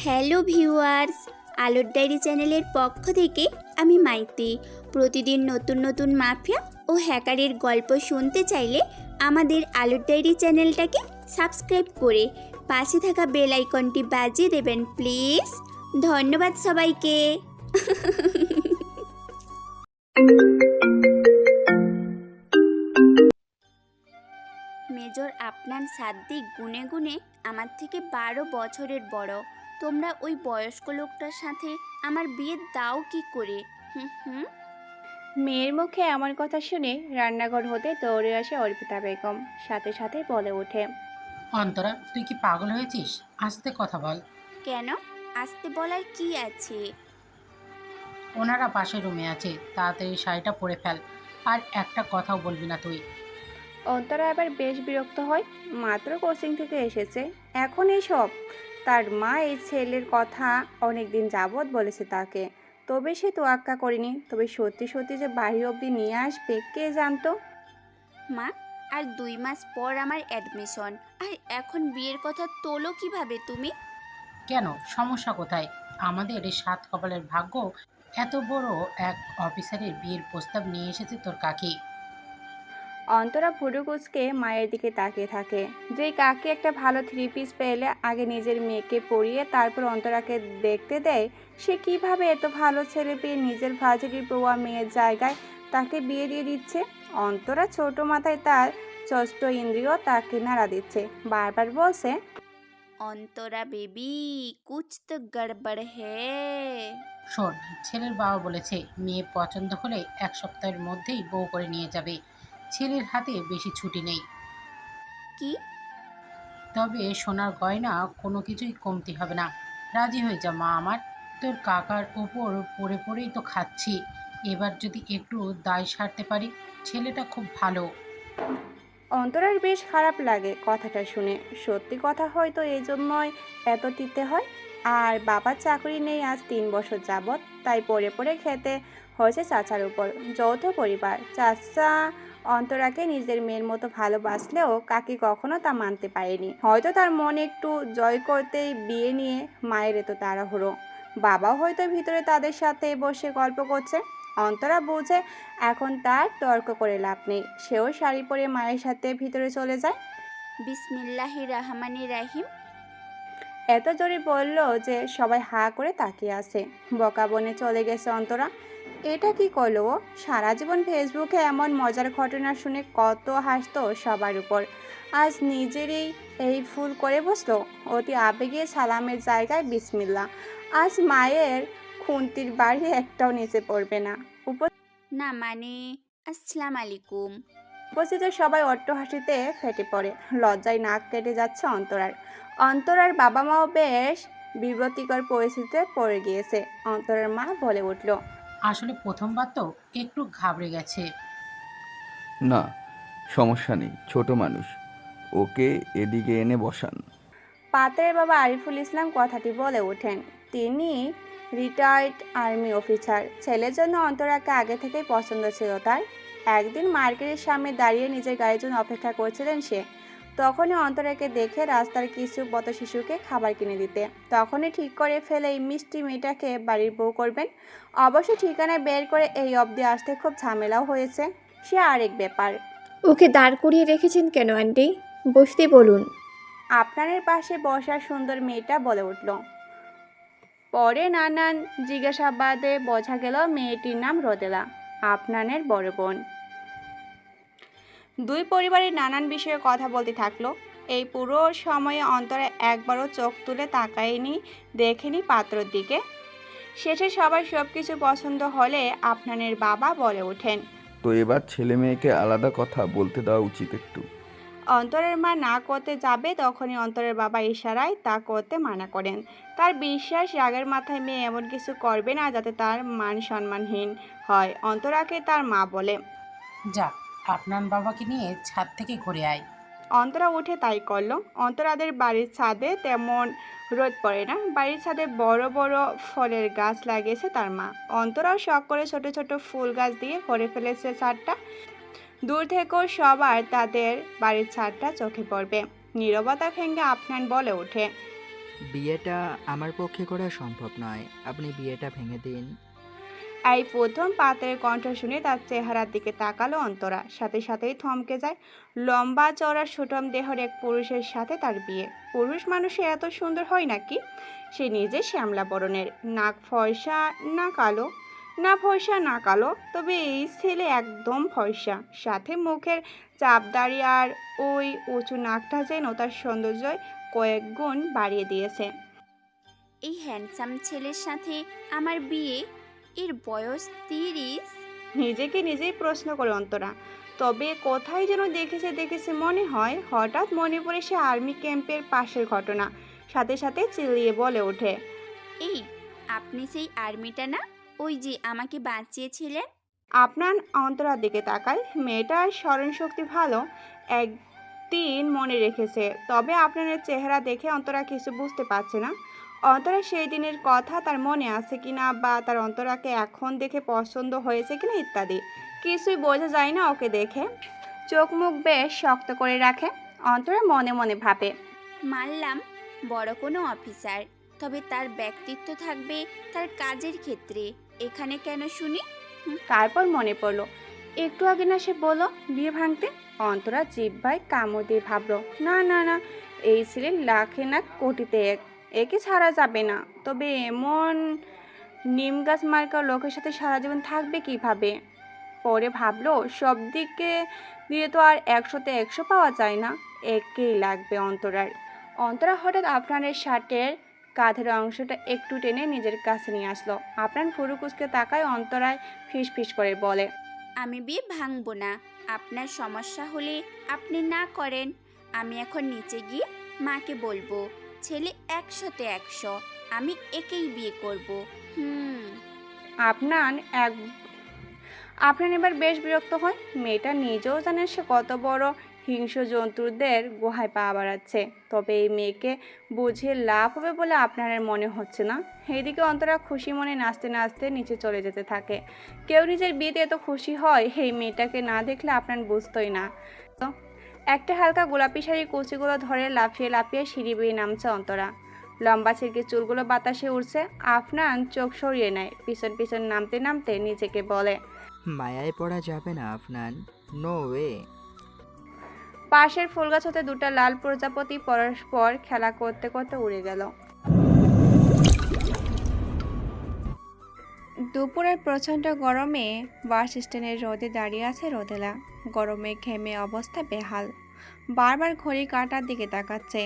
Hello viewers, আলোর diary চ্যানেলের পক্ষ থেকে আমি মাইতি। প্রতিদিন নতুন নতুন মাফিয়া ও হ্যাকারের গল্প শুনতে চাইলে আমাদের আলোর ডায়েরি চ্যানেলটাকে সাবস্ক্রাইব করে পাশে থাকা বেল আইকনটি বাজিয়ে দেবেন প্লিজ। ধন্যবাদ সবাইকে। মেজর আপনার সাদ্দিক গুনে গুনে আমার থেকে 12 বছরের বড়। তোমরা ওই বয়স্ক লোকটার সাথে আমার বিয়ে দাও কি করে? হুম হুম। মেয়ের মুখে এমন কথা শুনে রান্নাঘর হতে দৌড়ে আসে অর্পিতা বেগম, সাথে সাথে বলে ওঠে। অন্তরা, তুই কি পাগল হয়েছিস? আস্তে কথা বল। কেন? আসতে বলার কি আছে? ওনারা পাশের রুমে আছে, তাড়াতাড়ি শাড়িটা পরে ফেল। আর একটা কথাও বলবি না তুই। অন্তরা এবার বেশ বিরক্ত হয়। মাত্র কোচিং থেকে এসেছে, এখন এসব? তার মা এই ছেলের কথা অনেক দিন যাবৎ বলেছে তাকে, তবে সে তোয়াক্কা করেনি। তবে সত্যি সত্যি যে বাড়ি অবধি নিয়ে আসবে কে জানতো। মা, আর 2 মাস পর আমার অ্যাডমিশন, আর এখন বিয়ের কথা তোলো কিভাবে তুমি? কেন, সমস্যা কোথায়? আমাদের এই 7 কপালের ভাগ্য এত বড় এক অফিসারের বিয়ের প্রস্তাব নিয়ে এসেছে তোর কাকি। অন্তরা ভুরু কুঁচকে মায়ের দিকে তাকিয়ে থাকে। যেই কাকি একটা ভালো 3 পিস পেলে আগে নিজের মেয়েকে পরিয়ে তারপর অন্তরাকে দেখতে দেয়, সে কিভাবে এত ভালো ছেলে পেয়ে নিজের ভার্সিটির পড়ুয়া মেয়ের জায়গায় তাকে বিয়ে দিয়ে দিচ্ছে। অন্তরা ছোট মাথায় তার ষষ্ঠ ইন্দ্রিয় তাকে নাড়া দিচ্ছে, বারবার বলছে। অন্তরা বেবি, কুছ তো গড়বড় হ্যায়। শোন, ছেলের বাবা বলেছে মেয়ে পছন্দ হলে 1 সপ্তাহের মধ্যেই বউ করে নিয়ে যাবে। ছেলের হাতে বেশি ছুটি নেই। কি? তবে সোনার গয়না কোনো কিছুই কমতি হবে না। রাজি হয়ে যা মা আমার। তোর কাকার ওপর পড়ে পড়েই তো খাচ্ছি। এবার যদি একটু দায় সারতে পারি। ছেলেটা খুব ভালো। অন্তরার বেশ খারাপ লাগে কথাটা শুনে। সত্যি কথা হয়তো এই জন্যই এত টিতে হয়। আর বাবার চাকরি নেই আজ 3 বছর যাবৎ, তাই পড়ে পড়ে খেতে হয়েছে চাচার উপর। যৌথ পরিবার, চাচা অন্তরাকে নিজের মেয়ের মতো ভালোবাসলেও কাকি কখনো তা মানতে পারেনি। হয়তো তার মনে একটু জয় করতেই বিয়ে নিয়ে মায়ের এত তাড়াহুড়ো। বাবাও হয়তো ভিতরে তাদের সাথে বসে গল্প করছে। অন্তরা বুঝে এখন তার তর্ক করে লাভ নেই, সেও শাড়ি পরে মায়ের সাথে ভিতরে চলে যায়। বিসমিল্লাহির রহমানির রাহিম। এত জোরে বলল যে সবাই হাঁ করে তাকিয়ে আছে। বকা বনে চলে গেছে অন্তরা। এটা কি করলো ও? সারা জীবন ফেসবুকে এমন মজার ঘটনা শুনে কত হাসতো সবার উপর, আজ নিজেরই এই ফুল করে বসলো। অতি আবেগে সালামের জায়গায় বিসমিল্লা। আজ মায়ের খুন্তির বাড়ি একটাও নিচে পড়বে না। না মানে, আসসালামু আলাইকুম। উপস্থিত সবাই অট্টহাসিতে ফেটে পড়ে। লজ্জায় নাক কেটে যাচ্ছে অন্তরার। অন্তরার বাবা মাও বেশ বিব্রতিকর পরিস্থিতিতে পড়ে গিয়েছে। অন্তরার মা বলে উঠল। আসলে প্রথমবার তো একটু ঘাবড়ে গেছে। না, সমস্যা নেই, ছোট মানুষ। ওকে এদিকে এনে বসান। পাত্রের বাবা আরিফুল ইসলাম কথাটি বলে ওঠেন। তিনি রিটায়ার্ড আর্মি অফিসার। ছেলের জন্য অন্তরাকে আগে থেকেই পছন্দ ছিল তার। একদিন মার্কেটের সামনে দাঁড়িয়ে নিজের গাড়ির জন্য অপেক্ষা করছিলেন সে। তখনই অন্তরাকে দেখে রাস্তার কিছু পথ শিশুকে খাবার কিনে দিতে। তখনই ঠিক করে ফেলে এই মিষ্টি মেয়েটাকে বাড়ির বউ করবেন। অবশ্য ঠিকানা বের করে এই অবধি আসতে খুব ঝামেলাও হয়েছে, সে আরেক ব্যাপার। ওকে দাঁড় করিয়ে রেখেছেন কেন আন্টি? বসতে বলুন। আপনাদের পাশে বসার সুন্দর মেয়েটা বলে উঠল। পরে নানান জিজ্ঞাসাবাদে বোঝা গেল মেয়েটির নাম রোদেলা, আপনানের বড় বোন। দুই পরিবারের নানান বিষয়ে কথা বলতে থাকলো। এই পুরো সময়ে অন্তরে একবারও চোখ তুলে তাকায়নি, দেখেনি পাত্রর দিকে। শেষে সবার সব কিছু পছন্দ হলে আপনানের বাবা বলে ওঠেন। তো এবার ছেলে মেয়েকে আলাদা কথা বলতে দেওয়া উচিত একটু। অন্তরের মা না করতে যাবে, তখনই অন্তরের বাবা ইশারায় তা করতে মানা করেন। তার বিশ্বাস রাগের মাথায় মেয়ে এমন কিছু করবে না যাতে তার মান সম্মানহীন হয়। অন্তরাকে তার মা বলে। যা, আপনার বাবাকে নিয়ে ছাদ থেকে ঘুরে আয়। অন্তরা উঠে তাই করলো। অন্তরাদের বাড়ির ছাদে তেমন রোদ পড়ে না। বাড়ির ছাদে বড় বড় ফলের গাছ লাগিয়েছে তার মা। অন্তরাও শখ করে ছোট ছোট ফুল গাছ দিয়ে ভরে ফেলেছে ছাদটা। দূর থেকেও সবার তাদের বাড়ির ছাদটা চোখে পড়বে। নীরবতা ভেঙে আপনান বলে ওঠে। বিয়েটা আমার পক্ষে করা সম্ভব নয়, আপনি বিয়েটা ভেঙে দিন। এই প্রথম পাত্রের কণ্ঠ শুনে তার চেহারার দিকে তাকালো অন্তরা, সাথে সাথেই থমকে যায়। লম্বা চওড়া সুঠম দেহের এক পুরুষের সাথে তার বিয়ে। পুরুষ মানুষে এত সুন্দর হয় নাকি? সে নিজে শ্যামলা বরণের, নাক ফর্সা না কালো, না ফর্সা না কালো, তবে এই ছেলে একদম ফর্সা, সাথে মুখের চাপদাড়ি আর ওই উঁচু নাকটা যেন তার সৌন্দর্য কয়েক গুণ বাড়িয়ে দিয়েছে। এই হ্যান্ডসাম ছেলের সাথে আমার বিয়ে, এর বয়স 30। নিজেকে নিজেই প্রশ্ন করে অন্তরা। তবে কোথায় যেন দেখেছে মনে হয়। হঠাৎ মনে পড়ে সে আর্মি ক্যাম্পের পাশের ঘটনা। সাথে সাথে চিল্লিয়ে বলে ওঠে, এই, আপনি সেই আর্মিটা না, ওই যে আমাকে বাঁচিয়েছিলেন? আপনার অন্তরার দিকে তাকায়। মেয়েটার স্মরণশক্তি ভালো, একদিন মনে রেখেছে। তবে আপনার চেহারা দেখে অন্তরা কিছু বুঝতে পারছে না। অন্তরা সেই দিনের কথা তার মনে আছে কিনা, বা তার অন্তরাকে এখন দেখে পছন্দ হয়েছে কিনা ইত্যাদি কিছুই বোঝা যায় না ওকে দেখে। চোখ মুখ বেশ শক্ত করে রাখে। অন্তরা মনে মনে ভাবে, মানলাম বড় কোনো অফিসার, তবে তার ব্যক্তিত্ব থাকবে তার কাজের ক্ষেত্রে। এখানে কেন শুনি? তারপর মনে পড়লো একটু আগে না সে বলল বিয়ে ভাঙতে। অন্তরা জিহ্বায় কামড় দিয়ে ভাবলো, না না না, এই ছেলে লাখে না কোটিতে এক, একে ছাড়া যাবে না। তবে এমন নিম গাছ মার্কা লোকের সাথে সারা জীবন থাকবে কিভাবে? পরে ভাবলো সব দিকে দিয়ে তো আর 100-তে 100 পাওয়া যায় না, একেই লাগবে অন্তরার। অন্তরা হঠাৎ আপনারের শার্টের কাঁধের অংশটা একটু টেনে নিজের কাছে নিয়ে আসলো। আপনার ফুরুকুসকে তাকায় অন্তরায় ফিস ফিস করে বলে, আমি বিয়ে ভাঙবো না। আপনার সমস্যা হলে আপনি না করেন। আমি এখন নিচে গিয়ে মাকে বলবো ছেলে 100-তে 100, আমি একেই বিয়ে করব। আপনার এক আপনার এবার বেশ বিরক্ত হয়। মেয়েটা নিজেও জানে সে কত বড় হিংস্র জন্তুদের গুহায় পা বাড়াচ্ছে। তবে এই মেয়েকে বুঝিয়ে লাভ হবে বলে আপনার আর মনে হচ্ছে না। এইদিকে অন্তরা খুশি মনে নাচতে নাচতে নিচে চলে যেতে থাকে। কেউ নিজের বিয়েতে এত খুশি হয়, এই মেয়েটাকে না দেখলে আপনার বুঝতোই না। তো একটা হালকা গোলাপি শাড়ির কুচিগুলো ধরে লাফিয়ে লাফিয়ে সিঁড়ি বেয়ে নামছে অন্তরা। লম্বা ছিলকে চুলগুলো বাতাসে উড়ছে। আফনান চোখ সরিয়ে নেয়। পিছন পিছন নামতে নামতে নিজেকে বলে, মায়ায় পড়া যাবে না আফনান, নো ওয়ে। পাশের ফুলগাছ হতে দুটো লাল প্রজাপতি পরস্পর খেলা করতে করতে উড়ে গেল। দুপুরের প্রচণ্ড গরমে বাস স্ট্যান্ডের রোদে দাঁড়িয়ে আছে রোদেলা। গরমে ঘেমে অবস্থা বেহাল। বারবার ঘড়ি কাঁটার দিকে তাকাচ্ছে।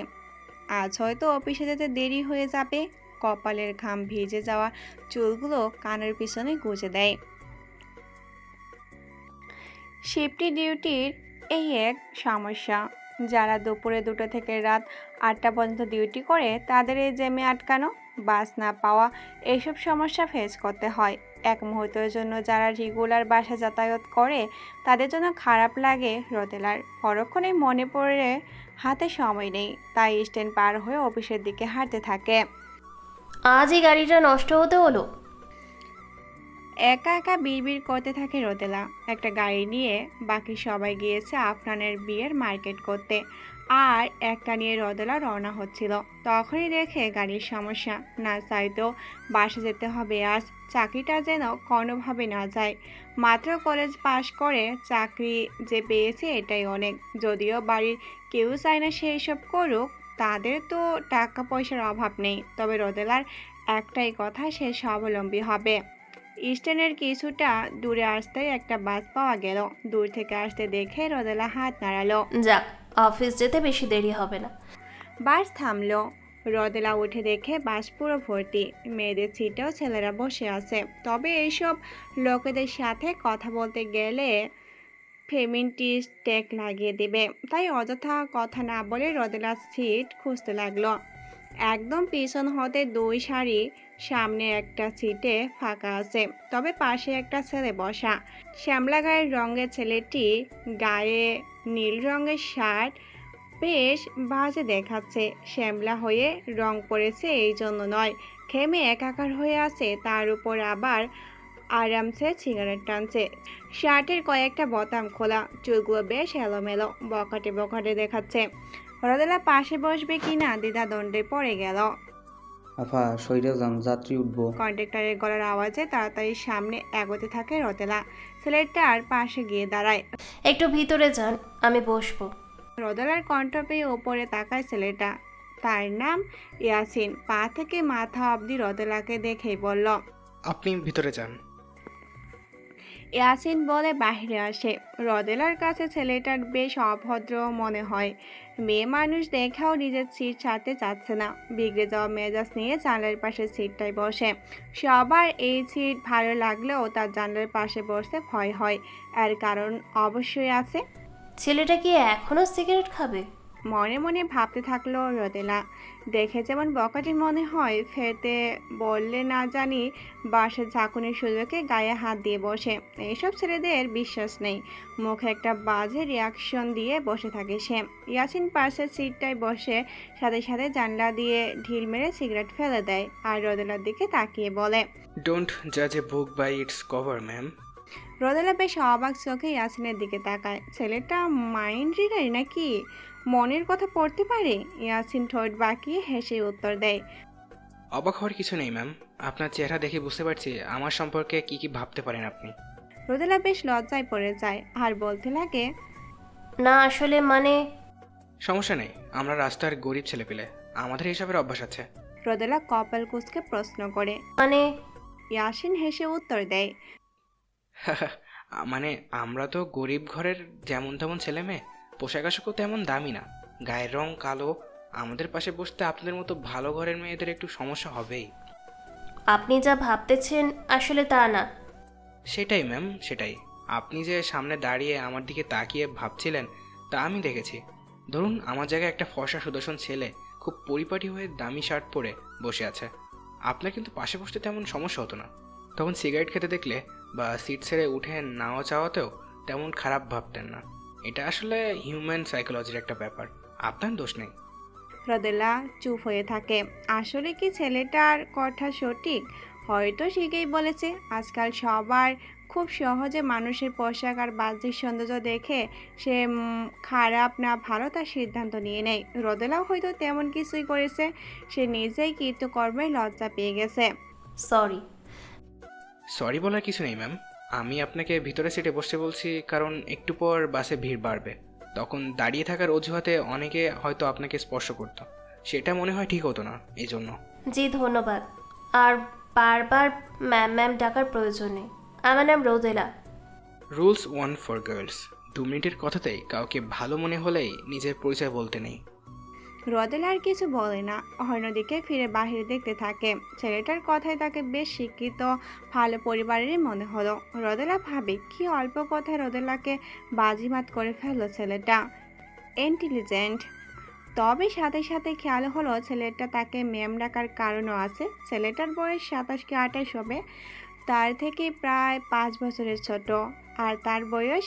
আজ হয়তো অফিসে যেতে দেরি হয়ে যাবে। কপালের ঘাম ভিজে যাওয়া চুলগুলো কানের পিছনে গুজে দেয়। শিফটি ডিউটির এই এক সমস্যা। যারা দুপুরে 2টা থেকে রাত 8টা পর্যন্ত ডিউটি করে তাদের এই জ্যামে আটকানো, বাস না পাওয়া, এইসব সমস্যা ফেস করতে হয়। এক মুহূর্তের জন্য যারা রেগুলার বাসে যাতায়াত করে তাদের জন্য খারাপ লাগে রোদেলার। পরক্ষণে মনে পড়ে হাতে সময় নেই, তাই স্ট্যান্ড পার হয়ে অফিসের দিকে হাঁটতে থাকে। আজ এই গাড়িটা নষ্ট হতে হলো। একা একা বিড়বিড় করতে থাকে রোদেলা। একটা গাড়ি নিয়ে বাকি সবাই গিয়েছে আফনানের বিয়ের মার্কেট করতে, আর একটা নিয়ে রোদেলা রওনা হচ্ছিল। তখনই দেখে গাড়ির সমস্যা। না চাইতেও বাসে যেতে হবে আজ। চাকরিটা যেন কোনোভাবে না যায়। মাত্র কলেজ পাশ করে চাকরি যে পেয়েছে এটাই অনেক। যদিও বাড়ির কেউ চায় না সে এসব করুক, তাদের তো টাকা পয়সার অভাব নেই। তবে রোদেলার একটাই কথা, সে স্বাবলম্বী হবে। স্ট্যান্ডের কিছুটা দূরে আসতেই একটা বাস পাওয়া গেল। দূর থেকে আসতে দেখে রোদেলা হাত নাড়ালো। যাক, অফিস যেতে বেশি দেরি হবে না। বাস থামলো। রোদেলা উঠে দেখে বাস পুরো ভর্তি। মেয়েদের সিটেও ছেলেরা বসে আছে। তবে এইসব লোকেদের সাথে কথা বলতে গেলে ফেমিনিস্ট ট্যাগ লাগিয়ে দেবে, তাই অযথা কথা না বলে রোদেলা সিট খুঁজতে লাগলো। একদম পিছন হতে 2 সারি সামনে একটা সিটে ফাঁকা আছে, তবে পাশে একটা ছেলে বসা। শ্যামলা গায়ের রঙের ছেলেটি গায়ে নীল রঙের শার্ট, বেশ বাজে দেখাচ্ছে। শ্যামলা হয়ে রং পড়েছে এই জন্য নয়, ঘেমে একাকার হয়ে আছে, তার উপর আবার আরামসে সিগারেট টানছে। শার্টের কয়েকটা বোতাম খোলা, চুলগুলো বেশ এলোমেলো, বকাটে বকাটে দেখাচ্ছে। রোদেলা পাশে বসবে কিনা দ্বিধাদ্বন্দ্বে পড়ে গেল। আফা সইরা যান, যাত্রী উঠবো। কন্ডাক্টরের গলার আওয়াজে তাড়াতাড়ি সামনে এগোতে থাকে রোদেলা। ছেলেটার পাশে গিয়ে দাঁড়ায়। একটু ভিতরে যান, আমি বসবো। রোদেলার কণ্ঠ পেয়ে ওপরে তাকায় ছেলেটা। তার নাম ইয়াসিন। পা থেকে মাথা অবধি রোদেলাকে দেখেই বলল। আপনি ভিতরে যান। ইয়াসিন বলে বাহিরে আসে। রোদেলার কাছে ছেলেটার বেশ অভদ্র মনে হয়। মেয়ে মানুষ দেখেও নিজের সিট ছাড়তে চাচ্ছে না। বিগড়ে যাওয়া মেজাজ নিয়ে জানলার পাশে সিটটায় বসে। সবার এই সিট ভালো লাগলেও তার জানলার পাশে বসতে ভয় হয়। আর কারণ অবশ্যই আছে। ছেলেটা কি এখনো সিগারেট খাবে? মনে মনে ভাবতে থাকলো রোদেলা। দেখে যেমন বকাটি মনে হয়, ফেতে বললে না জানি বাসের ঝাঁকুনির সুযোগে গায়ে হাত দিয়ে বসে। এইসব ছেলেদের বিশ্বাস নেই। মুখে একটা বাজে রিয়াকশন দিয়ে বসে থাকে সে। ইয়াসিন পাশের সিটটায় বসে সাথে সাথে জানলা দিয়ে ঢিল মেরে সিগারেট ফেলে দেয় আর রোদেলার দিকে তাকিয়ে বলে। ডোন্ট জাজ a book by its cover ma'am. রোদেলা বেশ অবাক চোখে ইয়াসিনের দিকে তাকায়। ছেলেটা মাইন্ড রিডার নাকি? মনের কথা পড়তে পারে? ইয়াসিন ঠোঁট বাঁকিয়ে হেসে উত্তর দেয়। অবাক হওয়ার কিছু নেই ম্যাম, আপনার চেহারা দেখে বুঝতে পারছি আমার সম্পর্কে কি কি ভাবতে পারেন আপনি। রোদেলা বেশ লজ্জায় পড়ে যায় আর বলতে লাগে। না আসলে মানে। সমস্যা নেই, আমরা রাস্তার গরিব ছেলেপেলে, আমাদের এসবের অভ্যাস আছে। রোদেলা কপাল কুঁচকে প্রশ্ন করে। মানে ইয়াসিন হেসে উত্তর দেয়। মানে আমরা তো গরিব ঘরের যেমন তেমন ছেলে মেয়ে, পোশাক আশাকও তেমন দামি না, গায়ের রং কালো। আমাদের পাশে বসতে আপনাদের মতো ভালো ঘরের মেয়েদের একটু সমস্যা হবেই। আপনি যা ভাবতেছেন আসলে তা না। সেটাই ম্যাম, সেটাই। আপনি যে সামনে দাঁড়িয়ে আমার দিকে তাকিয়ে ভাবছিলেন তা আমি দেখেছি। ধরুন আমার জায়গায় একটা ফর্সা সুদর্শন ছেলে খুব পরিপাটি হয়ে দামি শার্ট পরে বসে আছে, আপনার কিন্তু পাশে বসতে তেমন সমস্যা হতো না। তখন সিগারেট খেতে দেখলে বা সিট ছেড়ে উঠে নাও চাওয়াতেও তেমন খারাপ ভাবতেন না। এটা আসলে হিউম্যান সাইকোলজির একটা ব্যাপার, আপনার দোষ নেই। রোদেলা চুপ হয়ে থাকে। আসলে কি ছেলেটার কথা সঠিক? হয়তো ঠিকই বলেছে। আজকাল সবার খুব সহজে মানুষের পোশাক আর বাহ্যিক সৌন্দর্য দেখে সে খারাপ না ভালো তার সিদ্ধান্ত নিয়ে নেয়। রোদেলাও হয়তো তেমন কিছুই করেছে। সে নিজেই কৃতকর্মে লজ্জা পেয়ে গেছে। সরি। সরি বলার কিছু নেই ম্যাম, আমি আপনাকে ভিতরে সিটে বসতে বলছি কারণ একটু পর বাসে ভিড় বাড়বে, তখন দাঁড়িয়ে থাকার অজুহাতে অনেকে হয়তো আপনাকে স্পর্শ করতো, সেটা মনে হয় ঠিক হতো না, এই জন্য। জি ধন্যবাদ। আর বারবার ম্যাম ম্যাম ডাকার প্রয়োজন নেই। আমার নাম রোদেলা। Rules 1 for girls. 2 মিনিটের কথাতেই কাউকে ভালো মনে হলেই নিজের পরিচয় বলতে নেই। রোদেলা আর কিছু বলে না, অন্যদিকে ফিরে বাহিরে দেখতে থাকে। ছেলেটার কথায় তাকে বেশ শিক্ষিত ভালো পরিবারেরই মনে হলো। রোদেলা ভাবে কি অল্প কথায় রোদেলাকে বাজিমাত করে ফেললো ছেলেটা। ইন্টেলিজেন্ট। তবে সাথে সাথে খেয়াল হলো ছেলেটা তাকে ম্যাম ডাকার কারণও আছে। ছেলেটার বয়স 27 কি 28 হবে। তার থেকে প্রায় 5 বছরের ছোট। আর তার বয়স।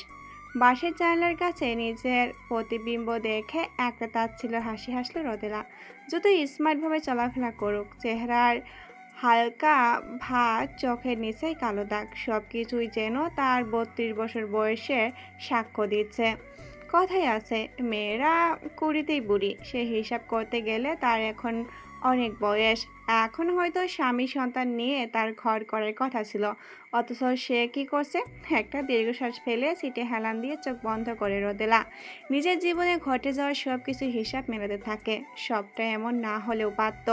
বাসের জানলার কাছে নিজের প্রতিবিম্ব দেখে একটা তাচ্ছিল্যের হাসি হাসলো রোদেলা। যত স্মার্টভাবে চলাফেরা করুক, চেহারার হালকা ভাঁজ, চোখের নিচেই কালো দাগ, সব কিছুই যেন তার 32 বছর বয়সে সাক্ষ্য দিচ্ছে। কথাই আছে, মেয়েরা 20তেই বুড়ি। সে হিসাব করতে গেলে তার এখন অনেক বয়স। এখন হয়তো স্বামী সন্তান নিয়ে তার ঘর করার কথা ছিল, অথচ সে কি করছে? একটা দীর্ঘশ্বাস ফেলে সিটে হেলান দিয়ে চোখ বন্ধ করে রোদেলা নিজের জীবনে ঘটে যাওয়া সব কিছু হিসাব মেলাতে থাকে। সবটা এমন না হলেও পারত।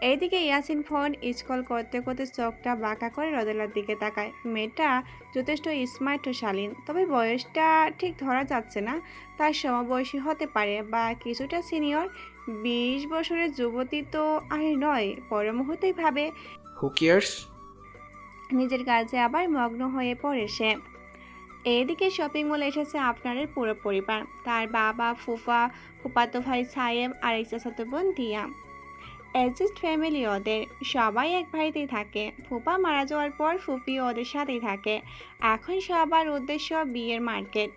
এইদিকে ইয়াসিন ফোন স্ক্রল করতে করতে চোখটা বাঁকা করে রোদেলার দিকে তাকায়। মেয়েটা যথেষ্ট স্মার্ট ও শালীন, তবে বয়সটা ঠিক ধরা যাচ্ছে না। তার সমবয়সী হতে পারে বা কিছুটা সিনিয়র। 20 বছরের যুবতী তো আর নয়। পর মুহূর্তেই ভাবে হু কেয়ার্স। নিজের কাজে আবার মগ্ন হয়ে পড়ে সে। এদিকে শপিং মলে এসেছে আপনাদের পুরো পরিবার। তার বাবা, ফুফা, ফুফাতো ভাই সায়েম আর এক চাচাতো বোন দিয়া। অ্যাডজাস্ট ফ্যামিলি ওদের। সবাই এক বাড়িতেই থাকে। ফুপা মারা যাওয়ার পর ফুফি ওদের সাথেই থাকে। এখন সবার উদ্দেশ্য বিয়ের মার্কেট।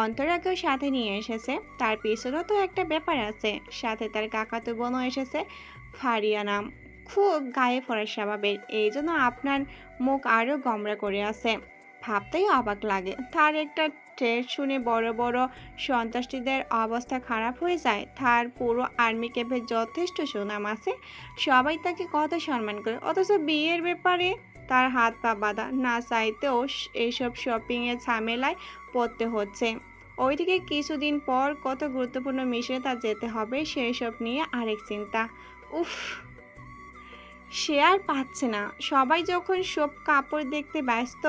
অন্তরাকেও সাথে নিয়ে এসেছে। তার পিছনেও তো একটা ব্যাপার আছে। সাথে তার কাকাতো বোনও এসেছে, ফারিয়া নাম। খুব গায়ে পড়ার স্বভাবের, এই জন্য আপনার মুখ আরও গমরা করে আছে। ভাবতেই অবাক লাগে। তার একটা থ্রেট শুনে বড় বড় সন্ত্রাসীদের অবস্থা খারাপ হয়ে যায়। তার পুরো আর্মি ক্যাম্পে যথেষ্ট সুনাম আছে, সবাই তাকে কত সম্মান করে, অথচ বিয়ের ব্যাপারে তার হাত পা বাঁধা, না চাইতেও এইসব শপিংয়ের ঝামেলায় পড়তে হচ্ছে। ওইদিকে কিছুদিন পর কত গুরুত্বপূর্ণ মিশনে তার যেতে হবে, সেই সব নিয়ে আরেক চিন্তা। উফ, সে আর পাচ্ছে না। সবাই যখন সব কাপড় দেখতে ব্যস্ত,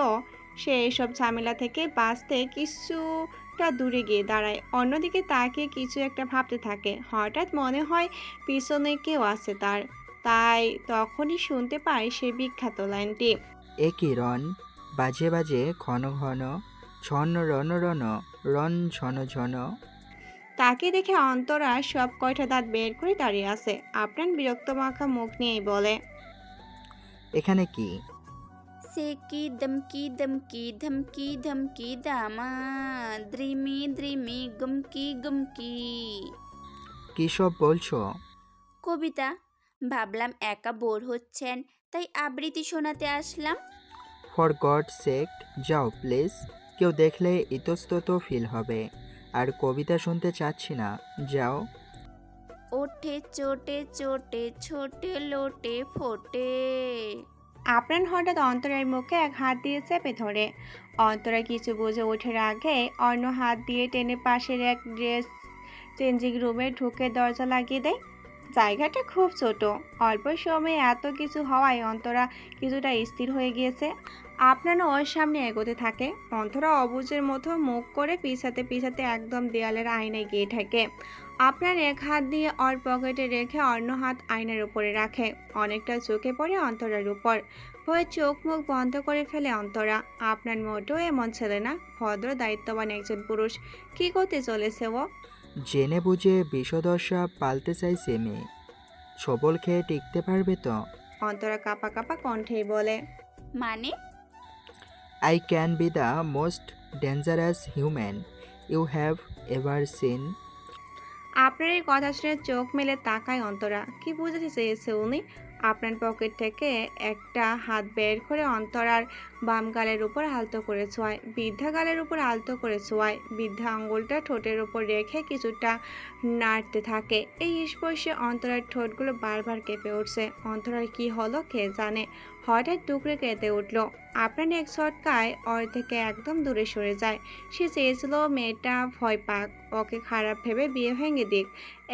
সে এইসব ঝামেলা থেকে বাঁচতে কিছুটা দূরে গিয়ে দাঁড়ায়। অন্যদিকে তাকিয়ে কিছু একটা ভাবতে থাকে। হঠাৎ মনে হয় পিছনে কেউ আছে তার। তাই তখনই শুনতে পায় সে বিখ্যাত লাইনটি। এ কি রন, বাজে বাজে ঘন ঘন, ছন রন রন, রন ঝন ঝন। তাকে দেখে অন্তরা সব কয়টা দাঁত বের করে দাঁড়িয়ে আছে। আপনার বিরক্ত মাখা মুখ নিয়েই বলে, এখানে কি? সে কি দমকি দমকি ধমকি ধমকি দামা দ্রিমি দ্রিমি গুমকি গুমকি। কী সব বলছো? কবিতা। ভাবলাম একা বোর হচ্ছেন, তাই আবৃত্তি শোনাতে আসলাম। ফর গড সেক, যাও প্লিজ। কেউ দেখলে ইতস্তত ফিল হবে। আর কবিতা শুনতে চাচ্ছি না, যাও। ওঠে চোটে চোটে ছোটে লোটে ফোটে। আপনার হঠাৎ অন্তরার মুখে এক হাত দিয়ে চেপে ধরে। অন্তরা কিছু বুঝে ওঠার আগে অন্য হাত দিয়ে টেনে পাশের এক ড্রেস চেঞ্জিং রুমে ঢুকে দরজা লাগিয়ে দেয়। জায়গাটা খুব ছোট, অল্প সময়ে এত কিছু হওয়ায় অন্তরা কিছুটা স্থির হয়ে গিয়েছে। আপনারও ওর সামনে এগোতে থাকে। অন্তরা অবুঝের মতো মুখ করে পিছাতে পিছাতে একদম দেয়ালের আয়নায় গিয়ে থাকে। আপনার এক হাত দিয়ে ওর পকেটে রেখে অন্য হাত আয়নার উপরে রাখে। অনেকটা চোখে পড়ে অন্তরার উপর। ভয়ে চোখ মুখ বন্ধ করে ফেলে অন্তরা। আপনার মোটেও এমন ছেলে না, ভদ্র দায়িত্ববান একজন পুরুষ। কি করতে চলেছে ও? জেনে বুঝে বিষদশা পাল্টে চাইছে মেয়ে। ছবল খেয়ে টিকতে পারবে তো? অন্তরা কাঁপা কাঁপা কণ্ঠেই বলে, মানে? I can be the most dangerous human you have ever seen. আপনার এই কথা শুনে চোখ মেলে তাকায় অন্তরা। কি বুঝাতে চেয়েছে উনি? আপনার পকেট থেকে একটা হাত বের করে অন্তরার বাম গালের উপর আলতো করে ছোঁয়ায়, বৃদ্ধা গালের উপর আলতো করে ছোঁয়ায়। বৃদ্ধা আঙ্গুলটা ঠোঁটের উপর রেখে কিছুটা নাড়তে থাকে। এই স্পর্শে অন্তরার ঠোঁটগুলো বারবার কেঁপে উঠছে। অন্তরার কি হলো কে জানে, হঠাৎ টুকরে কেঁদে উঠল। আপনার এক ছটকায় ওর থেকে একদম দূরে সরে যায়। সে চেয়েছিল মেয়েটা ভয় পাক, ওকে খারাপ ভেবে বিয়ে ভেঙে দিক,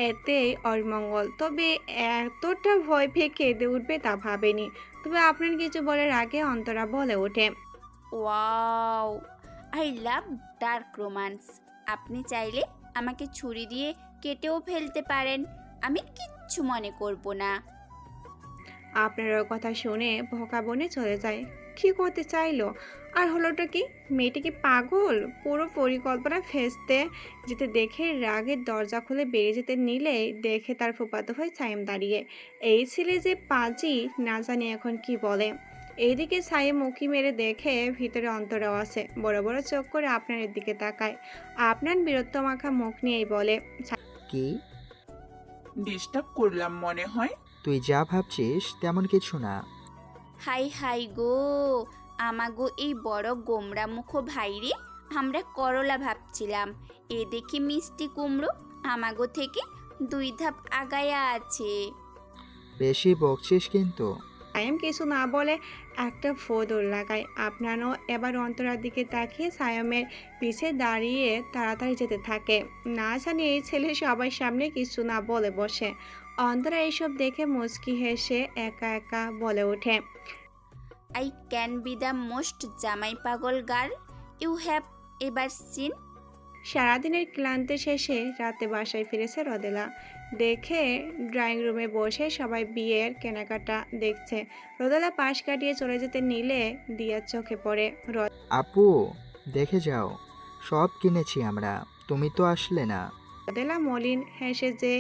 এতেই ওর মঙ্গল। তবে এতটা ভয় পেয়ে কেঁদে উঠবে তা ভাবেনি। তবে আপনার কিছু বলার আগে অন্তরা বলে ওঠে, wow, I love dark romance. আপনি চাইলে আমাকে ছুরি দিয়ে কেটেও ফেলতে পারেন, আমি কিচ্ছু মনে করব না। আপনার ওর কথা শুনে ভোকা বনে চলে যায়। কি করতে চাইলো? আর হলোটা কি? মেয়েটা কি পাগল? পুরো পরিকল্পনা ফেস্তে যেতে দেখে রাগের দরজা খুলে বেরিয়ে যেতে নিলে দেখে তার ফুফাতো ভাই সাইম দাঁড়িয়ে। এই ছেলে যে পাজি, না জানি এখন কি বলে। এইদিকে সাইম মুখি মেরে দেখে ভিতরে অন্তরাও আছে। বড় বড় চোখ করে আপনার দিকে তাকায়। আপনার বীরত্ব মাখা মুখ নিয়েই বলে, কি? ডিস্টার্ব করলাম মনে হয়। তুই যা ভাবছিস তেমন কিছু না। হাই হাই গো, আমাগো এই বড় গোমরা মুখো ভাইরে আমরা করলা ভাবছিলাম, এ দেখি মিষ্টি কুমড়ো আমাগো থেকে 2 ধাপ আগায়া আছে। বেশি বকছিস কিন্তু। সায়েম কিছু না বলে একটা ফোঁদর লাগায়। আপনারও এবার অন্তরার দিকে তাকিয়ে সায়মের পিছে দাঁড়িয়ে তাড়াতাড়ি যেতে থাকে। না জানি এই ছেলে সবার সামনে কিছু না বলে বসে। অন্তরা এইসব দেখে মুচকি হেসে একা একা বলে ওঠে, I can be the most জামাই পাগল girl you have ever seen. সারাদিনের ক্লান্তি শেষে রাতে বাসায় ফিরেছে রোদেলা। দেখে ড্রয়িং রুমে বসে সবাই বিয়ের কেনাকাটা দেখছে। রোদেলা পাশ কাটিয়ে চলে যেতে নিলে দিয়ার চোখে পড়ে। আপু, দেখে যাও, সব কিনেছি আমরা, তুমি তো আসলে না। রোদেলা মলিন হেসে যে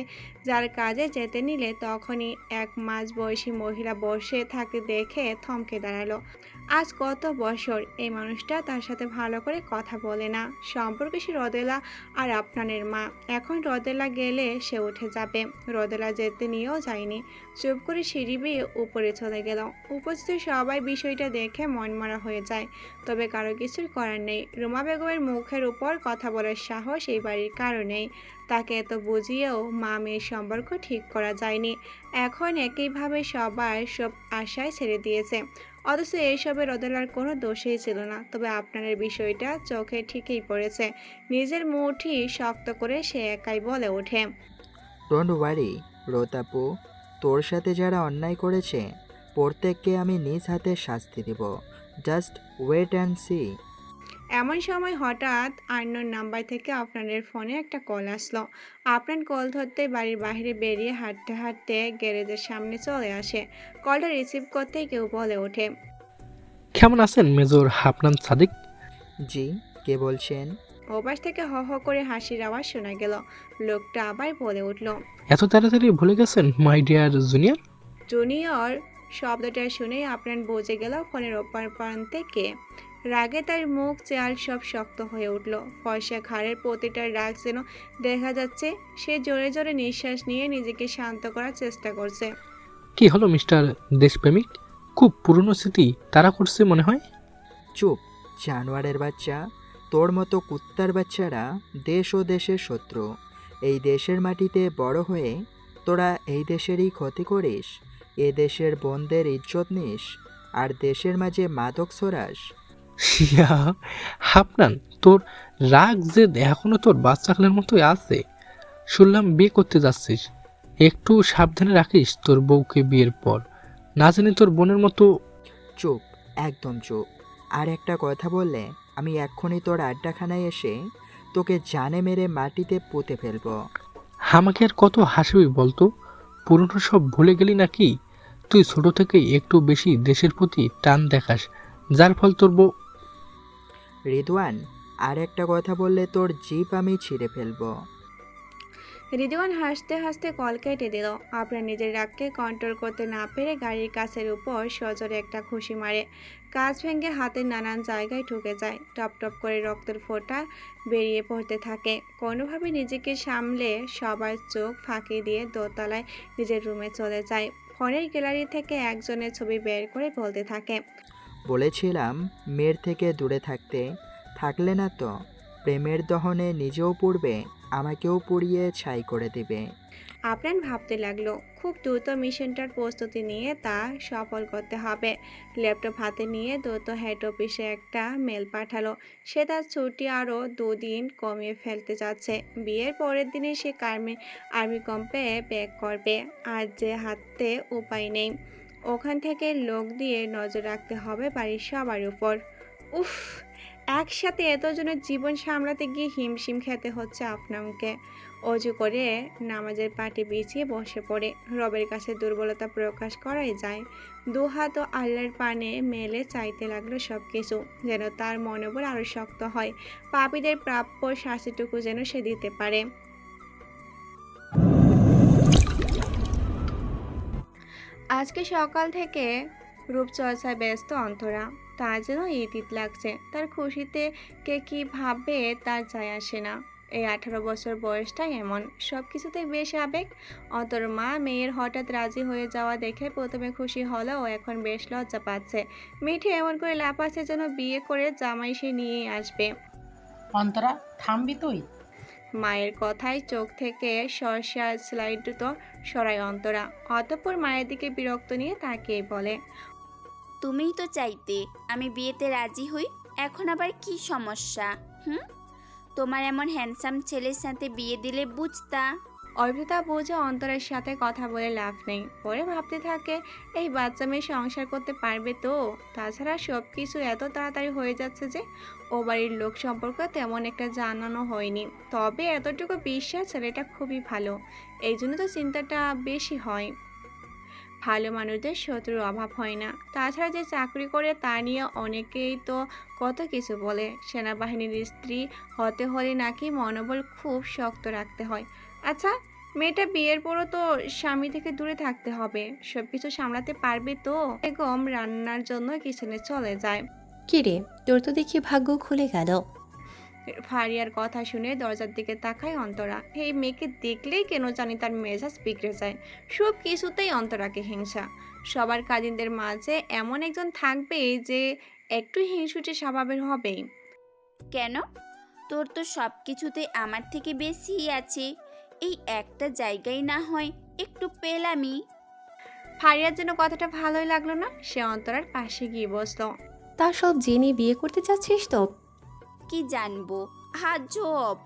যার কাজে যেতে নিলে তখনই এক মাঝ বয়সী মহিলা বসে থাকতে দেখে থমকে দাঁড়ালো। আজ কত বছর এই মানুষটা তার সাথে ভালো করে কথা বলে না। সম্পর্কে সে রোদেলা আর আপনানের মা। এখন রোদেলা গেলে সে উঠে যাবে, রোদেলা যেতে নিয়েও যায়নি। চুপ করে সিঁড়ি বেয়ে উপরে চলে গেল। উপস্থিত সবাই বিষয়টা দেখে মনমরা হয়ে যায়, তবে কারো কিছুই করার নেই। রুমা বেগমের মুখের উপর কথা বলার সাহস এই বাড়ির কারো নেই। তাকে এত বুঝিয়েও মা মেয়ের সম্পর্ক ঠিক করা যায়নি। এখন একইভাবে সবাই সব আশায় ছেড়ে দিয়েছে, অথচ এইসবের রোদেলার কোনো দোষই ছিল না। তবে আপনার বিষয়টা চোখে ঠিকই পড়েছে। নিজের মুঠি শক্ত করে সে একাই বলে ওঠে, ডোন্ট ওয়ারি রোতাপু, তোর সাথে যারা অন্যায় করেছে প্রত্যেককে আমি নিজ হাতে শাস্তি দেব। Just wait and see. এমন সময় হঠাৎ আননোন নাম্বার থেকে আপনাদের ফোনে একটা কল আসলো। আপনার কল ধরতে বাড়ির বাইরে বেরিয়ে হাঁটতে হাঁটতে গ্যারেজের সামনে চলে আসে। কলটা রিসিভ করতেই কেউ বলে ওঠে, কেমন আছেন মেজর হাফনান সাদিক? জি, কে বলছেন? ওপাশ থেকে হ হ করে হাসির আওয়াজ শোনা গেল। লোকটা আবার বলে উঠল, এত তাড়াতাড়ি ভুলে গেছেন মাই ডিয়ার জুনিয়র? জুনিয়র শব্দটা শুনেই আপনার বুঝে গেল ফোনের ওপার প্রান্তে কে। রাগে তার মুখ চেয়াল সব শক্ত হয়ে উঠল। ফর্সা ঘাড়ের প্রতিটা রাগ যেন দেখা যাচ্ছে। সে জোরে জোরে নিঃশ্বাস নিয়ে নিজেকে শান্ত করার চেষ্টা করছে। কি হলো মিস্টার দেশপ্রেমিক? খুব পুরনো স্মৃতি তারা করছে মনে হয়। চুপ জানোয়ারের বাচ্চা। তোর মতো কুত্তার বাচ্চারা দেশ ও দেশের শত্রু। এই দেশের মাটিতে বড় হয়ে তোরা এই দেশেরই ক্ষতি করিস, এ দেশের বোনদের ইজ্জত নিস, আর দেশের মাঝে মাদক ছড়াস। ইয়া, হাফনান, তোর রাগ যে এখনো তোর বাচ্চাকালের মতোই আছে। শুনলাম বিয়ে করতে যাচ্ছিস, একটু সাবধানে রাখিস তোর বউকে বিয়ের পর, না জানি তোর বোনের মতো। চুপ, একদম চুপ। আর একটা কথা বললে আমি এক্ষুনি তোর আড্ডাখানায় এসে তোকে জানে মেরে মাটিতে পুঁতে ফেলবো। আমাকে আর কত হাসিবি বলতো? পুরনো সব ভুলে গেলি নাকি? তুই ছোট থেকেই একটু বেশি দেশের প্রতি টান দেখাস, যার ফল তোর বউ। রিদওয়ান, আর একটা কথা বললে তোর জিভ আমি ছিঁড়ে ফেলবো। রিদওয়ান হাসতে হাসতে কল কেটে দিল। আপনার নিজের রাগকে কন্ট্রোল করতে না পেরে গাড়ির কাছের উপর সজোরে একটা ঘুষি মারে। কাঁচ ভেঙে হাতের নানান জায়গায় ঢুকে যায়। টপ টপ করে রক্তের ফোঁটা বেরিয়ে পড়তে থাকে। কোনোভাবে নিজেকে সামলে সবার চোখ ফাঁকি দিয়ে দোতলায় নিজের রুমে চলে যায়। ফোনের গ্যালারি থেকে একজনের ছবি বের করে বলতে থাকে, বলেছিলাম মেয়ের থেকে দূরে থাকতে, থাকলে না তো প্রেমের দহনে নিজেও পড়বে, আমাকেও পুড়িয়ে ছাই করে দেবে। আপনার ভাবতে লাগলো খুব দ্রুত মিশনটার প্রস্তুতি নিয়ে তা সফল করতে হবে। ল্যাপটপ হাতে নিয়ে দ্রুত হেড অফিসে একটা মেল পাঠালো। সে তার ছুটি আরও 2 দিন কমিয়ে ফেলতে যাচ্ছে। বিয়ের পরের দিনে সে আর্মি ক্যাম্পে ব্যাক করবে। আর যে হাতে উপায় নেই, ওখান থেকে লোক দিয়ে নজর রাখতে হবে বাড়ির সবার উপর। উফ, একসাথে এতজনের জীবন সামলাতে গিয়ে হিমশিম খেতে হচ্ছে আপনাকে। অজু করে নামাজের পাটি বিছিয়ে বসে পড়ে রবের কাছে দুর্বলতা প্রকাশ করাই যায়। দুহাত ও আল্লাহর পানে মেলে চাইতে লাগলো সব কিছু, যেন তার মনোবল আরও শক্ত হয়। পাপীদের প্রাপ্য শাস্তিটুকু যেন সে দিতে পারে। আজকে সকাল থেকে রূপচর্চায় ব্যস্ত অন্তরা। তার যেন ইতিত লাগছে। তার খুশিতে কে কি ভাববে তার যায় আসে না। এই 18 বছর বয়সটাই এমন, সব কিছুতেই বেশ আবেগ। অন্তর মা মেয়ের হঠাৎ রাজি হয়ে যাওয়া দেখে প্রথমে খুশি হলেও এখন বেশ লজ্জা পাচ্ছে। মিঠি এমন করে লাফাচ্ছে যেন বিয়ে করে জামাই সে নিয়েই আসবে। অন্তরা, থামবি তুই? মায়ের কথায় চোখ থেকে সরষা স্লাইড তো সরায় অন্তরা। অতঃপর মায়ের দিকে বিরক্ত নিয়ে তাকিয়ে বলে, তুমিই তো চাইতে আমি বিয়েতে রাজি হই, এখন আবার কি সমস্যা? তোমার এমন হ্যান্ডসাম ছেলের সাথে বিয়ে দিলে বুঝতা। অর্পিতা বুঝে অন্তরের সাথে কথা বলে লাভ নেই। পরে ভাবতে থাকে এই বাচ্চা মেয়ে সংসার করতে পারবে তো। তাছাড়া সব কিছু এত তাড়াতাড়ি হয়ে যাচ্ছে যে ও বাড়ির লোক সম্পর্কে তেমন একটা জানানো হয়নি। তবে এতটুকু বিশ্বাস ছেলেটা খুবই ভালো, এই জন্য তো চিন্তাটা বেশি হয়। ভালো মানুষদের শত্রুর অভাব হয় না। তাছাড়া যে চাকরি করে তা নিয়ে অনেকেই তো কত কিছু বলে। সেনাবাহিনীর স্ত্রী হতে হলে নাকি মনোবল খুব শক্ত রাখতে হয়। আচ্ছা, মেয়েটা বিয়ের পরও তো স্বামী থেকে দূরে থাকতে হবে, সবকিছু সামলাতে পারবে তো? বেগম রান্নার জন্য কিচেনে চলে যায়। কিরে, তোর তো দেখি ভাগ্য খুলে গেল। ফারিয়ার কথা শুনে দরজার দিকে তাকায় অন্তরা। এই মেয়েকে দেখলেই কেন জানি তার মেজাজ বিগড়ে যায়। সব কিছুতেই অন্তরাকে হিংসা। সবার কাজিনদের মাঝে এমন একজন থাকবে যে একটু হিংসুটে স্বভাবের হবেই। কেন? তোর তো সব কিছুতে আমার থেকে বেশি আছে, এই একটা জায়গায় না হয় একটু পেলামই। ফারিয়ার জন্য কথাটা ভালোই লাগলো না, সে অন্তরার পাশে গিয়ে বসলো। তা সব জেনে বিয়ে করতে চাচ্ছিস তো? কি জানবো, আজব।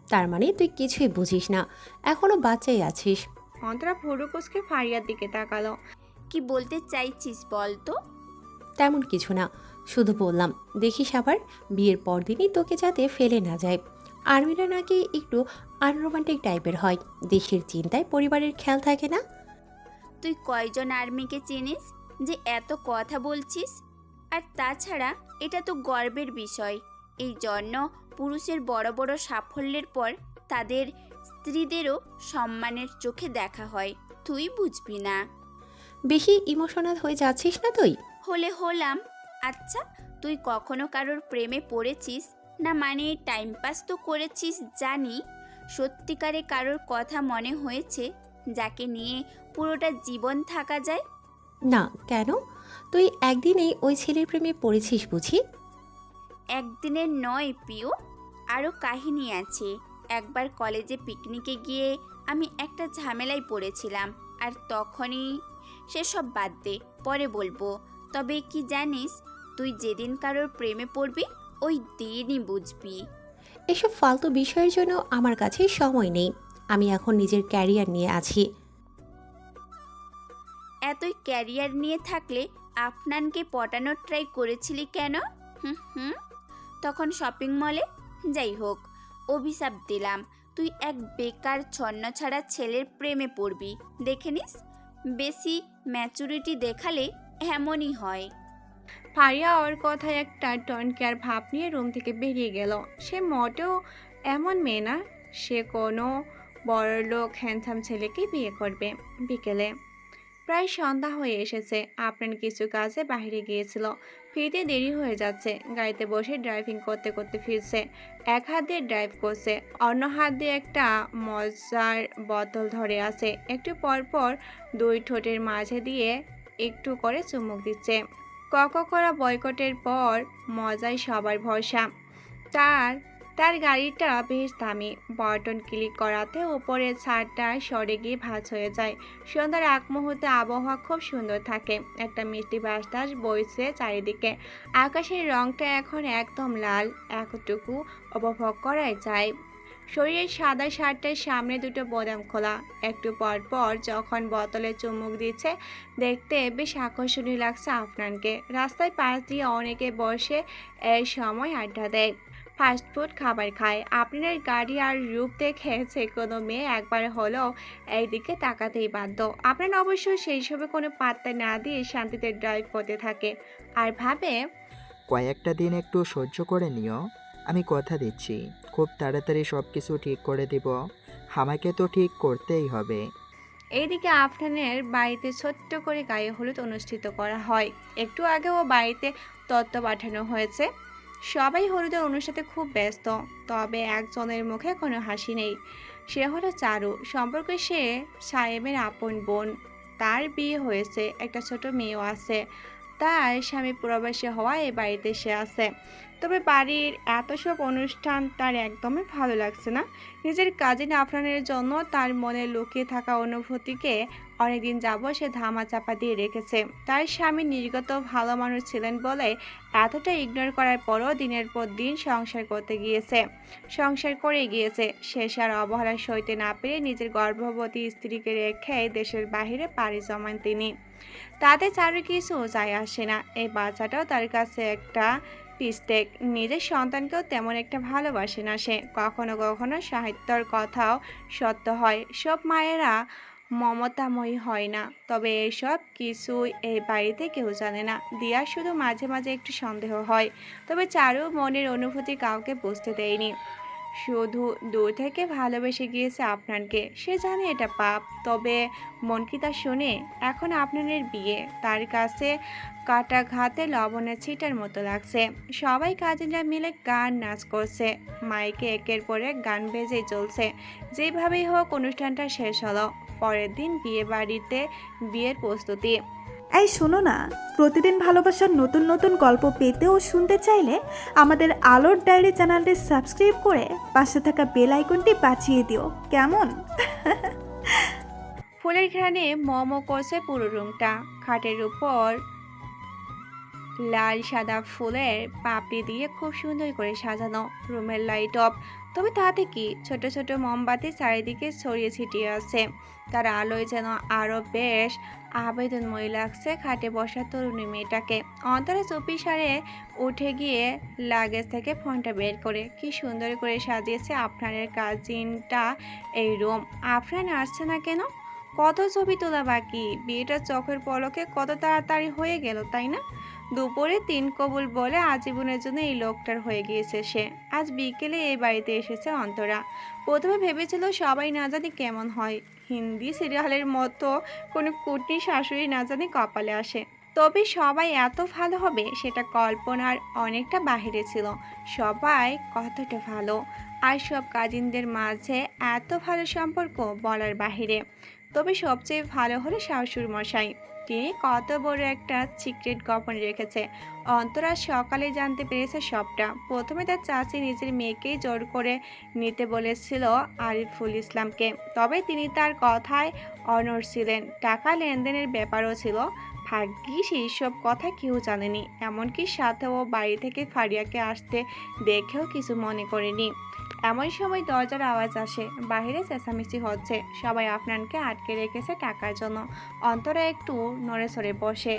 তার মানে তুই কিছুই বুঝিস না, এখনো বাচ্চাই আছিস। অন্তরা ভুরু কুঁচকে ফারিয়ার দিকে তাকালো। কি বলতে চাইছিস বল তো? তেমন কিছু না, শুধু বললাম দেখিস আবার বিয়ের পর দিনই তোকে যাতে ফেলে না যায়। আর্মিরা নাকি একটু আনরোমান্টিক টাইপের হয়, দেশের চিন্তায় পরিবারের খেয়াল থাকে না। তুই কয়জন আর্মিকে চিনিস যে এত কথা বলছিস? আর তাছাড়া এটা তো গর্বের বিষয়। এই জন্য পুরুষের বড় বড় সাফল্যের পর তাদের স্ত্রীদেরও সম্মানের চোখে দেখা হয়, তুই বুঝবি না। বেশি ইমোশনাল হয়ে যাচ্ছিস না তুই? হলে হলাম। আচ্ছা, তুই কখনো কারোর প্রেমে পড়েছিস না? মানে টাইম পাস তো করেছিস জানি, সত্যিকারে কারোর কথা মনে হয়েছে যাকে নিয়ে পুরোটা জীবন থাকা যায়? না, কেন? তুই একদিনেই ওই ছেলের প্রেমে পড়েছিস বুঝি? একদিনের নয় পিউ, আরও কাহিনী আছে। একবার কলেজে পিকনিকে গিয়ে আমি একটা ঝামেলায় পড়েছিলাম, আর তখনই সেসব বাদ দে, পরে বলবো। তবে কি জানিস, তুই যেদিন কারোর প্রেমে পড়বি ওই দিনই বুঝবি। এসব ফালতু বিষয়ের জন্য আমার কাছে সময় নেই, আমি এখন নিজের ক্যারিয়ার নিয়ে আছি। এতই ক্যারিয়ার নিয়ে থাকলে আফনানকে পটানোর ট্রাই করেছিলি কেন? হুম, তখন শপিং মলে। যাই হোক, অভিশাপ দিলাম, তুই এক বেকার ছন্নছাড়া ছেলের প্রেমে পড়বি। দেখে নিস, বেশি ম্যাচুরিটি দেখালে এমনই হয়। ফারিয়া ওর কথায় একটা টনকেয়ার ভাব নিয়ে রুম থেকে বেরিয়ে গেল। সে মোটেও এমন মেয়ে না, সে কোনো বড়লোক হ্যান্ডসাম ছেলেকে বিয়ে করবে। বিকেলে প্রায় সন্ধ্যা হয়ে এসেছে। আপনার কিছু কাজে বাইরে গিয়েছিল, ফিরতে দেরি হয়ে যাচ্ছে। গাড়িতে বসে ড্রাইভিং করতে করতে ফিরছে। এক হাত দিয়ে ড্রাইভ করছে, অন্য হাত দিয়ে একটা মজার বোতল ধরে আছে। একটু পর পর দুই ঠোঁটের মাঝে দিয়ে একটু করে চুমুক দিচ্ছে। কোকা-কোলা বয়কটের পর মজায় সবার ভরসা। তার তার গাড়িটা বেশ দামি। বাটন ক্লিক করাতে উপরের ছাদটা সরে গিয়ে ভাঁজ হয়ে যায়। সন্ধ্যার আগ মুহূর্তে আবহাওয়া খুব সুন্দর থাকে। একটা মিষ্টি বাতাস বইছে চারিদিকে। আকাশের রংটা এখন একদম লাল, এতটুকু উপভোগ করাই যায়। শরীরের সাদা শার্টের সামনে দুটো বোতাম খোলা। একটু পর পর যখন বোতলে চুমুক দিচ্ছে, দেখতে বেশ আকর্ষণীয় লাগছে আফনানকে। রাস্তায় পাশ দিয়ে অনেকে বসে এই সময় আড্ডা দেয়, ফাস্টফুড খাবার খায়। আপনার গাড়ি আর রূপ দেখে যে কোনো মেয়ে একবার হলেও এইদিকে তাকাতেই বাধ্য। আপনার অবশ্য সেই সবে কোনো পাত্তা না দিয়ে শান্তিতে ড্রাইভ করতে থাকে আর ভাবে, কয়েকটা দিন একটু সহ্য করে নিও, আমি কথা দিচ্ছি খুব তাড়াতাড়ি সব কিছু ঠিক করে দিব। আমাকে তো ঠিক করতেই হবে। এইদিকে আফনানের বাড়িতে ছোট্ট করে গায়ে হলুদ অনুষ্ঠিত করা হয়। একটু আগেও বাড়িতে তত্ত্ব পাঠানো হয়েছে। সবাই হলুদের অনুষ্ঠানে খুব ব্যস্ত, তবে একজনের মুখে কোনো হাসি নেই। সে হলো চারু। সম্পর্কে সে সায়েমের আপন বোন। তার বিয়ে হয়েছে, একটা ছোট মেয়েও আছে। তার স্বামী প্রবাসী হওয়ায় এ বাড়িতে সে আছে। তবে বাড়ির এত সব অনুষ্ঠান তার একদমই ভালো লাগছে না। নিজের কাজিন আফরানের জন্য তার মনে লুকিয়ে থাকা অনুভূতিকে অনেকদিন যাবৎ সে ধামাচাপা দিয়ে রেখেছে। তার স্বামী নির্গত ভালো মানুষ ছিলেন বলে এতটা ইগনোর করার পরও দিনের পর দিন সংসার করে গিয়েছে। শেষ আর অবহেলা সইতে না পেরে নিজের গর্ভবতী স্ত্রীকে রেখে দেশের বাইরে পাড়ি জমান তিনি। তাতে চারু কিছু যায় আসে না। এই বাচ্চাটাও তার কাছে একটা পিস্টেক। নিজের সন্তানকেও তেমন একটা ভালোবাসে না সে। কখনো কখনো সাহিত্যর কথাও সত্য হয়, সব মায়েরা মমতাময়ী হয় না। তবে এসব কিছুই এই বাড়িতে কেউ জানে না। দিয়া শুধু মাঝে মাঝে একটু সন্দেহ হয়, তবে চারু মনের অনুভূতি কাউকে বুঝতে দেয়নি। শুধু দূর থেকে ভালোবেসে গিয়েছে আপনাকে, সে জানে এটা পাপ। তবে মন কি তা শোনে? এখন আপনাদের বিয়ে, তার কাছে কাটা ঘাতে লবণের ছিটার মতো লাগছে। সবাই কাজিনরা মিলে গান নাচ করছে, মাইকে একের পর এক গান বেজেই চলছে। যেভাবেই হোক অনুষ্ঠানটা শেষ হলো। পরের দিন বিয়ে বাড়িতে বিয়ের প্রস্তুতি। এই শোনো না, প্রতিদিন ভালোবাসার নতুন নতুন গল্প পেতে ও শুনতে চাইলে আমাদের আলোর ডায়েরি চ্যানেলটি সাবস্ক্রাইব করে পাশে থাকা বেল আইকনটি বাজিয়ে দিও, কেমন? ফুলের ঘ্রাণে মমো করছে পুরো রুমটা। খাটের উপর লাল সাদা ফুলের পাপড়ি দিয়ে খুব সুন্দর করে সাজানো। রুমের লাইট অফ, তবে তাতে কি, ছোট ছোট মোমবাতি চারিদিকে ছড়িয়ে ছিটিয়ে আছে। তার আলোয় যেন আরো বেশ আবেদনময়ী লাগছে খাটে বসা তরুণী মেয়েটাকে। অন্তরা চুপি সারে উঠে গিয়ে লাগেজ থেকে ফোনটা বের করে কি সুন্দর করে সাজিয়েছে আফরানের কাজিনটা এই রুম। আফরান আসছে না কেন? কত ছবি তোলা বাকি, বিয়েটা চোখের পলকে কত তাড়াতাড়ি হয়ে গেল, তাই না? দুপুরে 3 কবুল বলে আজীবনের জন্য এই লোকটার হয়ে গিয়েছে সে। আজ বিকেলে এই বাড়িতে এসেছে অন্তরা। প্রথমে ভেবেছিল সবাই না জানি কেমন হয়, হিন্দি সিরিয়ালের মতো কোনো কুটনি শাশুড়ি না জানি কপালে আসে। তবে সবাই এত ভালো হবে সেটা কল্পনার অনেকটা বাহিরে ছিল। সবাই কতটা ভালো, আর সব কাজিনদের মাঝে এত ভালো সম্পর্ক বলার বাহিরে। তবে সবচেয়ে ভালো হলো শাশুড় মশাই, তিনি কত বড় একটা সিক্রেট গোপন রেখেছে। অন্তরা সকালে জানতে পেরেছে সবটা। প্রথমে তার চাচি নিজের মেয়েকেই জোর করে নিতে বলেছিল আরিফুল ইসলামকে, তবে তিনি তার কথায় অনড় ছিলেন। টাকা লেনদেনের ব্যাপারও ছিল। ভাগ্যিস এইসব কথা কেউ জানেনি, এমনকি সাথে ও বাড়ি থেকে ফারিয়াকে আসতে দেখেও কিছু মনে করেনি। এমন সময় দরজার আওয়াজ আসে, বাইরে চেঁচামেচি হচ্ছে। সবাই আফনানকে আটকে রেখেছে টাকার জন্য। অন্তরা একটু নড়ে সরে বসে।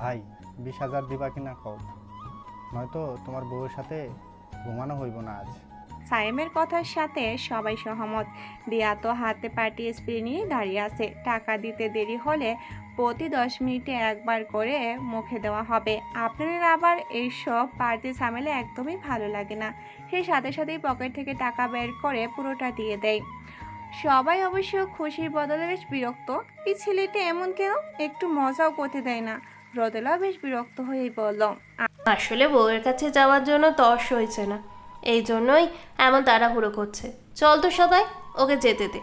ভাই 20,000 দিবা কিনা কও, নয়তো তোমার বউয়ের সাথে ঘুমানো হইব না আজ। সাইমের কথার সাথে সবাই সহমত। দিয়া তো হাতে পার্টি স্প্রে নিয়ে দাঁড়িয়ে আছে। টাকা দিতে দেরি হলে প্রতি 10 মিনিটে একবার করে মুখে দেওয়া হবে। আপনাদের আবার এইসব পার্টি ঝামেলা একদমই ভালো লাগে না। সেই সাথে সাথেই পকেট থেকে টাকা বের করে পুরোটা দিয়ে দেয়। সবাই অবশ্য খুশির বদলে বেশ বিরক্ত। এই ছেলেটা এমন কেন, একটু মজাও করতে দেয় না। রোদেলা বেশ বিরক্ত হয়েই বলল, আসলে বউয়ের কাছে যাওয়ার জন্য তর্স হয়েছে না, এই জন্যই এমন তাড়াহুড়ো করছে। চল তো সবাই, ওকে যেতে দে।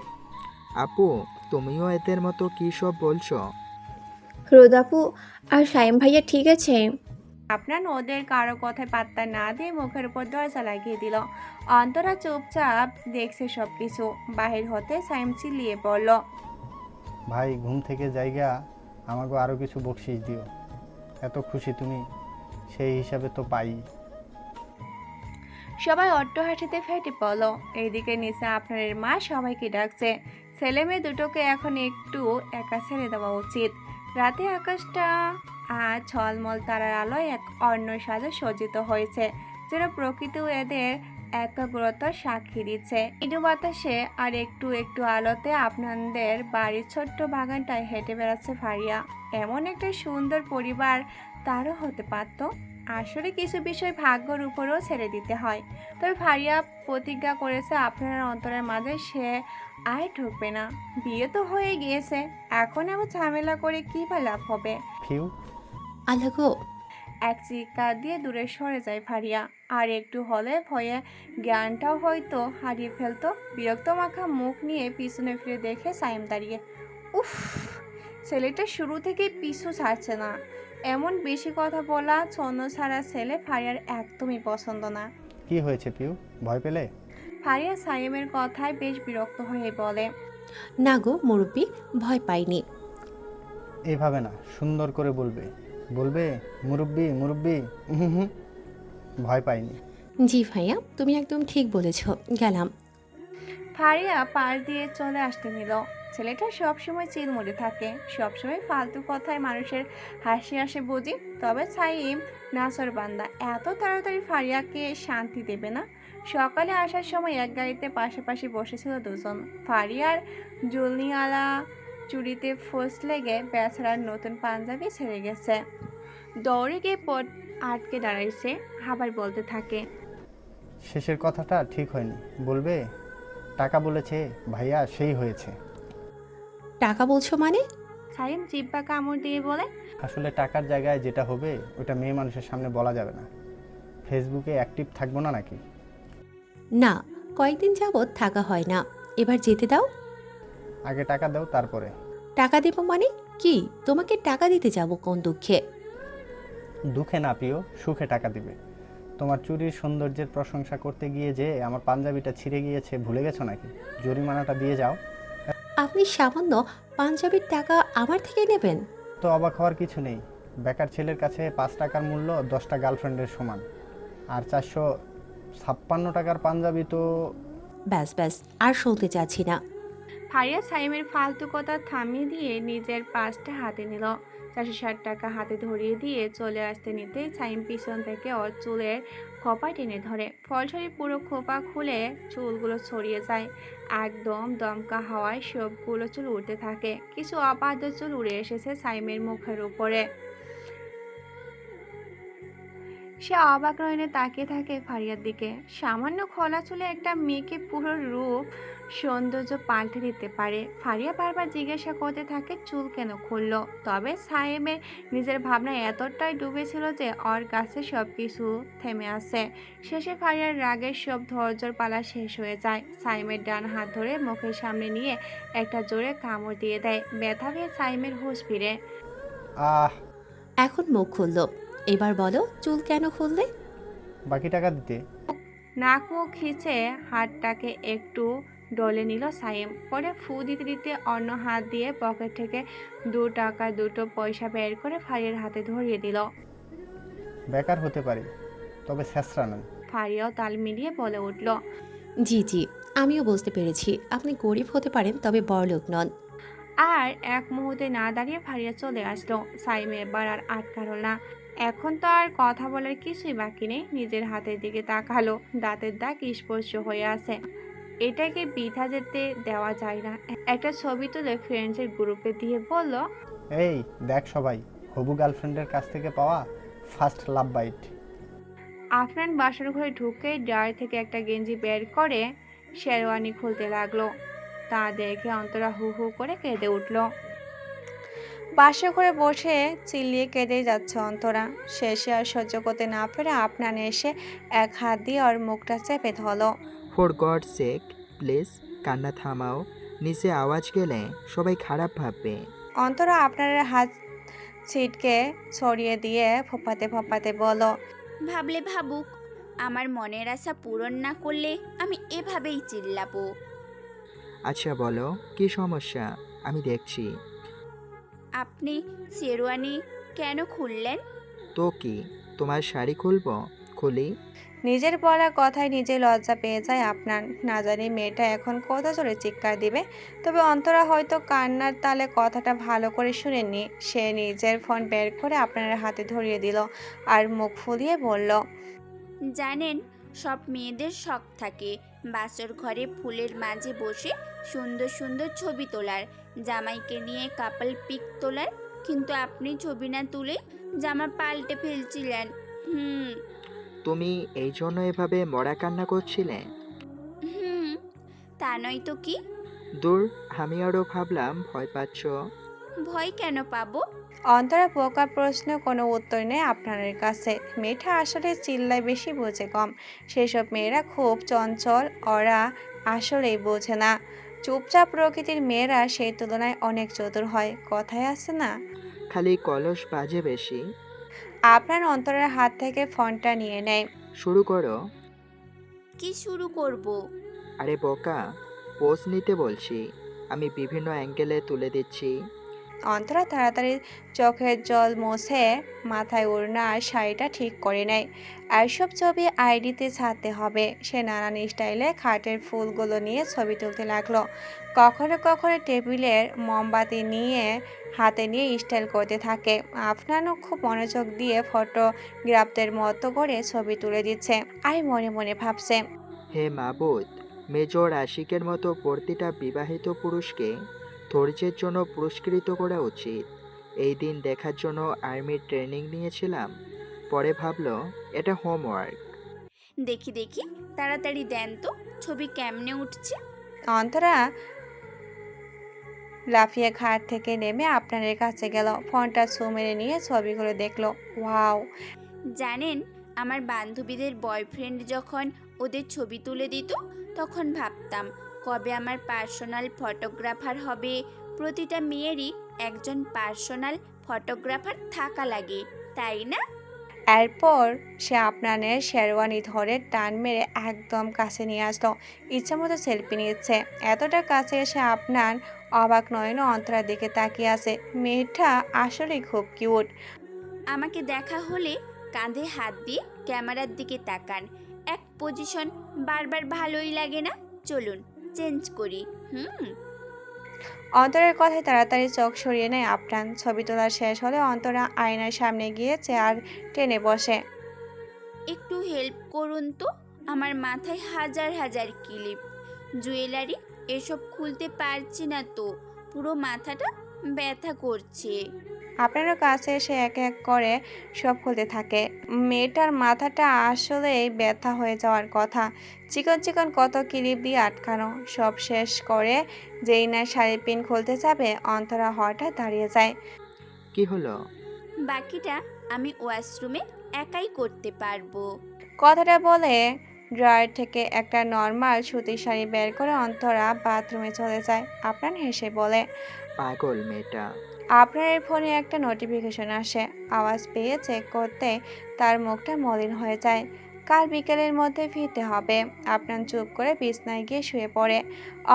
আপু, তুমিও এদের মতো কী সব বলছো? রোদাপু আর সাইম ভাইয়া ঠিক আছে? আপনার ওদের কারো কথায় পাত্তা না দিয়ে মুখের উপর দরজা লাগিয়ে দিল। অন্তরা চুপচাপ দেখছে সবকিছু। বাহির হতে সাইম চিল্লিয়ে পড়ল, ভাই ঘুম থেকে জায়গা, আমাকে আরও কিছু বকশিস দিও। এত খুশি তুমি, সেই হিসাবে তো পাই। সবাই অট্ট হাসিতে ফেটে পড়ল। এইদিকে নিচে আপনার মা সবাইকে ডাকছে। ছেলে মেয়ে দুটোকে এখন একটু একা ছেড়ে দেওয়া উচিত। রাতে আকাশটা আর ঝলমল তারার আলোয় এক অন্য সাজে সজ্জিত হয়েছে, যেন প্রকৃতিও এদের একাগ্রতার সাক্ষী দিচ্ছে। ইডু বাতাসে আর একটু একটু আলোতে আপনাদের বাড়ির ছোট্ট বাগানটায় হেঁটে বেড়াচ্ছে ফারিয়া। এমন একটা সুন্দর পরিবার তারও হতে পারত। আসলে কিছু বিষয় ভাগ্যের উপরেও ছেড়ে দিতে হয়। তবে ফারিয়া প্রতিজ্ঞা করেছে আপনার অন্তরের মাঝে সে আর ঢুকবে না। বিয়ে তো হয়ে গিয়েছে, এখন আবার ঝামেলা করে কী বা লাভ হবে। ফিউ আলাগো এক চিৎকার দিয়ে দূরে সরে যায় ফারিয়া। আর একটু হলে ভয়ে জ্ঞানটাও হয়তো হারিয়ে ফেলতো। বিরক্ত মাখা মুখ নিয়ে পিছনে ফিরে দেখে সাইম দাঁড়িয়ে। উফ, ছেলেটা শুরু থেকে পিছু ছাড়ছে না। এমন বেশি কথা বলা ছন্ন ছাড়া ছেলে ফারিয়ার একদমই পছন্দ না। কি হয়েছে পিউ, ভয় পেলে? ফারিয়া সাইমের কথায় বেশ বিরক্ত হয়ে বলে, না গো মুরব্বি, ভয় পাইনি। এইভাবে না, সুন্দর করে বলবে। বলবে মুরব্বি মুরব্বি। হুম, ভয় পাইনি। জি ভাইয়া, তুমি একদম ঠিক বলেছ, গেলাম। ফারিয়া পাশ দিয়ে চলে আসতে নিল। ছেলেটা সবসময় চিলমুড়ে থাকে, সবসময় ফালতু কথায় মানুষের হাসি আসে বুঝি। তবে সাইম নাসরবান্দা, এত তাড়াতাড়ি ফারিয়াকে শান্তি দেবে না। সকালে আসার সময় এক গাড়িতে পাশাপাশি বসেছিল দুজন। ফারিয়ার জুলনিওয়ালা চুড়িতে ফোঁস লেগে বেচারার নতুন পাঞ্জাবি ছেড়ে গেছে। দৌড়ে গিয়ে পট আটকে দাঁড়াইছে, আবার বলতে থাকে, শেষের কথাটা ঠিক হয়নি, বলবে? টাকা বলেছে ভাইয়া, সেই হয়েছে। টাকা বলছো মানে? সাইম জিব্বা কামড় দিয়ে বলে, আসলে টাকার জায়গায় যেটা হবে ওটা মেয়ে মানুষের সামনে বলা যাবে না। ফেসবুকে অ্যাক্টিভ থাকবো না নাকি? না, কয়েকদিন যাবৎ থাকা হয় না, এবার যেতে দাও। আগে টাকা দাও, তারপরে। টাকা দেবো মানে? কি, তোমাকে টাকা দিতে যাব কোন দুঃখে? দুঃখে না প্রিয়, সুখে টাকা দিবে। তোমার চুরির সৌন্দর্যের প্রশংসা করতে গিয়ে যে আমার পাঞ্জাবিটা ছিঁড়ে গিয়েছে ভুলে গেছো নাকি? জরিমানাটা দিয়ে যাও। আপনি সামান্য পাঞ্জাবির টাকা আমার থেকে নেবেন? তো অবাক হওয়ার কিছু নেই। বেকার ছেলের কাছে 5 টাকার মূল্য 10টা গার্লফ্রেন্ডের সমান। আর 456 টাকার পাঞ্জাবি তো। ব্যাস ব্যাস, আর শুনতে চাচ্ছি না। ফারিয়া সাইমের ফালতু কথা থামিয়ে দিয়ে নিজের পাঁচটা হাতে নিল। 460 টাকা হাতে ধরিয়ে দিয়ে চলে আসতে নিতেই সাইম পিছন থেকে ওর চুলের খোপা টেনে ধরে। ফলস্বরূপ পুরো খোপা খুলে চুলগুলো ছড়িয়ে যায়। একদম দমকা হাওয়ায় সবগুলো চুল উড়তে থাকে। কিছু অবাধ্য চুল উড়ে এসেছে সাইমের মুখের উপরে। সে অবাক নয়নে তাকিয়ে থাকে ফারিয়ার দিকে। সামান্য খোলা চুলে একটা মেয়েকে পুরো রূপ সৌন্দর্য পাল্টে দিতে পারে। ফারিয়া বারবার জিজ্ঞাসা করতে থাকে চুল কেন খুললো। তবে সাইমের নিজের ভাবনায় এতটাই ডুবেছিল যে ওর কাছে সব কিছু থেমে আসে। শেষে ফারিয়ার রাগের সব ধৈর্যর পালা শেষ হয়ে যায়। সাইমের ডান হাত ধরে মুখের সামনে নিয়ে একটা জোরে কামড় দিয়ে দেয়। ব্যথা পেয়ে সাইমের হুঁশ ফিরে। এখন মুখ খুললো, এবার বলো চুল কেন খুললে? বাকি টাকা দিতে। নাক মুখ খিচে হাতটাকে একটু ডলে নিল সাইম। পরে ফু দিতে দিতে অন্য হাত দিয়ে পকেট থেকে 2 টাকা 2 পয়সা বের করে ফারিয়ার হাতে ধরিয়ে দিল। বেকার হতে পারি, তবে ছেঁচড়া নয়। ফারিয়াও তাল মিলিয়ে বলে উঠল, জি জি, আমিও বুঝতে পেরেছি আপনি গরিব হতে পারেন, তবে বড়লোক নন। আর এক মুহূর্তে না দাঁড়িয়ে ফারিয়া চলে আসলো। সাইম এবার আর আটকালো না। এখন তো আর কথা বলার কিছুই বাকি নেই। নিজের হাতের দিকে তাকালো, দাঁতের দাগ স্পর্শ হয়ে আছে। এটাকে বৃথা যেতে দেওয়া যায় না। একটা ছবি তুলে ফ্রেন্ডসের গ্রুপে দিয়ে বলল, এই দেখ সবাই, হবু গার্লফ্রেন্ডের কাছ থেকে পাওয়া ফার্স্ট লাভ বাইট। আফরান বাসার ঘরে ঢুকে ড্রয়ার থেকে একটা গেঞ্জি বের করে শেরওয়ানি খুলতে লাগলো। তা দেখে অন্তরা হু হু করে কেঁদে উঠল। বাসা ঘরে বসে চিল্লিয়ে কেঁদে যাচ্ছে অন্তরা। শেষে আর সহ্য করতে না পেরে আপনার এসে এক হাত দিয়ে ওর মুখটা চেপে ধরল। ফর গড সেক প্লিজ কান্না থামাও, নিচে আওয়াজ গেলে সবাই খারাপ ভাববে। অন্তরা আপনার হাত ছিটকে ছড়িয়ে দিয়ে ফোপাতে ফোপাতে বলো, ভাবলে ভাবুক, আমার মনের আশা পূরণ না করলে আমি এভাবেই চিল্লাবো। আচ্ছা বলো কি সমস্যা, আমি দেখছি। আপনি শেরওয়ানি কেন খুললেন? তো কি তোমার শাড়ি খুলবো? খুলি। নিজের বলা কথায় নিজে লজ্জা পেয়ে যায় আপনার। না জানি মেয়েটা এখন কত জোরে চিৎকার দিবে। তবে অন্তরা হয়তো কান্নার তালে কথাটা ভালো করে শুনেননি। সে নিজের ফোন বের করে আপনার হাতে ধরিয়ে দিল আর মুখ ফুলিয়ে বলল, জানেন, সব মেয়েদের শখ থাকে বাসর ঘরে ফুলের মাঝে বসে সুন্দর সুন্দর ছবি তোলার, জামাইকে নিয়ে কাপল পিক তোলার। কিন্তু আপনি ছবি না তুলে জামা পাল্টে ফেলছিলেন। তুমি এই জন্য এভাবে মরা কান্না করছিলে? তা নয় তো কি। দূর, আমি আরও ভাবলাম ভয় পাচ্ছ। ভয় কেন পাবো? অন্তরা বোকা প্রশ্ন, কোনো উত্তর নেই আপনার কাছে। মেয়েটা আসলে চিল্লায় বেশি বোঝে কম। সেসব মেয়েরা খুব চঞ্চল, ওরা আসলেই বোঝে না। চুপচাপ প্রকৃতির মেয়েরা সেই তুলনায় অনেক চতুর হয়। কথায় আছে না, খালি কলস বাজে বেশি। আপনার অন্তরের হাত থেকে ফোনটা নিয়ে নেয়। শুরু করো। কি শুরু করব? আরে বোকা, পোজ নিতে বলছি, আমি বিভিন্ন অ্যাঙ্গেলে তুলে দিচ্ছি। অন্তরা তাড়াতাড়ি চোখের জল মুছে মাথায় ওড়না আর শাড়িটা ঠিক করে নেয়। আর সব ছবি আইডিতে ছাড়তে হবে। সে নানান স্টাইলে খাটের ফুলগুলো নিয়ে ছবি তুলতে লাগলো। কখনো কখনো টেবিলের মোমবাতি নিয়ে হাতে নিয়ে স্টাইল করতে থাকে। আফনানও খুব মনোযোগ দিয়ে ফটোগ্রাফদের মতো করে ছবি তুলে দিচ্ছে। আর মনে মনে ভাবছে, হে মাবুদ, মেজর আশিকের মতো প্রতিটা বিবাহিত পুরুষকে ধৈর্যের জন্য পুরস্কৃত করা উচিত। এই দিন দেখার জন্য আর্মির ট্রেনিং নিয়েছিলাম, পরে ভাবলো এটা হোমওয়ার্ক। দেখি দেখি তাড়াতাড়ি দেন তো, ছবি কেমনে উঠছে। অন্তরা লাফিয়ে ঘাট থেকে নেমে আপনাদের কাছে গেল, ফোনটা ছু মেরে নিয়ে ছবিগুলো দেখলো। ওয়াও! জানেন, আমার বান্ধবীদের বয়ফ্রেন্ড যখন ওদের ছবি তুলে দিত, তখন ভাবতাম কবে আমার পার্সোনাল ফটোগ্রাফার হবে। প্রতিটা মেয়েরই একজন পার্সোনাল ফটোগ্রাফার থাকা লাগে, তাই না? এরপর সে আপনাদের শেরওয়ানি ধরে টান মেরে একদম কাছে নিয়ে আসলো, ইচ্ছামতো সেলফি নিচ্ছে। এতটা কাছে এসে আপনার অবাক নয়ন অন্তরার দিকে তাকিয়ে আছে। মেয়েটা আসলেই খুব কিউট। আমাকে দেখা হলে কাঁধে হাত দিয়ে ক্যামেরার দিকে তাকান। এক পজিশন বারবার ভালোই লাগে না, চলুন চেঞ্জ করি। অন্তরের কথায় তাড়াতাড়ি চোখ সরিয়ে নেয় আপনার। ছবি তোলা শেষ হলে অন্তরা আয়নার সামনে গিয়ে চেয়ার টেনে বসে। একটু হেল্প করুন তো, আমার মাথায় হাজার হাজার ক্লিপ, জুয়েলারি এসব খুলতে পারছি না তো, পুরো মাথাটা ব্যথা করছে। আপনারও কাছে এসে এক এক করে সব খুলতে থাকে। মেয়েটার মাথাটা আসলেই ব্যথা হয়ে যাওয়ার কথা। চিকন চিকন কত ক্লিপ দিয়ে আটকানো। সব শেষ করে যেই না শাড়ির পিন খুলতে যাবে, অন্তরা হঠাৎ দাঁড়িয়ে যায়। কি হলো? বাকিটা আমি ওয়াশরুমে একাই করতে পারবো। কথাটা বলে ড্রয়ার থেকে একটা নর্মাল সুতির শাড়ি বের করে অন্তরা বাথরুমে চলে যায়। আপনার হেসে বলে, পাগল মেয়েটা। আপনার ফোনে একটা নোটিফিকেশন আসে। আওয়াজ পেয়ে চেক করতে তার মুখটা মলিন হয়ে যায়। কাল বিকেলের মধ্যে ফিরতে হবে। আপনার চুপ করে বিছনায় গিয়ে শুয়ে পড়ে।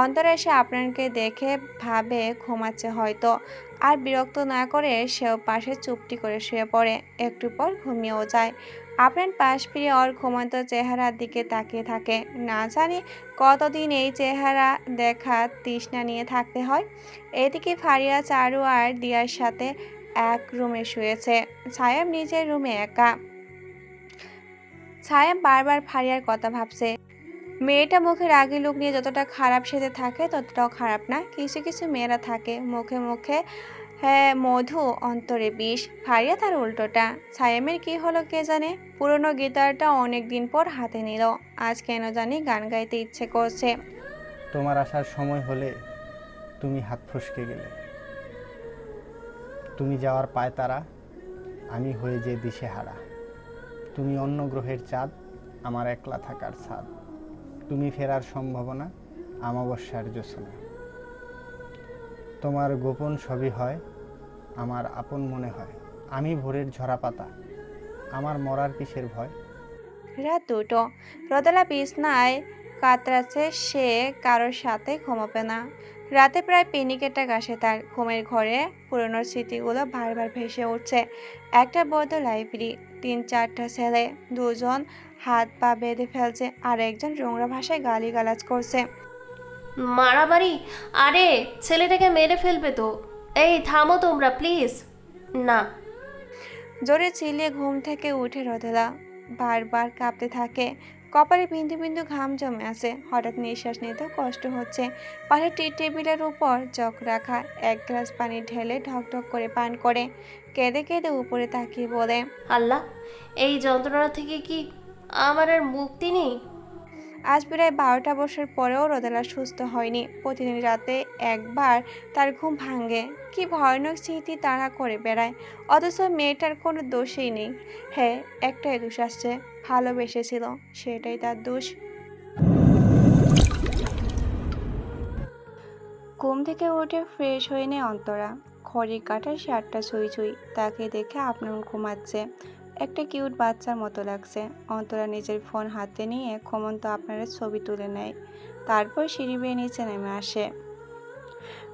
অন্তরা এসে আপনাকে দেখে ভাবে ঘুমাচ্ছে হয়তো, আর বিরক্ত না করে সেও পাশে চুপটি করে শুয়ে পড়ে। একটু পর ঘুমিয়েও যায়। আপনার পাশ ফিরে ওর ঘুমন্ত চেহারার দিকে তাকিয়ে থাকে। না জানি কতদিন এই চেহারা দেখা তৃষ্ণা নিয়ে থাকতে হয়। এদিকে ফারিয়া, চারু আর দিয়ার সাথে এক রুমে শুয়েছে। ছায়াম নিজের রুমে একা। ছায়াম বারবার ফারিয়ার কথা ভাবছে। মেয়েটা মুখে রাগি লুক নিয়ে যতটা খারাপ সেজে থাকে ততটাও খারাপ না। কিছু কিছু মেয়েরা থাকে মুখে মুখে হ্যাঁ মধু, অন্তরে বিষ। ফারিয়া তার উল্টোটা। ছায়ামের কি হলো কে জানে, পুরনো গিটারটা অনেক দিন পর হাতে নিল। আজ কেন জানি গান গাইতে ইচ্ছে করছে। তোমার আসার সময় হলে তুমি হাত ফসকে গেলে। তুমি যাওয়ার পায় তারা, আমি হয়ে যে দিশেহারা। তুমি অন্য গ্রহের চাঁদ, আমার একলা থাকার ছাদ। তুমি ফেরার সম্ভাবনা, অমাবস্যার জোছনা। তোমার গোপন সবই হয়, আমার আপন মনে হয়। আমি ভোরের ঝরা পাতা, আমার মরার কিসের ভয়। রাত 2টো। রোদেলা বিছনায় কাতরাচ্ছে। সে কারোর সাথে ঘুমাবে না। রাতে প্রায় পেনিকেটা গাছে তার। ঘুমের ঘরে পুরনো স্মৃতিগুলো বারবার ভেসে উঠছে। একটা বৌদ্ধ লাইব্রেরি, 3-4টা ছেলে, দুজন হাত পা বেঁধে ফেলছে, আর একজন নোংরা ভাষায় গালিগালাজ করছে। মারামারি? আরে ছেলেটাকে মেরে ফেলবে তো। এই থামো তোমরা প্লিজ। না। জোরে চিল্লিয়ে ঘুম থেকে উঠে রোদেলা বারবার কাঁপতে থাকে। কপালে বিন্দু বিন্দু ঘাম জমে আছে। হঠাৎ নিঃশ্বাস নিতেও কষ্ট হচ্ছে। পাশে টি টেবিলের উপর চোখ রাখা এক গ্লাস পানি ঢেলে ঢকঢক করে পান করে। কেঁদে কেঁদে উপরে তাকিয়ে বলে, আল্লাহ, এই যন্ত্রণা থেকে কি আমার আর মুক্তি নেই? আজ প্রায় 12টা বছর পরেও রোদেলা সুস্থ হয়নি। প্রতিদিন রাতে একবার তার ঘুম ভাঙে। কি ভয়ানক স্মৃতি তাড়া করে বেড়ায়, অথচ মেয়েটার কোনো দোষই নেই। হ্যাঁ, একটাই দোষ আসছে, ভালোবেসেছিল, সেটাই তার দোষ। ঘুম থেকে উঠে ফ্রেশ হয়ে নেয় অন্তরা। ঘড়ির কাঁটার 7টা ছুঁই ছুঁই। তাকে দেখে আপনার ঘুমাচ্ছে। একটা কিউট বাচ্চার মতো লাগছে। অন্তরা নিজের ফোন হাতে নিয়ে ঘুমন্ত আপনার ছবি তুলে নেয়। তারপর সিঁড়ি বেয়ে নিচে নেমে আসে।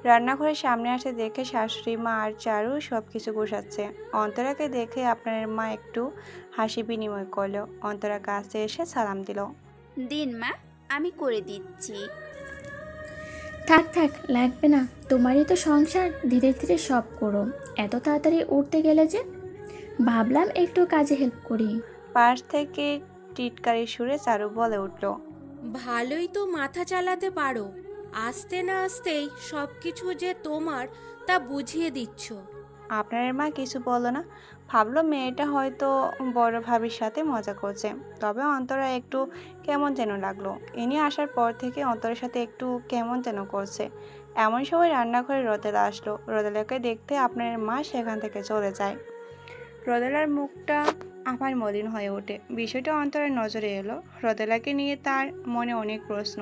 রান্নাঘরের সামনে আসে দেখে শাশুড়ি মা আর চারু সব কিছু গোছাচ্ছে। অন্তরাকে দেখে আপনার মা একটু হাসি বিনিময় করলো। অন্তরা কাছে এসে সালাম দিল। দিন মা, আমি করে দিচ্ছি। থাক থাক, লাগবে না, তোমারই তো সংসার, ধীরে ধীরে সব করো। এত তাড়াতাড়ি উঠতে গেলে যে, ভাবলাম একটু কাজে হেল্প করি। পাশ থেকে টিটকারি সুরে চারু বলে উঠল, ভালোই তো মাথা চালাতে পারো। আসতে না আসতেই সব কিছু যে তোমার তা বুঝিয়ে দিচ্ছ। আপনার মা কিছু বলল না। ভাবলো মেয়েটা হয়তো বড় ভাবির সাথে মজা করছে। তবে অন্তরা একটু কেমন যেন লাগলো। ইনি আসার পর থেকে অন্তরের সাথে একটু কেমন যেন করছে। এমন সময় রান্নাঘরে রোদেলা আসলো। রোদেলাকে দেখতে আপনার মা সেখান থেকে চলে যায়। রোদেলার মুখটা আবার মলিন হয়ে ওঠে। বিষয়টা অন্তরের নজরে এলো। রোদেলাকে নিয়ে তার মনে অনেক প্রশ্ন।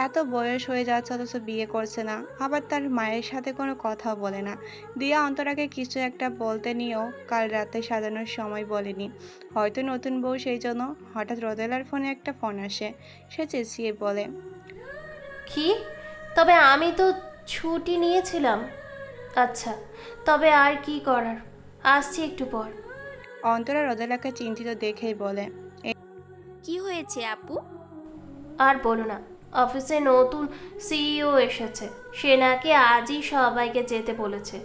এত বয়স হয়ে যাচ্ছে অথচ বিয়ে করছে না, আবার তার মায়ের সাথে কোনো কথাও বলে না। দিয়া অন্তরাকে কিছু একটা বলতে নিয়েও কাল রাতে সাজানোর সময় বলেনি। হয়তো নতুন বউ, সেই জন্য। হঠাৎ রোদেলার ফোনে একটা ফোন আসে। সে চেঁচিয়ে বলে, কি? তবে আমি তো ছুটি নিয়েছিলাম। আচ্ছা, তবে আর কি করার, আসছি একটু পর। অন্তরা রোদেলাকে চিন্তিত দেখেই বলে, কি হয়েছে আপু? আর বলো না, অফিসে নতুন সিইও এসেছে। সে নাকি আজই সবাইকে যেতে বলেছে।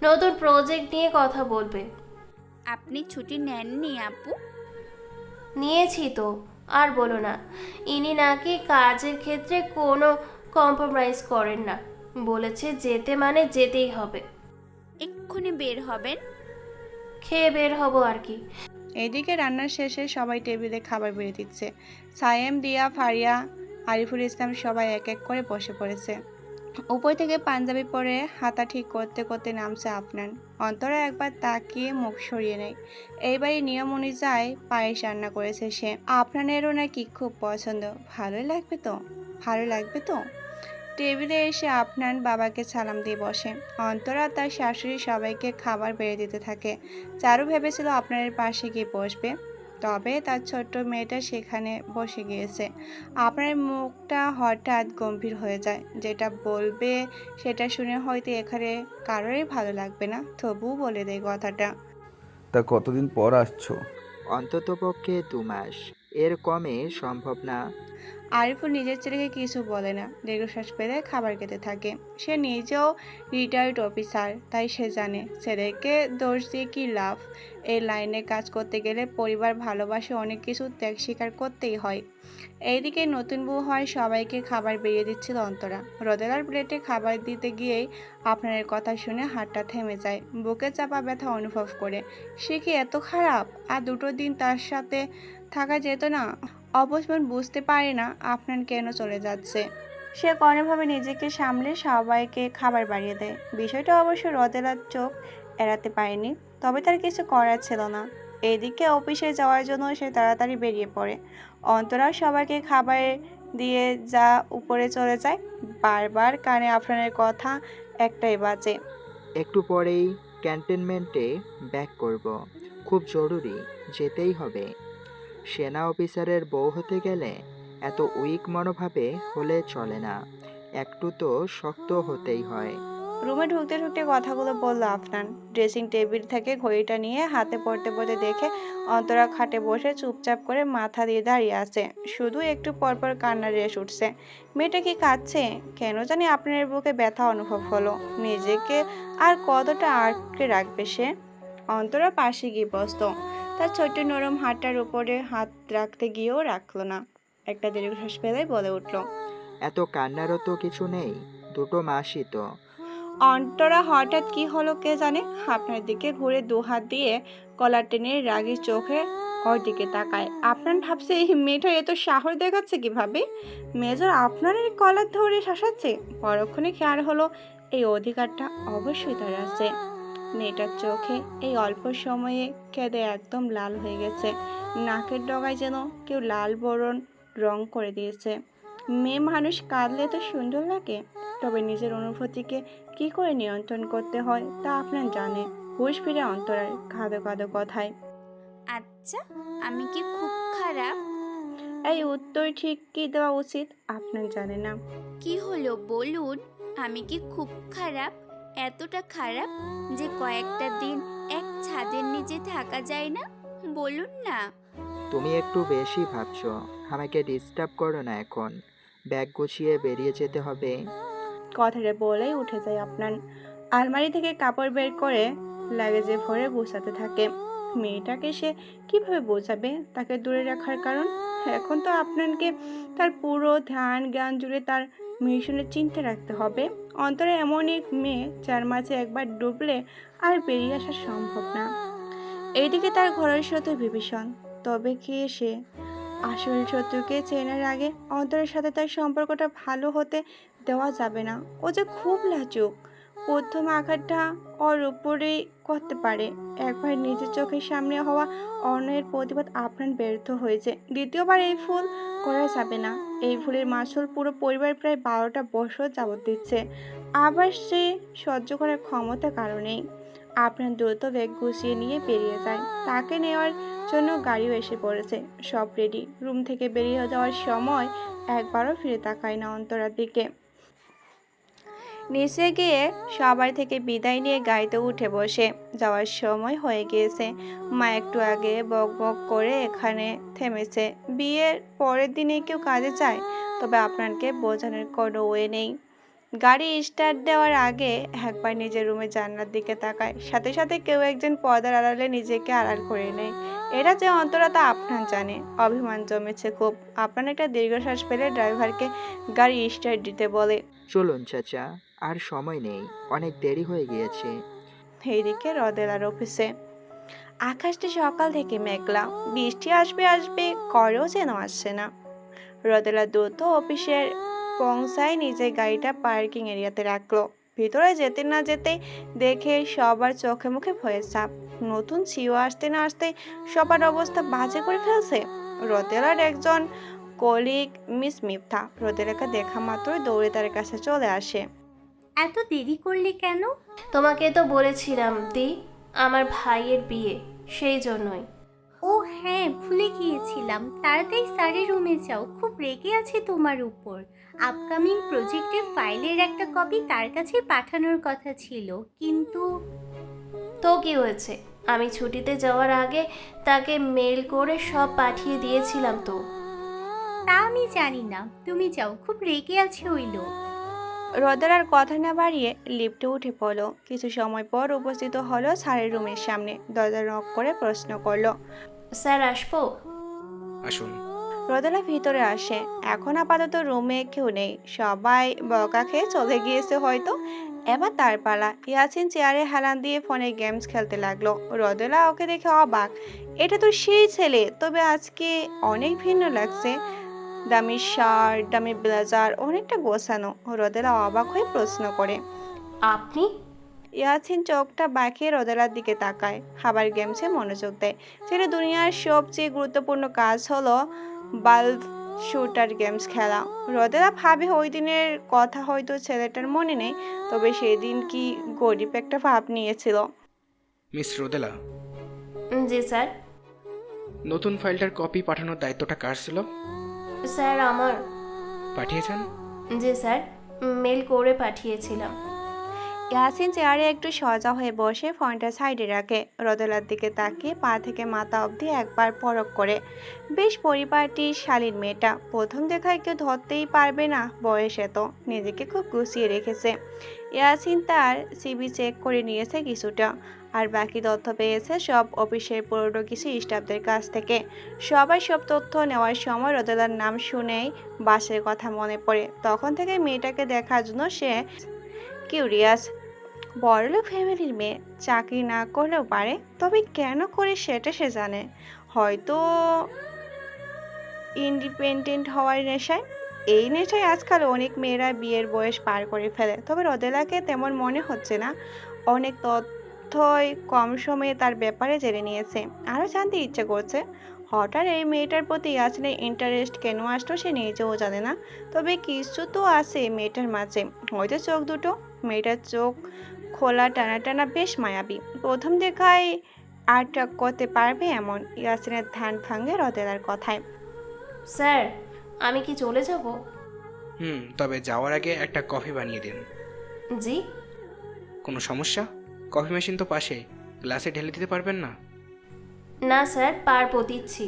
নতুন প্রজেক্ট নিয়ে কথা বলবে। আপনি ছুটি নেননি আপু? নিয়েছি তো। আর বলো না, ইনি নাকি কাজের ক্ষেত্রে কোনো কম্প্রোমাইজ করেন না। বলেছে যেতে মানে যেতেই হবে। এক্ষুনি বের হবেন? খেয়ে বের হব আর কি। এদিকে রান্নার শেষে সবাই টেবিলে খাবার বেড়ে দিচ্ছে। সায়েম, দিয়া, ফারিয়া, আরিফুল ইসলাম সবাই এক এক করে বসে পড়েছে। উপর থেকে পাঞ্জাবি পরে হাতা ঠিক করতে করতে নামছে আফনান। অন্তরা একবার তাকিয়ে মুখ সরিয়ে নেয়। এইবারই নিয়ম অনুযায়ী পায়েস রান্না করেছে সে। আফনানেরও নাকি খুব পছন্দ। ভালোই লাগবে তো, ভালো লাগবে তো। টেবিলে এসে আফনান বাবাকে সালাম দিয়ে বসে। অন্তরা তার শাশুড়ি সবাইকে খাবার বেড়ে দিতে থাকে। চারু ভেবেছিল আপনার পাশে গিয়ে বসবে, তবে তার ছোট্ট মেয়েটা সেখানে বসে গিয়েছে। আপনার মুখটা হঠাৎ গম্ভীর হয়ে যায়। যেটা বলবে সেটা শুনে হয়তো এখানে কারোরই ভালো লাগবে না, তবুও বলে দেয় কথাটা। তা কতদিন পর আসছো? অন্ততপক্ষে 2 মাস, এর কমে সম্ভব না। আরিফুল নিজের ছেলেকে কিছু বলে না, দীর্ঘশ্বাস ফেলে খাবার খেতে থাকে। সে নিজেও রিটায়ার্ড অফিসার, তাই সে জানে ছেলেকে দোষ দিয়ে কী লাভ। এই লাইনে কাজ করতে গেলে পরিবার, ভালোবাসে, অনেক কিছু ত্যাগ স্বীকার করতেই হয়। এইদিকে নতুন বউ হয় সবাইকে খাবার বেরিয়ে দিচ্ছিল অন্তরা। রোদেলার প্লেটে খাবার দিতে গিয়েই আপনার কথা শুনে হাতটা থেমে যায়, বুকে চাপা ব্যথা অনুভব করে। সে কি এত খারাপ? আর দুটো দিন তার সাথে থাকা যেত না? অবশ্য বুঝতে পারে না আফনান কেন চলে যাচ্ছে। সে কোনোভাবে নিজেকে সামলে সবাইকে খাবার বাড়িয়ে দেয়। বিষয়টা অবশ্য রোদেলার চোখ এড়াতে পারেনি, তবে তার কিছু করার ছিল না। এদিকে অফিসে যাওয়ার জন্য সে তাড়াতাড়ি বেরিয়ে পড়ে। অন্তরা সবাইকে খাবার দিয়ে যা উপরে চলে যায়। বারবার কানে আফরানের কথা একটাই বাজে, একটু পরেই ক্যান্টনমেন্টে ব্যাক করব, খুব জরুরি, যেতেই হবে। সেনা অফিসারের বউ হতে গেলে এত উইক মনোভাবে হলে চলে না, একটু তো শক্ত হতেই হয়। রুমে ঢুকতে ঢুকতে কথাগুলো বলল আফনান। ড্রেসিং টেবিল থেকে ঘড়িটা নিয়ে হাতে পড়তে পড়তে দেখে অন্তরা খাটে বসে চুপচাপ করে মাথা দিয়ে দাঁড়িয়ে আছে। শুধু একটু পরপর কান্নার রেশ উঠছে। মেয়েটা কি কাঁদছে? কেন জানি আপনার বুকে ব্যথা অনুভব হলো। নিজেকে আর কতটা আটকে রাখবে সে? অন্তরা পাশে গিয়ে বসত। তার ছোট্ট নরম হাতটার উপরে হাত রাখতে গিয়েও রাখলো না। একটা দীর্ঘশ্বাস ফেলে বলে উঠল, এত কান্নারও তো কিছু নেই, 2 মাসই তো। অন্তরা হঠাৎ কি হলো কে জানে, আপনার দিকে ঘুরে 2 হাত দিয়ে কলার টেনে রাগী চোখে ওর দিকে তাকায়। আপনার ভাবছে এই মেয়েটা এত সাহস দেখাচ্ছে কিভাবে? মেজর আপনার এই কলার ধরে শাসাচ্ছে। পরক্ষণে খেয়াল হলো এই অধিকারটা অবশ্যই তার আছে। মেয়েটার চোখে এই অল্প সময়ে কেঁদে একদম লাল হয়ে গেছে। নাকের ডগায় যেন কেউ লাল বরণ রং করে দিয়েছে। মেয়ে মানুষ কাঁদলে তো সুন্দর লাগে, তবে নিজের অনুভূতিকে কি করে নিয়ন্ত্রণ করতে হয় তা আপনার জানে। হুঁশ ফিরে অন্তরার কাঁদো কাঁদো কথায়, আচ্ছা, আমি কি খুব খারাপ? এই উত্তর ঠিক কি দেওয়া উচিত আপনার জানে না। কি হলো বলুন, আমি কি খুব খারাপ? এতটা খারাপ যে কয়েকটা দিন এক ছাদের নিচে থাকা যায় না? বলুন না। তুমি একটু বেশি ভাবছো, আমাকে ডিস্টার্ব করো না এখন। ব্যাগ গুছিয়ে বেরিয়ে যেতে হবে। কথাটা বলেই উঠে যায় আপনার। আলমারি থেকে কাপড় বের করে লাগেজে ভরে গুছাতে থাকে। মেয়েটাকে সে কিভাবে বোঝাবে তাকে দূরে রাখার কারণ? এখন তো আপনাকে তার পুরো ধ্যান জ্ঞান জুড়ে তার মিশনের চিন্তা রাখতে হবে। অন্তরা এমন এক মেয়ে যার মাঝে একবার ডুবলে আর বেরিয়ে আসা সম্ভব না। এইদিকে তার ঘরের শত্রু বিভীষণ। তবে কে সে? আসল শত্রুকে চেনার আগে অন্তরের সাথে তার সম্পর্কটা ভালো হতে দেওয়া যাবে না। ও যে খুব লাজুক। প্রথম আঘাতটা ওর উপরেই করতে পারে। একবার নিজের চোখের সামনে হওয়া অন্যের প্রতিবাদ আপনার ব্যর্থ হয়েছে, দ্বিতীয়বার এই ভুল করা যাবে না। এই ভুলের মাসুল পুরো পরিবার প্রায় 12টা বছর যাবত দিচ্ছে। আবার সে সহ্য করার ক্ষমতা কারণেই আপনার দ্রুত ব্যাগ গুছিয়ে নিয়ে বেরিয়ে যায়। তাকে নেওয়ার জন্য গাড়িও এসে পড়েছে, সব রেডি। রুম থেকে বেরিয়ে যাওয়ার সময় একবারও ফিরে তাকায় না অন্তরার দিকে। নিচে গিয়ে সবার থেকে বিদায় নিয়ে গাড়িতে উঠে বসে। যাওয়ার সময় হয়ে গিয়েছে। মা একটু আগে বক বক করে এখানে থেমেছে। বিয়ের পরের দিনে কেউ কাজে যায়, তবে আপনাকে বোঝানোর কোনো ওয়ে নেই। গাড়ি স্টার্ট দেওয়ার আগে একবার নিজের রুমে জানলার দিকে তাকায়। সাথে সাথে কেউ একজন পর্দার আড়ালে নিজেকে আড়াল করে নেয়। এটা যে অন্তরা তা আপনার জানে। অভিমান জমেছে খুব। আপনার একটা দীর্ঘশ্বাস ফেলে ড্রাইভারকে গাড়ি স্টার্ট দিতে বলে। চলুন চাচা, আর সময় নেই, অনেক দেরি হয়ে গিয়েছে। এইদিকে রদেলার অফিসে আকাশটা সকাল থেকে মেঘলা। বৃষ্টি আসবে আসবে করেও যেন আসছে না। রদেলা দ্রুত অফিসের পৌঁছায় নিজের গাড়িটা পার্কিং এরিয়াতে রাখলো। ভিতরে যেতে না যেতে দেখে সবার চোখে মুখে ভয়ের ছাপ। নতুন সিও আসতে না আসতে সবার অবস্থা বাজে করে ফেলছে। রদেলার একজন কলিগ মিস মিফতা রদেলাকে দেখা মাত্রই দৌড়ে তার কাছে চলে আসে। এত দেরি করলে কেন? তোমাকে তো বলেছিলাম দি, আমার ভাইয়ের বিয়ে, সেই জন্যই। ও হ্যাঁ, ভুলে গিয়েছিলাম। তাড়াতাড়ি স্যারের রুমে যাও, খুব রেগে আছে তোমার উপর। আপকামিং প্রজেক্টের ফাইলের একটা কপি তার কাছে পাঠানোর কথা ছিল, কিন্তু তো কি হয়েছে? আমি ছুটিতে যাওয়ার আগে তাকে মেল করে সব পাঠিয়ে দিয়েছিলাম তো। তা আমি জানি না, তুমি যাও, খুব রেগে আছে ওই লোক। রদেলার কথা না বাড়িয়ে লিফটে উঠে পড়লো। কিছু সময় পর উপস্থিত হলো স্যারের রুমের সামনে। দরজা নক করে প্রশ্ন করলো, স্যার আসবো? আসুন। রদেলা ভিতরে আসে। এখন আপাতত রুমে কেউ নেই, সবাই বকা খেয়ে চলে গিয়েছে হয়তো। এবার তার পালা। ইয়াসিন চেয়ারে হেলান দিয়ে ফোনে গেমস খেলতে লাগলো। রদেলা ওকে দেখে অবাক। এটা তো সেই ছেলে, তবে আজকে অনেক ভিন্ন লাগছে। দামি শার্ট, দামি ব্লেজার, অনেকটা গোছানো। রদেলা অবাক হয়ে প্রশ্ন করে, আপনি? ইয়াসিন চোখটা বাঁকিয়ে রদেলার দিকে তাকায়, আবার গেমসে মনোযোগ দেয়। যেটা দুনিয়ার সবচেয়ে গুরুত্বপূর্ণ কাজ হলো বাল্ব শুটার গেমস খেলা। রদেলা ভাবে ওই দিনের কথা হয়তো ছেলেটার মনে নেই, তবে সেদিন কি গরিব একটা ভাব নিয়েছিল। মিস রোদেলা। জি স্যার। নতুন ফাইলটার কপি পাঠানোর দায়িত্বটা কার ছিল? স্যার আমার। পাঠিয়েছেন? জি স্যার, মেল করে পাঠিয়েছিলাম। ইয়াসিন চেয়ারে একটু সজা হয়ে বসে ফোনটা সাইডে রাখে। রদেলার দিকে তাকিয়ে পা থেকে মাথা অবধি একবার পরখ করে। বেশ পরিপাটি শালীন মেয়েটা। প্রথম দেখায় কেউ ধরতেই পারবে না, বয়সে তো। নিজেকে খুব গুছিয়ে রেখেছে। ইয়াসিন তার সিভি চেক করে নিয়েছে কিছুটা, আর বাকি তথ্য পেয়েছে সব অফিসের পুরনো কিছু স্টাফদের কাছ থেকে। সবাই সব তথ্য নেওয়ার সময় রদেলার নাম শুনেই বাসের কথা মনে পড়ে। তখন থেকে মেয়েটাকে দেখার জন্য সে কিউরিয়াস। বড়লোক ফ্যামিলির মেয়ে, চাকরি না করলেও পারে, তবে কেন করে সেটা সে জানে। হয়তো ইন্ডিপেন্ডেন্ট হওয়ার নেশায়। এই নেশায় আজকাল অনেক মেয়েরা বিয়ের বয়স পার করে ফেলে, তবে রদেলাকে তেমন মনে হচ্ছে না। অনেক তথ্যই কম সময়ে তার ব্যাপারে জেনে নিয়েছে, আরও জানতে ইচ্ছে করছে। হঠাৎ এই মেয়েটার প্রতি ইয়াসিনের ইন্টারেস্ট কেন আসলো সে নিজেও জানে না, তবে কিছু তো আছে মেয়েটার মাঝে। হয়তো চোখ দুটো, মেয়েটার চোখ খোলা টানা টানা, বেশ মায়াবী। প্রথম দেখায় আটক করতে পারবে এমন। ইয়াসিনের ধ্যান ভাঙে রদেলার কথায়। স্যার, আমি কি চলে যাব? তবে যাওয়ার আগে একটা কফি বানিয়ে দিন। জি। কোনো সমস্যা? কফি মেশিন তো পাশে, গ্লাসে ঢেলে দিতে পারবেন না? না স্যার, পারবো, দিচ্ছি।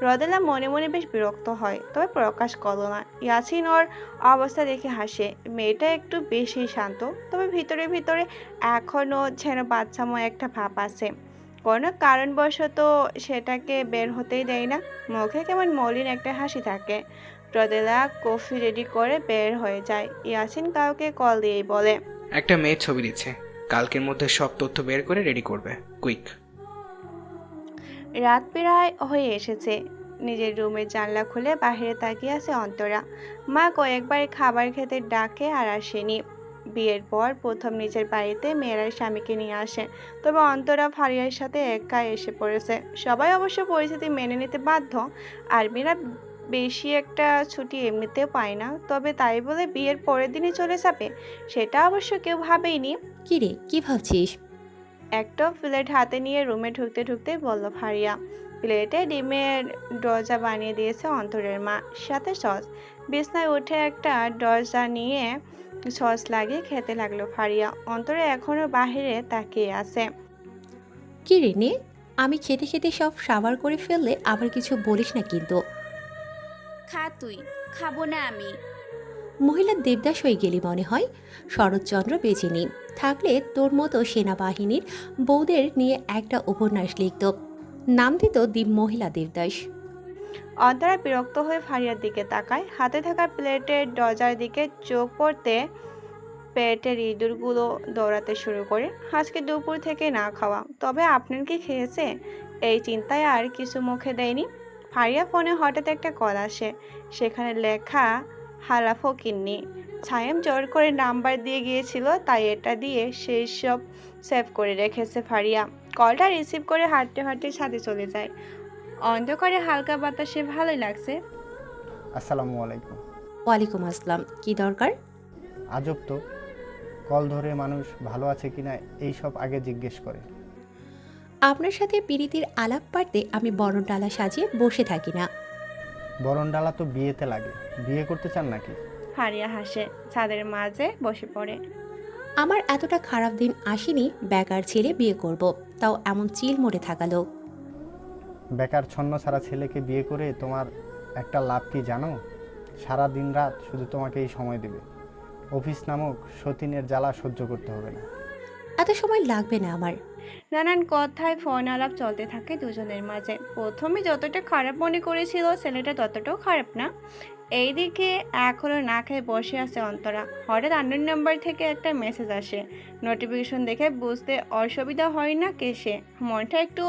রদেলা মনে মনে বেশ বিরক্ত হয়, তবে প্রকাশ করল না। ইয়াসিন ওর অবস্থা দেখে হাসে। মেয়েটা একটু বেশি শান্ত, তবে ভিতরে ভিতরে এখনও যেন বাচ্চাময় একটা ভাব আছে। কোনো কারণবশত সেটাকে বের হতেই দেয় না। মুখে কেমন মলিন একটা হাসি থাকে। রোদেলা কফি রেডি করে বের হয়ে যায়। ইয়াসিন কাউকে কল দিয়েই বলে, একটা মেয়ের ছবি দিচ্ছে, কালকের মধ্যে সব তথ্য বের করে রেডি করবে, কুইক। রাত প্রায় হয়ে এসেছে। নিজের রুমের জানলা খুলে বাইরে তাকিয়ে আছে অন্তরা। মা কয়েকবার খাবার খেতে ডাকে আর আসেনি। বিয়ের পর প্রথম নিজের বাড়িতে মেয়েরা স্বামীকে নিয়ে আসে, তবে অন্তরা ফারিয়ার সাথে একা এসে পড়েছে। সবাই অবশ্য পরিস্থিতি মেনে নিতে বাধ্য। আর মেয়েরা বেশি একটা ছুটি এমনিতেও পায় না, তবে তাই বলে বিয়ের পরের দিনই চলে যাবে সেটা অবশ্য কেউ ভাবেইনি। কি রে, কি ভাবছিস? একটা প্লেট হাতে নিয়ে রুমে ঢুকতে ঢুকতেই বলল ফারিয়া। প্লেটে ডিমের ডজা বানিয়ে দিয়েছে অন্তরের মা, সাথে সস। বিছনায় উঠে একটা ডজা নিয়ে সস লাগিয়ে খেতে লাগলো ফারিয়া। অন্তরে এখনো বাহিরে তাকিয়ে আছে। কি রে নে, আমি খেতে খেতে সব সাবার করে ফেললে আবার কিছু বলিস না কিন্তু। খা তুই, খাবো না আমি। মহিলা দেবদাস হয়ে গেলি মনে হয়। শরৎচন্দ্র বেঁচে নেই থাকলে তোর মতো সেনাবাহিনীর বউদের নিয়ে একটা উপন্যাস লিখত, নাম দিত মহিলা দেবদাস। অন্তরা বিরক্ত হয়ে ফারিয়ার দিকে তাকায়। হাতে থাকা প্লেটের ডজার দিকে চোখ পড়তে পেটের ইঁদুরগুলো দৌড়াতে শুরু করে। আজকে দুপুর থেকে না খাওয়া, তবে আপনার কি খেয়েছে? এই চিন্তায় আর কিছু মুখে দেয়নি। ফারিয়া ফোনে হঠাৎ একটা কল আসে, সেখানে লেখা হালা ফকিন্নি। ছায়েম জোর করে নাম্বার দিয়ে গিয়েছিল, তাই এটা দিয়ে সেই সব সেভ করে রেখেছে ফারিয়া। কলটা রিসিভ করে হাঁটতে হাঁটতে ছাদে চলে যায়। অন্ধকারে হালকা বাতাসে ভালোই লাগছে। আসসালামু আলাইকুম। ওয়ালাইকুম আসসালাম, কি দরকার? আজব তো, কল ধরে মানুষ ভালো আছে কিনা এই সব আগে জিজ্ঞেস করে। আপনার সাথে প্রীতির আলাপ পারতে আমি বরণডালা সাজিয়ে বসে থাকি না। বরণডালা তো বিয়েতে লাগে, বিয়ে করতে চান নাকি? ফারিয়া হাসে, ছাদের মাঝে বসে পড়ে। আমার এতটা খারাপ দিন আসেনি বেকার ছেলে বিয়ে করব, তাও এমন চিল মোড়ে থাকা লোক। বেকার ছন্ন ছাড়া ছেলেকে বিয়ে করে তোমার একটা লাভ কি জানো? সারা দিন রাত শুধু তোমাকেই সময় দেবে। অফিস নামক সতীনের জ্বালা সহ্য করতে হবে না। এত সময় লাগবে না আমার। নানান কথায় ফোন আলাপ চলতে থাকে দুজনের মাঝে। প্রথমে যতটা খারাপ মনে করেছিল ছেলেটা ততটাও খারাপ না। এইদিকে এখনও না খেয়ে বসে আছে অন্তরা। হঠাৎ আননোন নাম্বার থেকে একটা মেসেজ আসে। নোটিফিকেশন দেখে বুঝতে অসুবিধা হয় না কে সে। মনটা একটু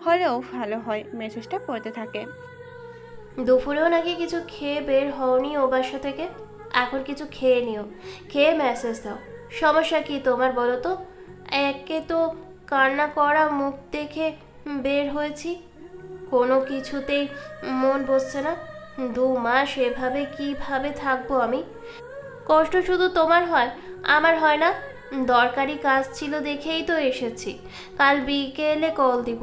হলেও ভালো হয়। মেসেজটা পড়তে থাকে। দুপুরেও নাকি কিছু খেয়ে বের হওনি ও বাসা থেকে, এখন কিছু খেয়ে নিও, খেয়ে মেসেজ দাও। সমস্যা কি তোমার বলো তো? একে তো কান্না করা মুখ দেখে বের হয়েছি, কোনো কিছুতেই মন বসছে না। 2 মাস এভাবে কিভাবে থাকবো আমি? কষ্ট শুধু তোমার হয়, আমার হয় না? দরকারি কাজ ছিল দেখেই তো এসেছি। কাল বিকেলে কল দিব,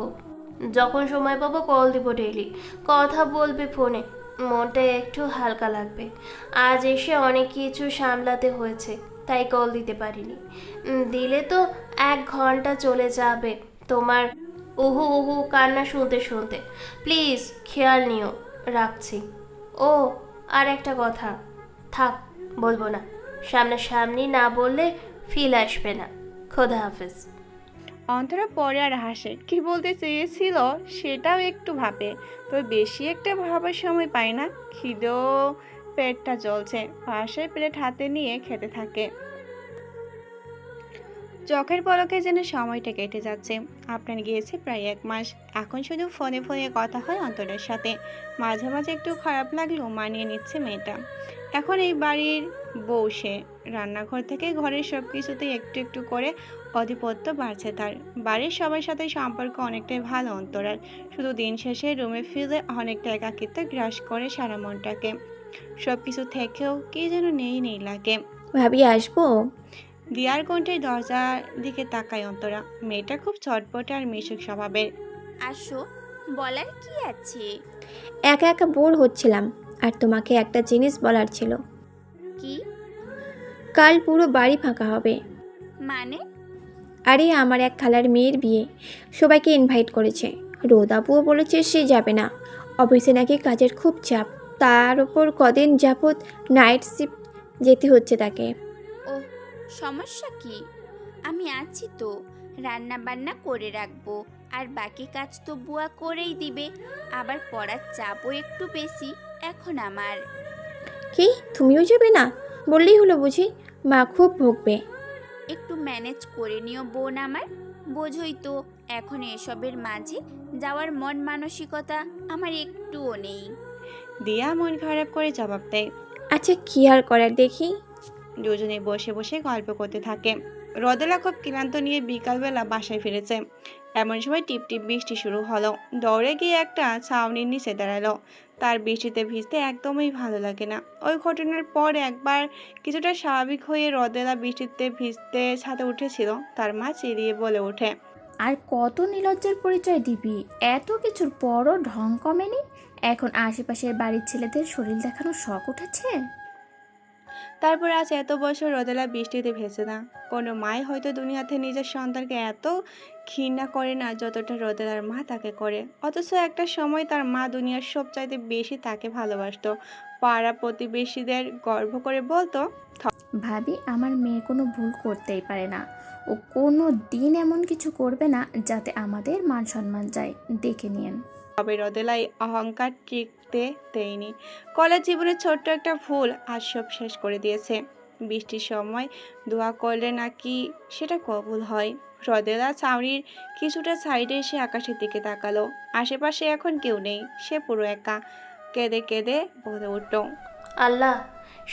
যখন সময় পাবো কল দিব। ডেইলি কথা বলবে ফোনে, মনটা একটু হালকা লাগবে। আজ এসে অনেক কিছু সামলাতে হয়েছে, তাই কল দিতে পারিনি। দিলে তো 1 ঘন্টা চলে যাবে তোমার উহু উহু কান্না শুনতে শুনতে। প্লিজ খেয়াল নিও, রাখছি। ও আর একটা কথা, থাক বলবো না, সামনাসামনি না বললে ফিল আসবে না। খোদা হাফেজ। অন্তরা পরে আর হাসে। কি বলতে চেয়েছিল সেটাও একটু ভাবে, তো বেশি একটা ভাবার সময় পায় না। খিদেও পেটটা জ্বলছে। পাশের প্লেট হাতে নিয়ে খেতে থাকে। চোখের পলকে যেন সময়টা কেটে যাচ্ছে। আপনার গিয়েছে প্রায় 1 মাস। এখন শুধু ফোনে ফোনে কথা হয় অন্তরের সাথে। মাঝে মাঝে একটু খারাপ লাগলেও মানিয়ে নিচ্ছে মেয়েটা। এখন এই বাড়ির বউ সে। রান্নাঘর থেকে ঘরের সব কিছুতেই একটু একটু করে আধিপত্য বাড়ছে তার। বাড়ির সবার সাথে সম্পর্ক অনেকটাই ভালো অন্তরার। শুধু দিন শেষে রুমে ফিরে অনেকটা একাকিত্ব গ্রাস করে সারা মনটাকে। সব কিছু থেকেও কি যেন নেই নেই লাগে। ভাবি আসবো? দিয়ার কণ্ঠে দরজার দিকে তাকায় অন্তরা। মেয়েটা খুব চটপটে আর মিশুক স্বভাবের। আসো, বলার কি আছে? একা একা বোর হচ্ছিলাম, আর তোমাকে একটা জিনিস বলার ছিল। কি? কাল পুরো বাড়ি ফাঁকা হবে। মানে? আরে আমার এক খালার মেয়ের বিয়ে, সবাইকে ইনভাইট করেছে। রোদাপুও বলেছে সে যাবে না, অফিসে নাকি কাজের খুব চাপ, তার ওপর কদিন যাবৎ নাইট শিফট যেতে হচ্ছে তাকে। ও, সমস্যা কি? আমি আছি তো, রান্না বান্না করে রাখবো। আর বাকি কাজ তো বুয়া করেই দিবে। আবার পড়ার চাপও একটু বেশি এখন আমার। কি তুমিও যাবে না? বললেই হলো বুঝি, মা খুব ভুগবে। একটু ম্যানেজ করে নিও বোন আমার, বোঝই তো এখন এসবের মাঝে যাওয়ার মন মানসিকতা আমার একটুও নেই। দিয়া মন খারাপ করে জবাব দেয়। আচ্ছা কি আর করার দেখি। দুজনে বসে বসে গল্প করতে থাকে। রোদেলা খুব ক্লান্ত নিয়ে বিকালবেলা বাসায় ফিরেছে। এমন সময় টিপ টিপ বৃষ্টি শুরু হলো। দৌড়ে গিয়ে একটা ছাউনির নিচে দাঁড়ালো। তার বৃষ্টিতে ভিজতে একদমই ভালো লাগে না। ওই ঘটনার পর একবার কিছুটা স্বাভাবিক হয়ে রোদেলা বৃষ্টিতে ভিজতে ছাদে উঠেছিল। তার মা চিরিয়ে বলে ওঠে, আর কত নির্লজ্জের পরিচয় দিবি? এত কিছুর পরও ঢং কমেনি? এখন আশেপাশের বাড়ির ছেলেদের শরীর দেখানোর শখ উঠেছে। তারপর আজ এত বছর রোদেলা বৃষ্টিতে ভেসে না। কোনো মাই হয়তো দুনিয়াতে নিজের সন্তানকে এত ঘৃণা করে না যতটা রোদেলার মা তাকে করে। অথচ একটা সময় তার মা দুনিয়ার সবচাইতে বেশি তাকে ভালোবাসতো। পাড়া প্রতিবেশীদের গর্ব করে বলতো, ভাবি আমার মেয়ে কোনো ভুল করতেই পারে না, ও কোনো দিন এমন কিছু করবে না যাতে আমাদের মান সম্মান যায়, দেখে নিন। তবে রোদেলাই অহংকার টিকতে দেয়নি। কলেজ জীবনের ছোট্ট একটা ভুল আজ সব শেষ করে দিয়েছে। বৃষ্টির সময় দোয়া করলে নাকি সেটা কবুল হয়। রোদেলা ছাউনির কিছুটা সাইডে এসে আকাশের দিকে তাকালো। আশেপাশে এখন কেউ নেই, সে পুরো একা। কেঁদে কেঁদে বলে উঠল, আল্লাহ,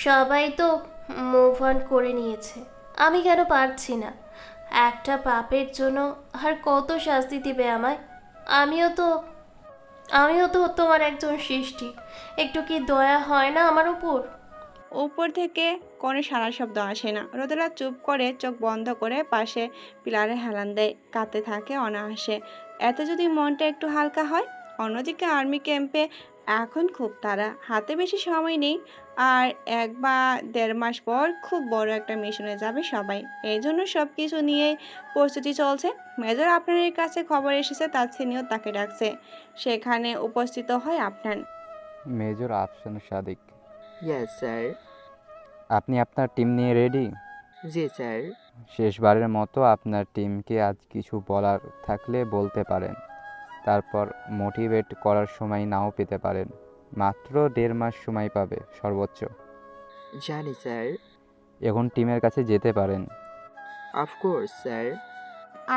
সবাই তো মুভ অন করে নিয়েছে, আমি কেন পারছি না? একটা পাপের জন্য আর কত শাস্তি দিবে আমায়? আমিও তো তোমার একজন সৃষ্টি, একটু কি দয়া হয় না আমার উপর? উপর থেকে কোনো সারা শব্দ আসে না। রোদেলা চুপ করে চোখ বন্ধ করে পাশে পিলারে হেলান দেয়। কাঁদতে থাকে অনায়াসে। এত যদি মনটা একটু হালকা হয়। অন্যদিকে আর্মি ক্যাম্পে এখন খুব তাড়া, হাতে বেশি সময় নেই। আর 1 বা 1.5 মাস পর খুব বড় একটা মিশনে যাবে সবাই। এই জন্য সব কিছু নিয়েই প্রস্তুতি চলছে। মেজর আপনার কাছে খবর এসেছে তার সিনিয়র তাকে ডাকছে। সেখানে উপস্থিত হয় আপনার। Major Afsan Sadiq, yes sir. আপনি আপনার টিম নিয়ে রেডি? জি স্যার। শেষবারের মতো আপনার টিমকে আজ কিছু বলার থাকলে বলতে পারেন। তারপর মোটিভেট করার সময় নাও পেতে পারেন। মাত্র 1.5 মাস সময় পাবে সর্বোচ্চ। জানি স্যার। এখন টিমের কাছে যেতে পারেন। Of course sir.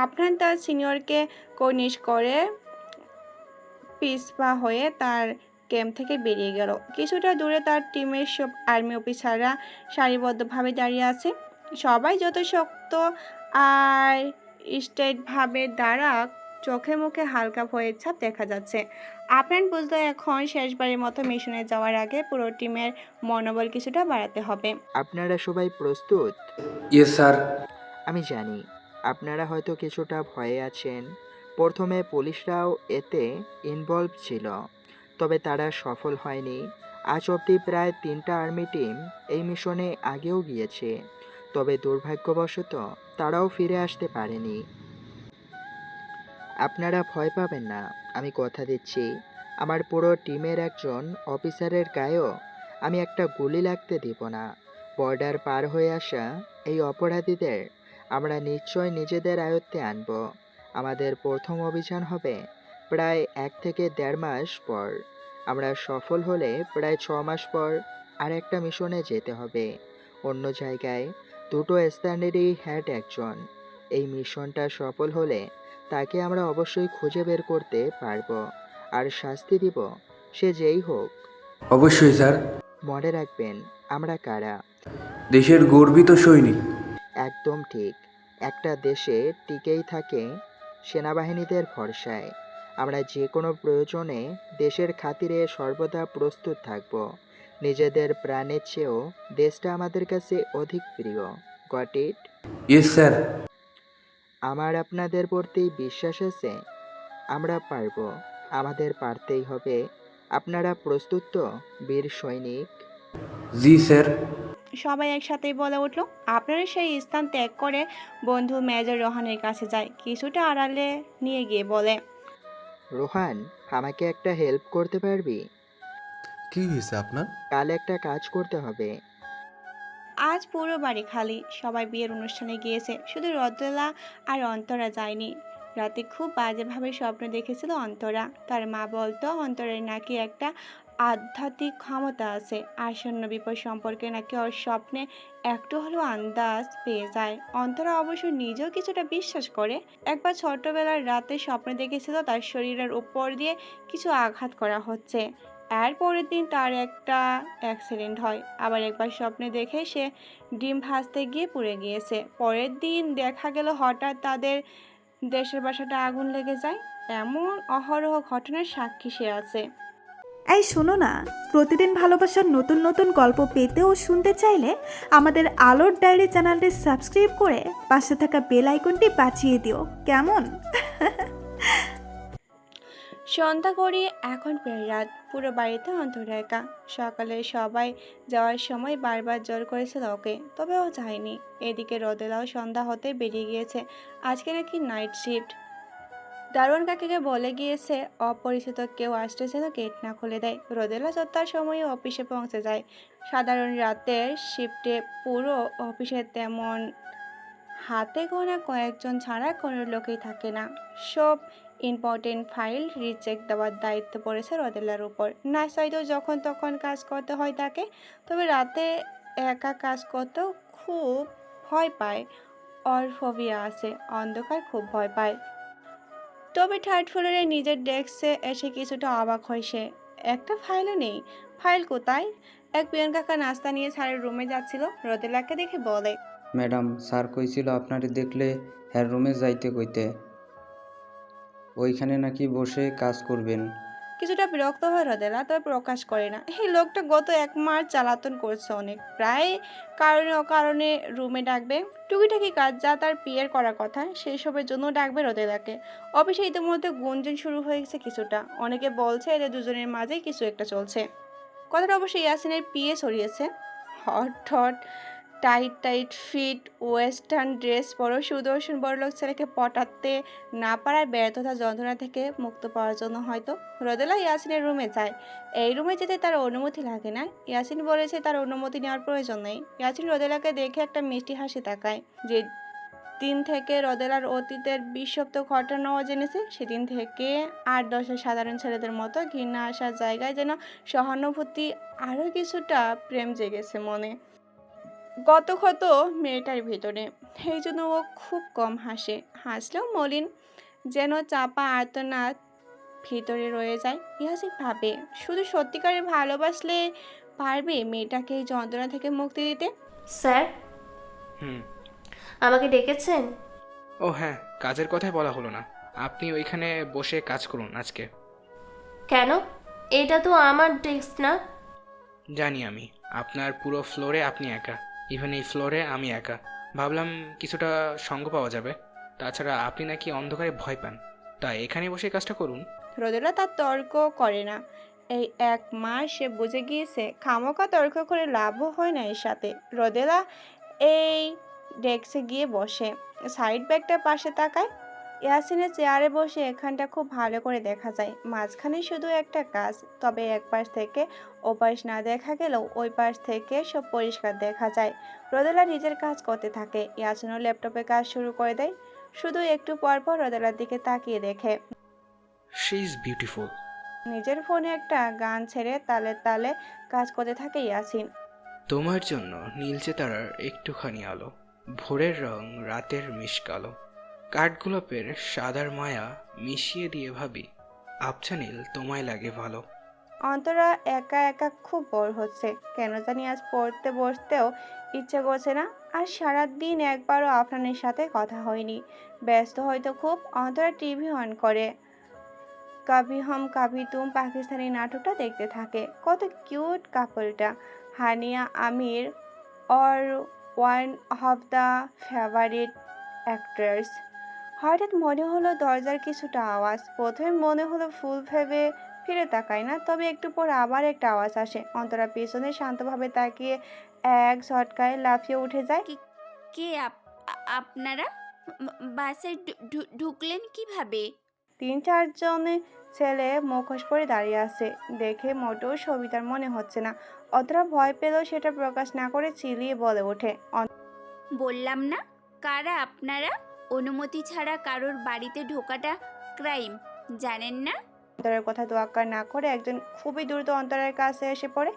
আপনার তার সিনিয়রকে কর্নিশ করে পিছপা হয়ে তার ক্যাম্প থেকে বেরিয়ে গেল। কিছুটা দূরে তার টিমের সব আর্মি অফিসাররা সারিবদ্ধভাবে দাঁড়িয়ে আছে। সবাই যত শক্ত আর স্ট্রেটভাবে দাঁড়াক, চোখে মুখে হালকা ভয়ের ছাপ দেখা যাচ্ছে। আপনার বুঝলো এখন শেষবারের মতো মিশনে যাওয়ার আগে পুরো টিমের মনোবল কিছুটা বাড়াতে হবে। আপনারা সবাই প্রস্তুত? Yes sir. আমি জানি আপনারা হয়তো কিছুটা ভয়ে আছেন। প্রথমে পুলিশরাও এতে ইনভলভ ছিল, তবে তারা সফল হয়নি। আজ অবধি প্রায় 3টা আর্মি টিম এই মিশনে আগেও গিয়েছে, তবে দুর্ভাগ্যবশত তারাও ফিরে আসতে পারেনি। আপনারা ভয় পাবেন না, আমি কথা দিচ্ছি আমার পুরো টিমের একজন অফিসারের গায়েও আমি একটা গুলি লাগতে দিব না। বর্ডার পার হয়ে আসা এই অপরাধীদের আমরা নিশ্চয় নিজেদের আয়ত্তে আনব। আমাদের প্রথম অভিযান হবে প্রায় 1 থেকে 1.5 মাস পর। আমরা সফল হলে প্রায় 6 মাস পর আর একটা মিশনে যেতে হবে, অন্য জায়গায়। 2টো স্থানেরই হেড একজন। এই মিশনটা সফল হলে তাকে আমরা অবশ্যই খুঁজে বের করতে পারবো আর শাস্তি দিব, সে যেই হোক। অবশ্যই স্যার। মনে রাখবেন আমরা কারা। দেশের গর্বিত সৈনিক। একদম ঠিক। একটা দেশে টিকেই থাকে সেনাবাহিনীদের ভরসায়। আমরা যে কোনো প্রয়োজনে দেশের খাতিরে সর্বদা প্রস্তুত থাকব। নিজেদের প্রাণের চেয়েও দেশটা আমাদের কাছে অধিক প্রিয়। Got it? Yes sir. আমার আপনাদের প্রতি বিশ্বাস আছে, আমরা পারব, আমাদের পারতেই হবে। আপনারা প্রস্তুত তো বীর সৈনিক? জি স্যার। সবাই একসাথেই বলে উঠল। আপনারা সেই স্থান ত্যাগ করে বন্ধু মেজর রোহানের কাছে যায়। কিছুটা আড়ালে নিয়ে গিয়ে বলে, রোহান, আমাকে একটা হেল্প করতে পারবি? কি হয়েছে আপনার? কাল একটা কাজ করতে হবে। আজ পুরো বাড়ি খালি, সবাই বিয়ের অনুষ্ঠানে গিয়েছে, শুধু রোদেলা আর অন্তরা যায়নি। রাতে খুব বাজেভাবে স্বপ্ন দেখেছিল অন্তরা। তার মা বলতো অন্তরের নাকি একটা আধ্যাত্মিক ক্ষমতা আছে। আসন্ন বিপদ সম্পর্কে নাকি ওর স্বপ্নে একটু হলেও আন্দাজ পেয়ে যায়। অন্তরা অবশ্য নিজেও কিছুটা বিশ্বাস করে। একবার ছোটবেলার রাতে স্বপ্নে দেখেছিল তার শরীরের উপর দিয়ে কিছু আঘাত করা হচ্ছে। এর পরের দিন তার একটা অ্যাক্সিডেন্ট হয়। আবার একবার স্বপ্নে দেখে সে ডিম ভাজতে গিয়ে পুড়ে গিয়েছে। পরের দিন দেখা গেল হঠাৎ তাদের দেশের বাসাটা আগুন লেগে যায়। এমন অহরহ ঘটনার সাক্ষী সে আছে। এই শোনো না, প্রতিদিন ভালোবাসার নতুন নতুন গল্প পেতে ও শুনতে চাইলে আমাদের আলোর ডায়েরি চ্যানেলটি সাবস্ক্রাইব করে পাশে থাকা বেল আইকনটি বাজিয়ে দিও, কেমন? সন্ধ্যা গড়িয়ে এখন প্রায় রাত। পুরো বাড়িতে অন্তরা একা। সকালে সবাই যাওয়ার সময় বারবার জোর করেছিল ওকে, তবে ও যায়নি। এদিকে রোদেলাও সন্ধ্যা হতে বেরিয়ে গিয়েছে। আজকে নাকি নাইট শিফট। দারোয়ান কাকিকে বলে গিয়েছে অপরিচিত কেউ আসলে যেন গেট না খুলে দেয়। রোদেলা যথার সময়ে অফিসে পৌঁছে যায়। সাধারণ রাতের শিফটে পুরো অফিসে তেমন হাতে গোনা কয়েকজন ছাড়া কোনো লোকই থাকে না। সব ইম্পর্টেন্ট ফাইল রিচেক দেওয়ার দায়িত্ব পড়েছে রোদেলার উপর। না চাইতেও যখন তখন কাজ করতে হয় তাকে। তবে রাতে একা কাজ করতেও খুব ভয় পায়। ওর ফোবিয়া আছে, অন্ধকার খুব ভয় পায়। তবে থার্ড ফ্লোরে নিজের ডেস্কে এসে কিছুটা অবাক হয় সে। একটা ফাইলও নেই। ফাইল কোথায়? এক পিয়ন কাকা নাস্তা নিয়ে স্যারের রুমে যাচ্ছিল। রোদেলাকে দেখে বলে, ম্যাডাম স্যার কইছিল আপনারে দেখলে হ্যার রুমে যাইতে কইতে, ওইখানে নাকি বসে কাজ করবেন। কিছুটা বিরক্ত হয় রোদেলা, তবে প্রকাশ করে না। এই লোকটা গত 1 মাস জ্বালাতন করছে অনেক। প্রায় কারণে অকারণে রুমে ডাকবে। টুকিটাকি কাজ যা তার পিয়ের করার কথা সেসবের জন্য ডাকবে রোদেলাকে। অফিসে ইতিমধ্যে গুঞ্জন শুরু হয়ে গেছে কিছুটা। অনেকে বলছে এদের দুজনের মাঝেই কিছু একটা চলছে। কথাটা অবশ্য ইয়াসিনের পিয়ে ছড়িয়েছে। Hot hot tight tight fit western dress পরো সুদর্শন বড়লোক ছেলেকে পটাতে না পারার ব্যর্থতা যন্ত্রণা থেকে মুক্ত পাওয়ার জন্য হয়তো রোদেলা ইয়াসিনের রুমে যায়। এই রুমে যেতে তার অনুমতি লাগে না। ইয়াসিন বলেছে তার অনুমতি নেওয়ার প্রয়োজন নেই। ইয়াসিন রোদেলাকে দেখে একটা মিষ্টি হাসি তাকায়। যে দিন থেকে রোদেলার অতীতের বিষাক্ত ঘটনাও জেনেছে, সেদিন থেকে 8-10 সাধারণ ছেলেদের মতো ঘৃণা আসার জায়গায় যেন সহানুভূতি, আরও কিছুটা প্রেম জেগেছে মনে। গত ক্ষত মেয়েটার ভিতরে, এই জন্য ও খুব কম হাসে। হাসলেও মলিন, যেন চাপা আর্তনাদ ভিতরে রয়ে যায়। ইয়াসিন ভাবে, শুধু সত্যিকারের ভালোবাসলে পারবে মেয়েটাকে এই যন্ত্রণা থেকে মুক্তি দিতে। স্যার, হুম। আমাকে ডেকেছেন? ও হ্যাঁ, কাজের কথাই বলা হলো না। আপনি ওইখানে বসে কাজ করুন আজকে। কেন? এটা তো আমার ডেস্ক না। জানি আমি, আপনার পুরো ফ্লোরে আপনি একা। ইভেন এই ফ্লোরে আমি একা। ভাবলাম কিছুটা সঙ্গ পাওয়া যাবে। তাছাড়া আপনি নাকি অন্ধকারে ভয় পান, তাই এখানে বসে কাজটা করুন। রোদেলা তার তর্ক করে না। এই 1 মাস সে বুঝে গিয়েছে খামোকা তর্ক করে লাভও হয় না এর সাথে। রোদেলা এই ডেস্কে গিয়ে বসে, সাইড ব্যাগটার পাশে তাকায়। ইয়াসিনের চেয়ারে বসে এখানটা খুব ভালো করে দেখা যায়। মাঝখানে শুধু একটা কাজ, তবে এক পাশ থেকে ও পাশ না দেখা গেলেও ওই পাশ থেকে সব পরিষ্কার দেখা যায়। রোদেলা নিজের কাজ করতে থাকে। ইয়াসিনও ল্যাপটপে কাজ শুরু করে দেয়। শুধু একটু পর পর রোদেলার দিকে তাকিয়ে দেখে। She is beautiful. নিজের ফোনে একটা গান ছেড়ে তালে তালে কাজ করতে থাকে ইয়াসিন। তোমার জন্য নীলচে তারার একটুখানি আলো, ভোরের রং রাতের মিশকালো, কাঠগোলাপের সাদার মায়া মিশিয়ে দিয়ে ভাবি আবছা নীল তোমায় লাগে ভালো। অন্তরা একা একা খুব বোর হচ্ছে। কেন জানি আজ পড়তে বসতেও ইচ্ছে করছে না। আর সারাদিন একবারও আফরানের সাথে কথা হয়নি। ব্যস্ত হয়তো খুব। অন্তরা টিভি অন করে কভি হাম কভি তুম পাকিস্তানি নাটকটা দেখতে থাকে। কত কিউট কাপলটা, হানিয়া আমির और one of the favourite actress. হঠাৎ মনে হলো দরজার কিছুটা আওয়াজ। প্রথমে মনে হলো ফুল ভেবে ফিরে তাকায় না, তবে একটু পর আবার একটা আওয়াজ আসে। অন্তরা পেছনে শান্তভাবে তাকিয়ে এক ঝটকায় লাফিয়ে উঠে যায়। কে আপনারা বাসায় ঢুকলেন কিভাবে? 3-4 জনে ছেলে মুখোশ পরে দাঁড়িয়ে আছে। দেখে মোটেও সবিতার মনে হচ্ছে না। অতটা ভয় পেলেও সেটা প্রকাশ না করে চিলিয়ে বলে ওঠে, বললাম না কারা আপনারা? অনুমতি ছাড়া কারোর বাড়িতে ঢোকাটা ক্রাইম, জানেন না? অন্তরার কথা তোয়াক্কা না করে একজন খুবই দ্রুত অন্তরার কাছে এসে পড়ে।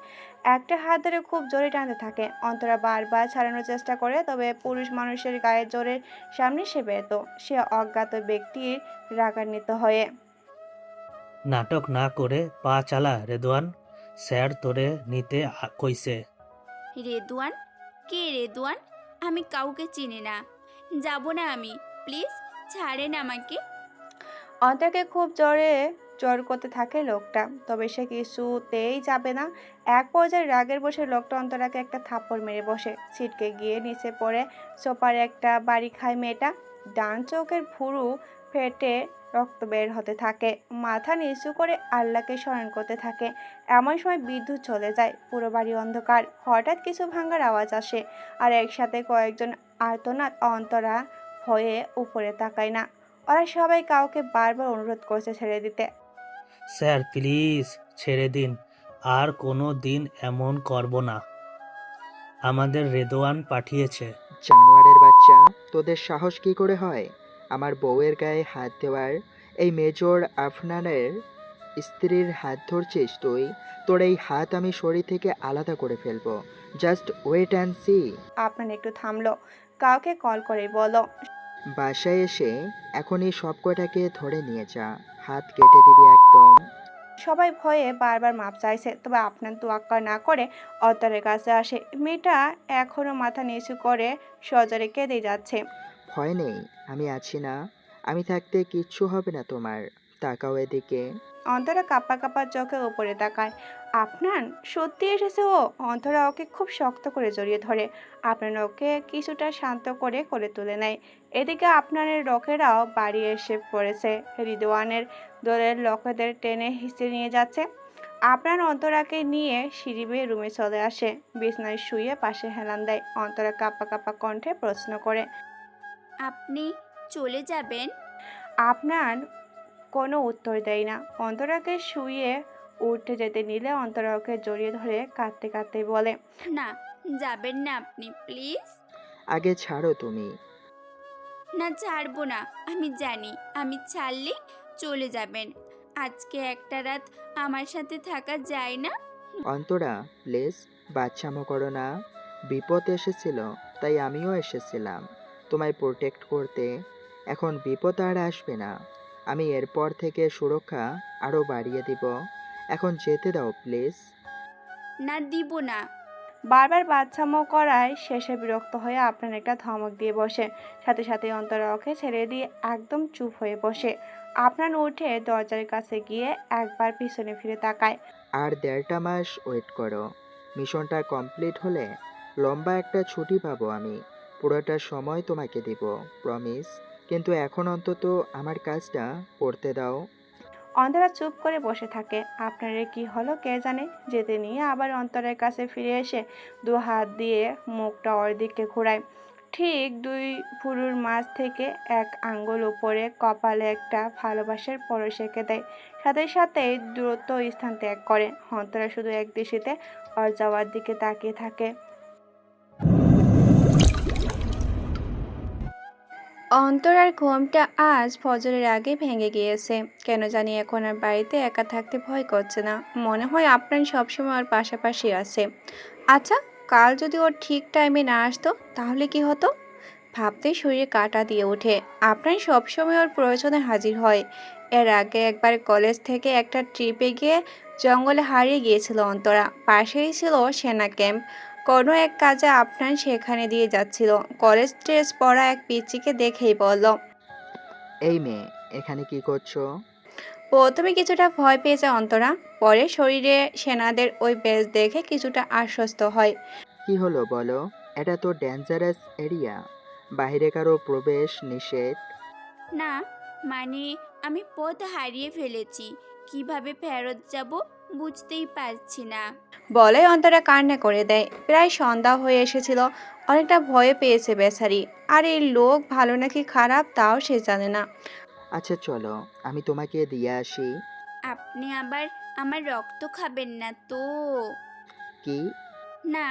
একটা হাত ধরে খুব জোরে টানতে থাকে। অন্তরা বারবার ছাড়ানোর চেষ্টা করে, তবে পুরুষ মানুষের গায়ের জোরের সামনে সে ব্যর্থ। সে অজ্ঞাত ব্যক্তির রাগান্বিত হয়ে নাটক না করে পা চালা রেদওয়ান, স্যার তোরে নিতে কইছে। রেদওয়ান? কে রেদওয়ান? আমি কাউকে চিনি না, যাব না আমি, প্লিজ ছাড়েন আমাকে। অন্তরাকে খুব জোর করতে থাকে লোকটা, তবে সে কিছুতেই যাবে না। এক পর্যায়ে রাগের বসে লোকটা অন্তরাকে একটা থাপ্পড় মেরে বসে। ছিটকে গিয়ে নিচে পড়ে সোফার একটা বাড়ি খায় মেয়েটা। ডান চোখের ভুরু ফেটে রক্ত বের হতে থাকে। মাথা নিচু করে আল্লাহকে স্মরণ করতে থাকে। এমন সময় বিদ্যুৎ চলে যায়, পুরো বাড়ি অন্ধকার। হঠাৎ কিছু ভাঙার আওয়াজ আসে, আর একসাথে কয়েকজন আর্তনাদ। অন্তরা ভয়ে উপরে তাকায় না। ওরা সবাই কাউকে বারবার অনুরোধ করছে ছেড়ে দিতে। স্যার প্লিজ ছেড়ে দিন, আর কোনো দিন এমন করব না। আমাদের রেদওয়ান পাঠিয়েছে। জানোয়ারের বাচ্চা, তোদের সাহস কি করে হয় আমার বউয়ের গায়ে হাত দেওয়ার? এই মেজর আফনানের স্ত্রীর হাত ধরছিস তুই? তোর এই হাত আমি শরীর থেকে আলাদা করে ফেলবো। Just wait and see. আপনার একটু থামলো, কাউকে কল করে বলো বাসায় এসে এখনই সব কটাকে ধরে নিয়ে যা, হাত কেটে দিবি একদম। সবাই ভয়ে বারবার মাপ চাইছে, তবে আপনার তোয়াক্কা না করে অন্তরের কাছে আসে। মেয়েটা এখনো মাথা নিচু করে সজরে কেঁদে যাচ্ছে। ভয় নেই, আমি আছি না। আমি থাকতে কিচ্ছু হবে না তোমার। তাকাও এদিকে। অন্তরা কাঁপা কাঁপা চোখে উপরে তাকায়। আপনার সত্যি এসেছে ও? অন্তরা ওকে খুব শক্ত করে জড়িয়ে ধরে। আপনার ওকে কিছুটা শান্ত করে কোলে তুলে নেয়। এদিকে আপনার লোকেরাও বাড়ি এসে পড়েছে। রিদওয়ানের দলের লোকেদের টেনে হিঁচড়ে নিয়ে যাচ্ছে। আপনার অন্তরাকে নিয়ে সিঁড়ি বেয়ে রুমে চলে আসে, বিছনায় শুয়ে পাশে হেলান দেয়। অন্তরা কাঁপা কাঁপা কণ্ঠে প্রশ্ন করে, আপনি চলে যাবেন? আপনার কোনো উত্তর দেয় না। অন্তরাকে শুয়ে উঠে যেতে নিলে অন্তরা ওকে জড়িয়ে ধরে কাঁদতে কাঁদতে বলে, না, যাবেন না আপনি, প্লিজ। আগে ছাড়ো তুমি। না, ছাড়বো না। আমি জানি আমি ছাড়লে চলে যাবেন। আজকে একটা রাত আমার সাথে থাকা যায় না? অন্তরা প্লিজ, বাচ্চামো করো না। বিপদ এসেছিল, তাই আমিও এসেছিলাম তোমায় প্রোটেক্ট করতে। এখন বিপদ আর আসবে না। আমি এরপর থেকে সুরক্ষা আরও বাড়িয়ে দিব। এখন যেতে দাও প্লিজ। না, দিব না। বারবার বাচ্চামো করায় শেষে বিরক্ত হয়ে আপনার একটা ধমক দিয়ে বসে। সাথে সাথে অন্তরা ওকে ছেড়ে দিয়ে একদম চুপ হয়ে বসে। আপনার উঠে দরজার কাছে গিয়ে একবার পিছনে ফিরে তাকায়। আর 1.5 মাস ওয়েট করো। মিশনটা কমপ্লিট হলে লম্বা একটা ছুটি পাবো আমি। পুরোটা সময় তোমাকে দিব, প্রমিস। কিন্তু এখন অন্তত আমার কাজটা করতে দাও। অন্তরা চুপ করে বসে থাকে। আপনার কি হলো কে জানে। যেতে নিয়ে আবার অন্তরের কাছে ফিরে এসে 2 হাত দিয়ে মুখটা ওর দিকে ঘোরায়। ঠিক 2 ভুরুর মাঝ থেকে 1 আঙ্গুল উপরে কপালে একটা ভালোবাসার পরশ এঁকে দেয়। সাথে সাথেই দ্রুত স্থান ত্যাগ করে। অন্তরা শুধু একদৃষ্টিতে ওর যাওয়ার দিকে তাকিয়ে থাকে। অন্তরার ঘুমটা আজ ফজরের আগে ভেঙে গিয়েছে। কেন জানি এখন আর বাড়িতে একা থাকতে ভয় করছে না। মনে হয় আপনার সবসময় ওর পাশাপাশি আছে। আচ্ছা, কাল যদি ওর ঠিক টাইমে না আসতো তাহলে কি হতো? ভাবতেই শরীরে কাঁটা দিয়ে ওঠে। আপনার সবসময় ওর প্রয়োজনে হাজির হয়। এর আগে একবার কলেজ থেকে একটা ট্রিপে গিয়ে জঙ্গলে হারিয়ে গিয়েছিল অন্তরা। পাশেই ছিল সেনা ক্যাম্প। কোনো এক কাজে আপনার সেখানে দিয়ে যাচ্ছিল। কলেজ ড্রেস পরা এক পিচ্চিকে দেখেই বলল, এই মেয়ে এখানে কি করছো? প্রথমে কিছুটা ভয় পেয়েছে অন্তরা, পরে শরীরে সেনাদের ওই বেজ দেখে কিছুটা আশ্বস্ত হয়। কি হলো বলো? এটা তো ডেঞ্জারাস এরিয়া, বাইরে কারো প্রবেশ নিষেধ। না, মানে আমি পথ হারিয়ে ফেলেছি, কিভাবে ফেরত যাব বুঝতেই পারছি না। বলে অন্তরা কান্না করে দেয়। প্রায় সন্ধ্যা হয়ে এসেছিল। অনেকটা ভয় পেয়েছে বেচারি। আর এই লোক ভালো নাকি খারাপ তাও সে জানে না। আচ্ছা চলো, আমি তোমাকে দিয়ে আসি। আপনি আবার আমার রক্ত খাবেন না তো? কি? না,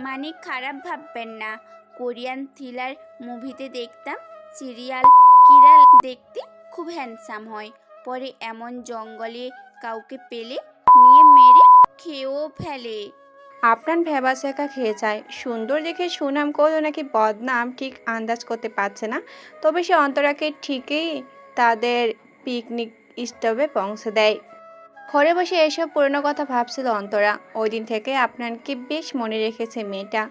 মানে খারাপ ভাববেন না। কোরিয়ান থ্রিলার মুভিতে দেখতাম সিরিয়াল কিরাল দেখতে খুব হ্যান্ডসাম হয়, পরে এমন জঙ্গলে কাউকে পেলে নিয়ে মেরে খেয়েও ফেলে। আপনার ভেবা শেখা খেয়ে যায়। সুন্দর দেখে সুনাম করলো নাকি বদনাম ঠিক আন্দাজ করতে পারছে না, তবে সে অন্তরাকে ঠিকই তাদের পিকনিক স্টপে পৌঁছে দেয়। ঘরে বসে এসব পুরনো কথা ভাবছিল অন্তরা। ওই দিন থেকে আপনাকে বেশ মনে রেখেছে মেয়েটা।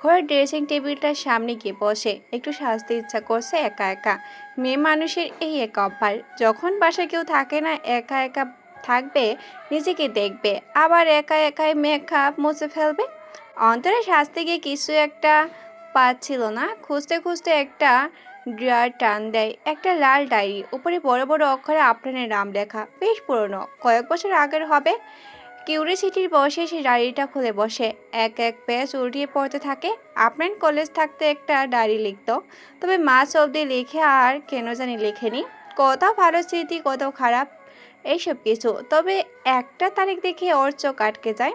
ঘরের ড্রেসিং টেবিলটার সামনে গিয়ে বসে একটু সাজতে ইচ্ছা করছে একা একা। মেয়ে মানুষের এই এক অভ্যাস, যখন বাসায় কেউ থাকে না একা একা থাকবে, নিজেকে দেখবে, আবার একা একাই মেকআপ মুছে ফেলবে। অন্তরে সাজতে গিয়ে কিছু একটা পাচ্ছিল না, খুঁজতে খুঁজতে একটা ড্রয়ার টান দেয়। একটা লাল ডায়েরি, উপরে বড় বড় অক্ষরে আপনার নাম লেখা, বেশ পুরনো, কয়েক বছর আগের হবে। কিউরিসিটির বসে সে ডায়েরিটা খুলে বসে এক এক পেজ উল্টিয়ে পড়তে থাকে। আপনার কলেজ থাকতে একটা ডায়েরি লিখতো, তবে মাস অবধি লিখে আর কেন জানি লেখেনি। কোথাও ভালো স্মৃতি, কোথাও খারাপ, এইসব কিছু। তবে একটা তারিখ দেখে ওর চোখ আটকে যায়,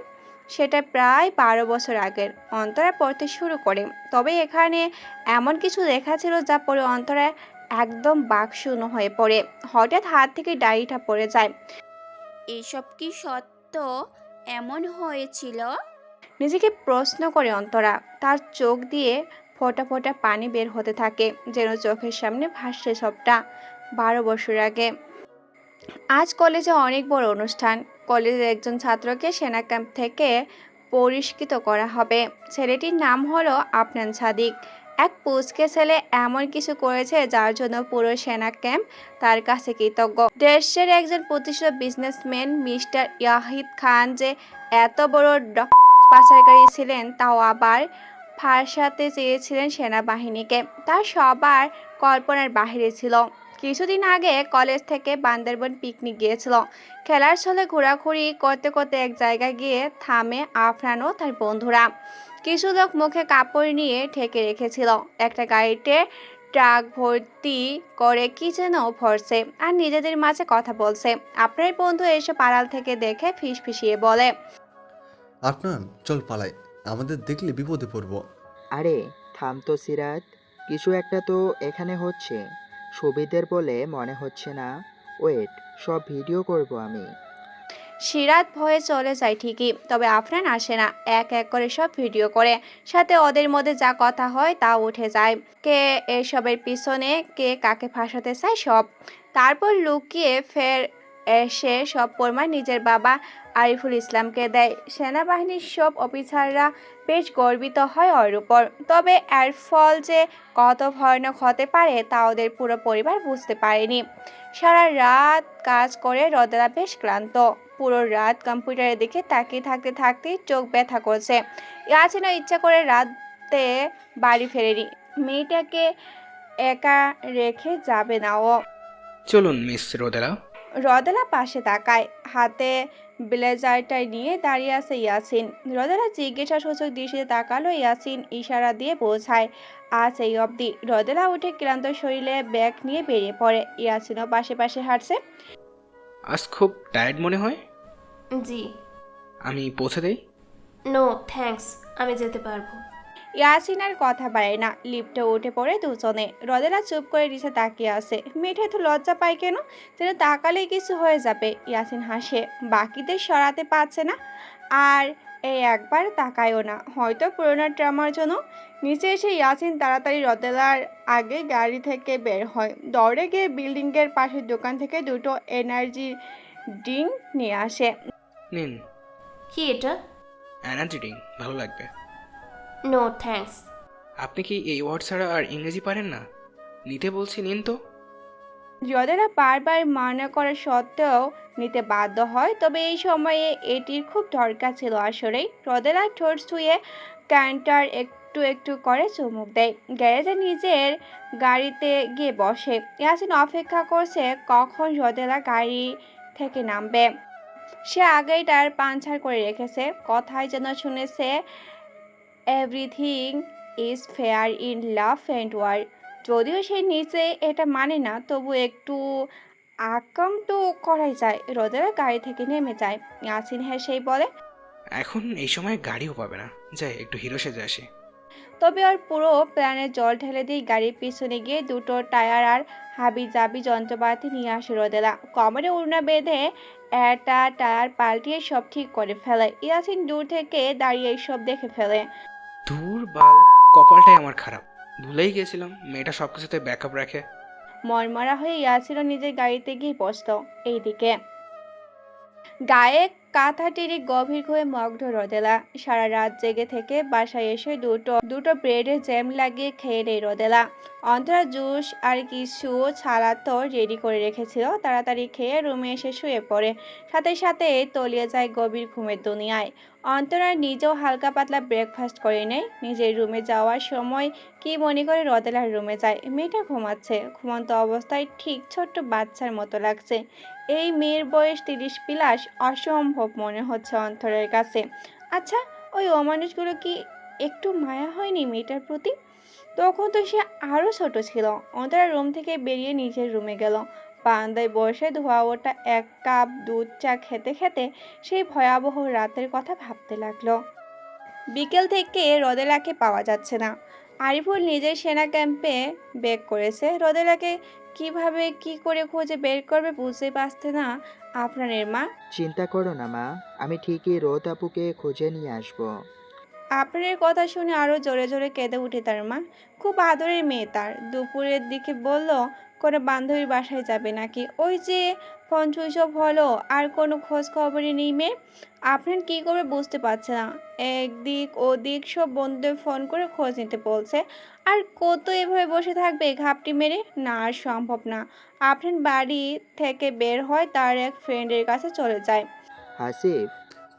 সেটা প্রায় 12 বছর আগের। অন্তরা পড়তে শুরু করে, তবে এখানে এমন কিছু লেখা ছিল যা পড়ে অন্তরা একদম বাকশূন্য হয়ে পড়ে। হঠাৎ হাত থেকে ডায়েরিটা পড়ে যায়। এসব কি সত্য? এমন হয়েছিল? নিজেকে প্রশ্ন করে অন্তরা। তার চোখ দিয়ে ফোঁটা ফোঁটা পানি বের হতে থাকে, যেন চোখের সামনে ভাসছে সবটা। 12 বছর আগে। আজ কলেজে অনেক বড় অনুষ্ঠান। কলেজের একজন ছাত্রকে সেনা ক্যাম্প থেকে বহিষ্কৃত করা হবে। ছেলেটির নাম হলো আফনান সাদিক। এক পুচকে ছেলে এমন কিছু করেছে যার জন্য পুরো সেনা ক্যাম্প তার কাছে কৃতজ্ঞ। দেশের একজন প্রতিষ্ঠিত বিজনেসম্যান মিস্টার ইয়াহিদ খান যে এত বড় পাচারকারী ছিলেন, তাও আবার ফাঁসাতে চেয়েছিলেন সেনাবাহিনীকে, তা সবার কল্পনার বাহিরে ছিল। কিছুদিন আগে কলেজ থেকে বান্দরবন পিকনিক গিয়েছিল। খেলার ছলে ঘোরাঘুরি করতে করতে এক জায়গায় গিয়ে থামে আফরান ও তার বন্ধুরা। কিছু লোক মুখে কাপড় নিয়ে ঢেকে রেখেছিল। একটা গাড়িতে ট্রাক ভর্তি করে কি যেন ভরছে আর নিজেদের মাঝে কথা বলছে। আপনার বন্ধু এসে পাড়াল থেকে দেখে ফিসফিসিয়ে বলে, আপনার চল পালাই, আমাদের দেখলে বিপদে পড়বো। আরে থাম তো সিরাত, কিছু একটা তো এখানে হচ্ছে। ছবিদের বলে মনে হচ্ছে না। ওয়েট, সব ভিডিও করব আমি। সিরাত ভয়ে চলে যায় ঠিকই, তবে আফরান আসে না। এক এক করে সব ভিডিও করে, সাথে ওদের মধ্যে যা কথা হয় তা উঠে যায়। কে এসবের পিছনে, কে কাকে ফাঁসাতে চায় সব। তারপর লুকিয়ে ফের এসে সব প্রমাণ নিজের বাবা আরিফুল ইসলামকে দেয়। সেনাবাহিনীর সব অফিসাররা বেশ গর্বিত হয় ওর উপর। তবে এর ফল যে কত ভয়ানক হতে পারে তা ওদের পুরো পরিবার বুঝতে পারেনি। সারা রাত কাজ করে রোদেলা বেশ ক্লান্ত। পুরো রাত কম্পিউটারের দিকে তাকিয়ে থাকতে থাকতেই চোখ ব্যথা করছে। ইয়াসিনও ইচ্ছা করে রাতে বাড়ি ফেরেনি। মেয়েটাকে একা রেখে যাবে না ও। চলুন মিস রোদেলা। রোদেলা পাশে তাকায়, হাতে ব্লেজারটা নিয়ে দাঁড়িয়ে আছে ইয়াসিন। রোদেলা জিজ্ঞাসা সূচক দৃষ্টিতে তাকালো। ইয়াসিন ইশারা দিয়ে বোঝায় আজ এই অবধি। রোদেলা উঠে ক্লান্ত শরীরে ব্যাগ নিয়ে বেরিয়ে পড়ে। ইয়াসিনও পাশে পাশে হাঁটছে। আজ খুব টায়ার্ড মনে হয়। জি। আমি পৌঁছে দেই? নো থ্যাঙ্কস, আমি যেতে পারবো। ইয়াসিন আর কথা বাড়ে না, লিফটে উঠে পড়ে দুজনে। রোদেলা চুপ করে নিচে তাকিয়ে আছে। মেয়েটা এত লজ্জা পায় কেন, যেন তাকালেই কিছু হয়ে যাবে। ইয়াসিন হাসে, বাকিদের সরাতে পারছে না আর এই একবার তাকায়ও না, হয়তো পুরোনো ট্রামার জন্য। নিচে এসে ইয়াসিন তাড়াতাড়ি রোদেলার আগে গাড়ি থেকে বের হয়। দৌড়ে গিয়ে বিল্ডিংয়ের পাশের দোকান থেকে দুটো এনার্জি ড্রিঙ্ক নিয়ে আসে। নিন। কি এটা? এনার্জি ড্রিঙ্ক, ভালো লাগবে। No thanks. আপনি কি এই ওয়ার্ড ছাড়া আর ইংরেজি পারেন না? নিতে বলছি, নিন তো। রোদেলা বারবার মানা করা সত্ত্বেও নিতে বাধ্য হয়, তবে এই সময়ে এটির খুব দরকার ছিল আসলেই। রোদেলা ঠোঁট ছুঁয়ে ক্যান্টার একটু একটু করে চুমুক দেয়। গ্যারেজে নিজের গাড়িতে গিয়ে বসে। ইয়াসিন অপেক্ষা করছে কখন রোদেলা গাড়ি থেকে নামবে। সে আগেই টায়ার পাঞ্চার করে রেখেছে। কথায় যেন শুনেছে everything is fair in love and war. যদিও সে নিচে এটা মানে না, তবু একটু আকাম তো করাই যায়। রোদেলা গাড়ি থেকে নেমে যায়। ইয়াসিন হেসেই বলে, এখন এই সময় গাড়িও পাবে না, যাই একটু হিরো সেজে আসে। তবে ওর পুরো প্ল্যানে জল ঢেলে দিয়ে গাড়ির পিছনে গিয়ে দুটো টায়ার আর হাবি জাবি যন্ত্রপাতি নিয়ে আসে রোদেলা। কোমরে ওড়না বেঁধে একটা টায়ার পাল্টিয়ে সব ঠিক করে ফেলে। ইয়াসিন দূর থেকে দাঁড়িয়ে সব দেখে ফেলে। দূর বাল, কপালটাই আমার খারাপ, ভুলেই গেছিলাম মেয়েটা সব কিছুতে ব্যাকআপ রাখে। মরমরা হয়ে ইয়াসিনও নিজের গাড়িতে গিয়ে বসত। এইদিকে গায়ে কাঁথা টেনে গভীর হয়ে মগ্ন রোদেলা। সারা রাত জেগে থেকে বাসায় এসে দুটো ব্রেডের জ্যাম লাগিয়ে খেয়ে নেই রোদেলা। অন্তরা জুস আর কিছু ছাড়া তো রেডি করে রেখেছিল, তাড়াতাড়ি খেয়ে রুমে এসে শুয়ে পড়ে। সাথে সাথে তলিয়ে যায় গভীর ঘুমের দুনিয়ায়। অন্তরা নিজেও হালকা পাতলা ব্রেকফাস্ট করে নেয়। নিজের রুমে যাওয়ার সময় কি মনে করে রোদেলার রুমে যায়। মেয়েটা ঘুমাচ্ছে। ঘুমন্ত অবস্থায় ঠিক ছোট্ট বাচ্চার মতো লাগছে। এই মেয়ের বয়স 30+, অসম্ভব মনে হচ্ছে অন্তরের কাছে। আচ্ছা, ওই অমানুষগুলো কি একটু মায়া হয়নি মেয়েটার প্রতি? তখন তো সে আরও ছোট ছিল। অন্তরা রুম থেকে বেরিয়ে নিজের রুমে গেল। বারান্দায় বসে ধোয়া ওঠা 1 কাপ দুধ চা খেতে খেতে সেই ভয়াবহ রাতের কথা ভাবতে লাগলো। বিকেল থেকে রোদেলাকে পাওয়া যাচ্ছে না। আরিফুল নিজের সেনা ক্যাম্পে ব্যাক করেছে। রোদেলাকে কিভাবে কি করে খুঁজে বের করবে বুঝতে পারছে না আপনারের মা। চিন্তা করো না মা, আমি ঠিকই রোদ আপুকে খুঁজে নিয়ে আসবো। আপনারের কথা শুনে আরো জোরে জোরে কেঁদে উঠে তার মা। খুব আদরের মেয়ে তার। দুপুরের দিকে বলল কোনো বান্ধবীর বাসায় যাবে নাকি। ওই যে ফোন সুইচ অফ হলো, আর কোনো খোঁজ খবরই নেই মেয়ে। আপনার কি করবে বুঝতে পারছে না। একদিক ওদিক সব বন্ধুদের ফোন করে খোঁজ নিতে বলছে। আর কত এভাবে বসে থাকবে ঘাপটি মেরে? না, আর সম্ভব না। আপনার বাড়ি থেকে বের হয়, তার এক ফ্রেন্ডের কাছে চলে যায়। হাসিফ,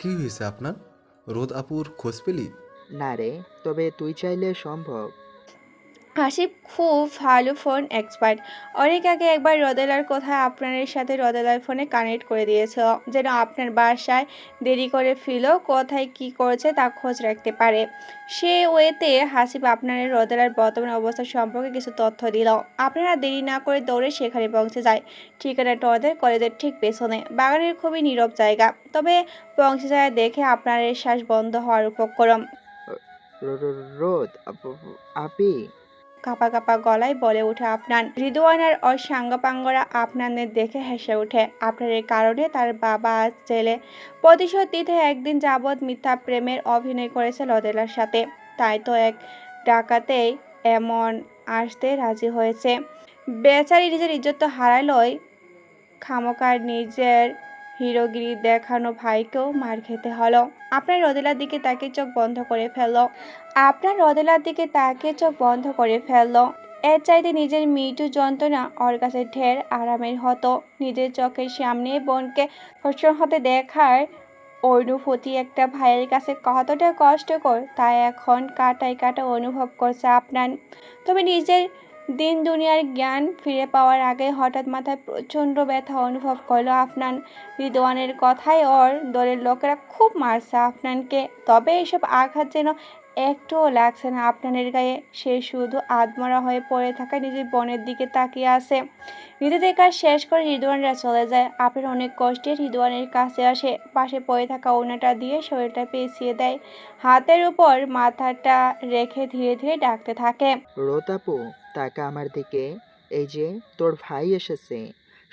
কি হয়েছে আপনার? রোদ আপুর খোঁজ পেলি? না রে, তবে তুই চাইলে সম্ভব। হাসিব খুব ভালো ফোন এক্সপার্ট। অনেক আগে একবার রোদেলার কোথায় আপনার সাথে রোদেলার ফোনে কানেক্ট করে দিয়েছিল, যেন আপনার বাসায় দেরি করে ফিরলেও কোথায় কি করেছে তা খোঁজ রাখতে পারে। সে ওয়েতে হাসিব আপনার রোদেলার বর্তমান অবস্থা সম্পর্কে কিছু তথ্য দিল। আপনারা দেরি না করে দৌড়ে সেখানে পৌঁছে যায়। ঠিকানাটা ওদের কলেজের ঠিক পেছনে, বাগানের খুবই নীরব জায়গা। তবে পৌঁছে যায় দেখে আপনার শ্বাস বন্ধ হওয়ার উপক্রম। রোদ আপি, কাপা কাপা গলায় বলে ওঠে আপনার। রিদওয়ান আর ওর সাঙ্গাপাঙ্গরা আপনাদের দেখে হেসে ওঠে। আপনাদের কারণে তার বাবা আজ জেলে। প্রতিশোধ দিতে একদিন যাবৎ মিথ্যা প্রেমের অভিনয় করেছে রোদেলার সাথে, তাই তো এক ডাকাতেই এমন আসতে রাজি হয়েছে। বেচারি নিজের ইজ্জত তো হারালোই, খামোকার নিজের হিরোগিরি দেখানো ভাইকেও মার খেতে হলো। আপনার রোদেলার দিকে তাকে চোখ বন্ধ করে ফেললো। এর চাইতে নিজের মৃত্যু যন্ত্রণা ওর কাছে ঢের আরামের হতো। নিজের চোখের সামনে বোনকে ধর্ষণ হতে দেখার অনুভূতি একটা ভাইয়ের কাছে কতটা কষ্টকর তা এখন কাটায় কাটা অনুভব করছে আপনার। তবে নিজের দিন দুনিয়ার জ্ঞান ফিরে পাওয়ার আগে হঠাৎ মাথায় প্রচণ্ড ব্যথা অনুভব করলো আপনার। রিদওয়ানের কথায় ওর দলের লোকেরা খুব মারছে আপনানকে, তবে এসব আঘাত যেন একটুও লাগছে না আপনানের গায়ে। সে শুধু আধমরা হয়ে পড়ে থাকা নিজের বোনের দিকে তাকিয়ে আছে। নিজেদের কাজ শেষ করে রিদওয়ানরা চলে যায়। আপনার অনেক কষ্টে রিদওয়ানের কাছে আসে, পাশে পড়ে থাকা ওড়নাটা দিয়ে শরীরটা পেঁচিয়ে দেয়, হাতের উপর মাথাটা রেখে ধীরে ধীরে ডাকতে থাকে। রোদ আপু, তাকা আমার দিকে। এই যে তোর ভাই এসেছে।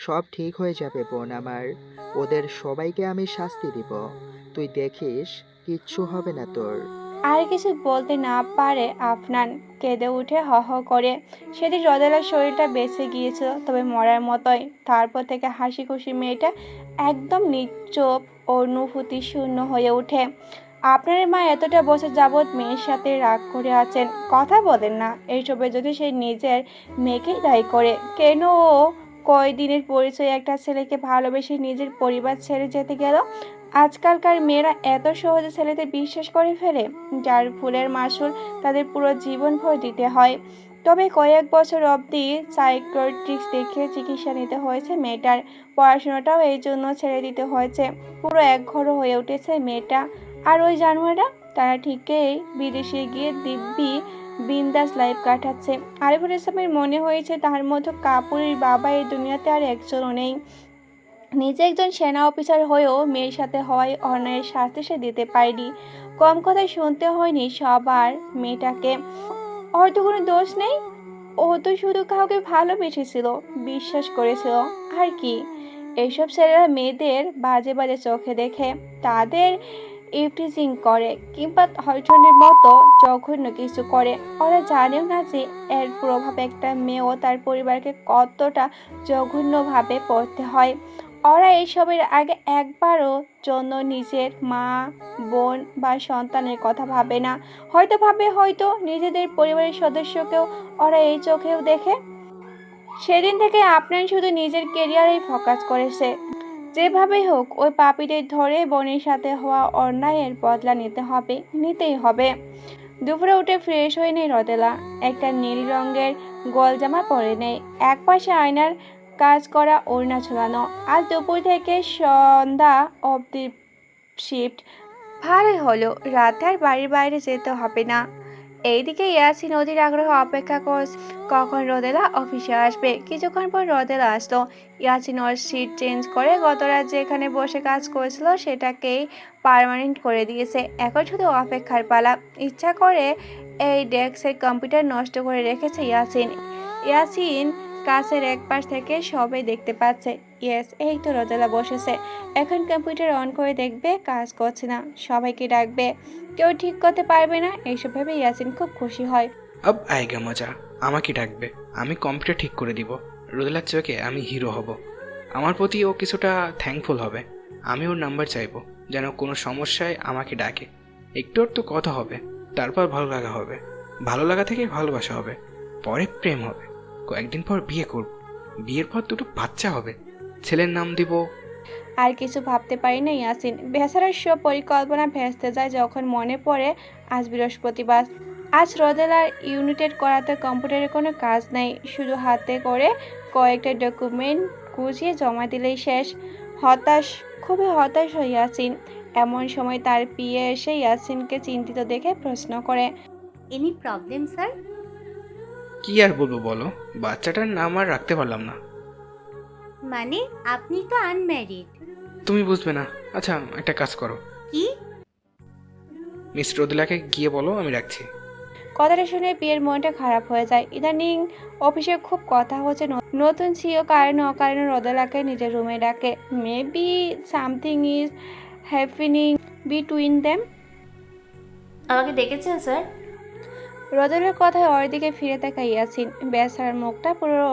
সব ঠিক হয়ে যাবে বোন আমার। ওদের সবাইকে আমি শাস্তি দিব, তুই দেখিস, কিচ্ছু হবে না তোর। আর কিছু বলতে না পারে আফনান কেঁদে উঠে হ হ করে। সেদিন রোদেলার শরীরটা বেঁচে গিয়েছিল, তবে মরার মতোই। তারপর থেকে হাসি খুশি মেয়েটা একদম নিশ্চুপ, অনুভূতি শূন্য হয়ে ওঠে। আপনার মা এতটা বছর যাবৎ মেয়ের সাথে রাগ করে আছেন, কথা বলেন না। এইসবের যদি সে নিজের মেয়েকেই দায়ী করে, কেন ও কয়দিনের পরিচয় একটা ছেলেকে ভালোবেসে নিজের পরিবার ছেড়ে যেতে গেল? আজকালকার মেয়েরা এত সহজে ছেলেদের বিশ্বাস করে ফেলে, যার ভুলের মাসুল তাদের পুরো জীবনভর দিতে হয়। তবে কয়েক বছর অবধি সাইকিয়াট্রিস্ট দেখে চিকিৎসা নিতে হয়েছে মেয়েটার। পড়াশোনাটাও এই জন্য ছেড়ে দিতে হয়েছে। পুরো একঘর হয়ে উঠেছে মেয়েটা। আর ওই জানোয়াররা, তারা ঠিকই বিদেশে গিয়ে দিব্যি বিন্দাস লাইফ কাটাচ্ছে। আরিফুল ইসলামের মনে হয়েছে তার মতো কাপুরের বাবা এই দুনিয়াতে আর একজনও নেই। নিজে একজন সেনা অফিসার হয়েও মেয়ের সাথে হওয়ায় অন্যায়ের শাস্তি সে দিতে পারেনি। কম কথায় শুনতে হয়নি সবার মেয়েটাকে। ওর তো কোনো দোষ নেই, ও তো শুধু কাউকে ভালোবেসেছিল, বিশ্বাস করেছিল, আর কি। এইসব ছেলেরা মেয়েদের বাজে বাজে চোখে দেখে, তাদের ইভটিজিং করে কিংবা হয়টনের মতো জঘন্য কিছু করে। ওরা জানেও না যে এর প্রভাব একটা মেয়ে ও তার পরিবারকে কতটা জঘন্যভাবে পড়তে হয়। ওরা এইসবের আগে একবারও জন্য নিজের মা, বোন বা সন্তানের কথা ভাবে না। হয়তো নিজেদের পরিবারের সদস্যকেও ওরা এই চোখেও দেখে। সেদিন থেকে আপনার শুধু নিজের ক্যারিয়ারেই ফোকাস করেছে। যেভাবেই হোক ওই পাপীদের ধরে বোনের সাথে হওয়া অন্যায়ের বদলা নিতেই হবে। দুপুরে উঠে ফ্রেশ হয়ে নেই রোদেলা। একটা নীল রঙের গোল জামা পরে নেই, একপাশে আয়নার কাজ করা ওড়না ঝোলানো। আজ দুপুর থেকে সন্ধ্যা অবধি শিফট। ভালোই হলো, রাতে আর বাড়ির বাইরে যেতে হবে না। এইদিকে ইয়াসিন অধীর আগ্রহ অপেক্ষা করছে কখন রোদেলা অফিসে আসবে। কিছুক্ষণ পর রোদেলা আসলো। ইয়াসিন ওর সিট চেঞ্জ করে গত রাত যেখানে বসে কাজ করেছিল সেটাকেই পার্মানেন্ট করে দিয়েছে। এখন শুধু অপেক্ষার পালা। ইচ্ছা করে এই ডেস্কের কম্পিউটার নষ্ট করে রেখেছে ইয়াসিন কাছের এক পাশ থেকে সবাই দেখতে পাচ্ছে। ইয়েস, এই তো রোদেলা বসেছে। এখন কম্পিউটার অন করে দেখবে কাজ করছে না, সবাইকে ডাকবে, কেউ ঠিক করতে পারবে না। এইসব ভেবে ইয়াসিন খুব খুশি হয়। আব আয়েগা মজা, আমাকে ডাকবে, আমি কম্পিউটার ঠিক করে দিব। রোদেলার চোখে আমি হিরো হব। আমার প্রতি ও কিছুটা থ্যাঙ্কফুল হবে। আমি ওর নাম্বার চাইবো, যেন কোনো সমস্যায় আমাকে ডাকে। একটু তো কথা হবে, তারপর ভালো লাগা হবে, ভালো লাগা থেকে ভালোবাসা হবে, পরে প্রেম হবে, কয়েকদিন পর বিয়ে করব, বিয়ের পর দুটো বাচ্চা হবে, ছেলের নাম দিব। আর কিছু ভাবতে পারি না ইয়াসিন। বেচারার সব পরিকল্পনা ভেস্তে যায় যখন মনে পড়ে আজ বৃহস্পতিবার। আজ রোদেলার ইউনিটেড করাতে কম্পিউটারের কোনো কাজ নেই, শুধু হাতে করে কয়েকটা ডকুমেন্ট গুছিয়ে জমা দিলেই শেষ। খুবই হতাশ হয় ইয়াসিন। এমন সময় তার পিএ এসে ইয়াসিনকে চিন্তিত দেখে প্রশ্ন করে, এনি প্রবলেম স্যার? কি আর বলবো বলো, বাচ্চাটার নাম আর রাখতে পারলাম না। মানে আপনি তো আনম্যারিড। তুমি বুঝবে না। আচ্ছা একটা কাজ করো, কি? মিস রোদেলাকে গিয়ে বলো আমি রাখছি। কথাটা শুনে পিয়ের মনটা খারাপ হয়ে যায়। ইদানিং অফিসে খুব কথা হচ্ছে নতুন সিও কারণে অকারণে রোদেলাকে নিজের রুমে ডাকে। Maybe something is happening between them. আমাকে ডেকেছেন স্যার? রোদেলার কথায় ওর দিকে ফিরে তাকায় ইয়াসিন। বেচারার মুখটা পুরো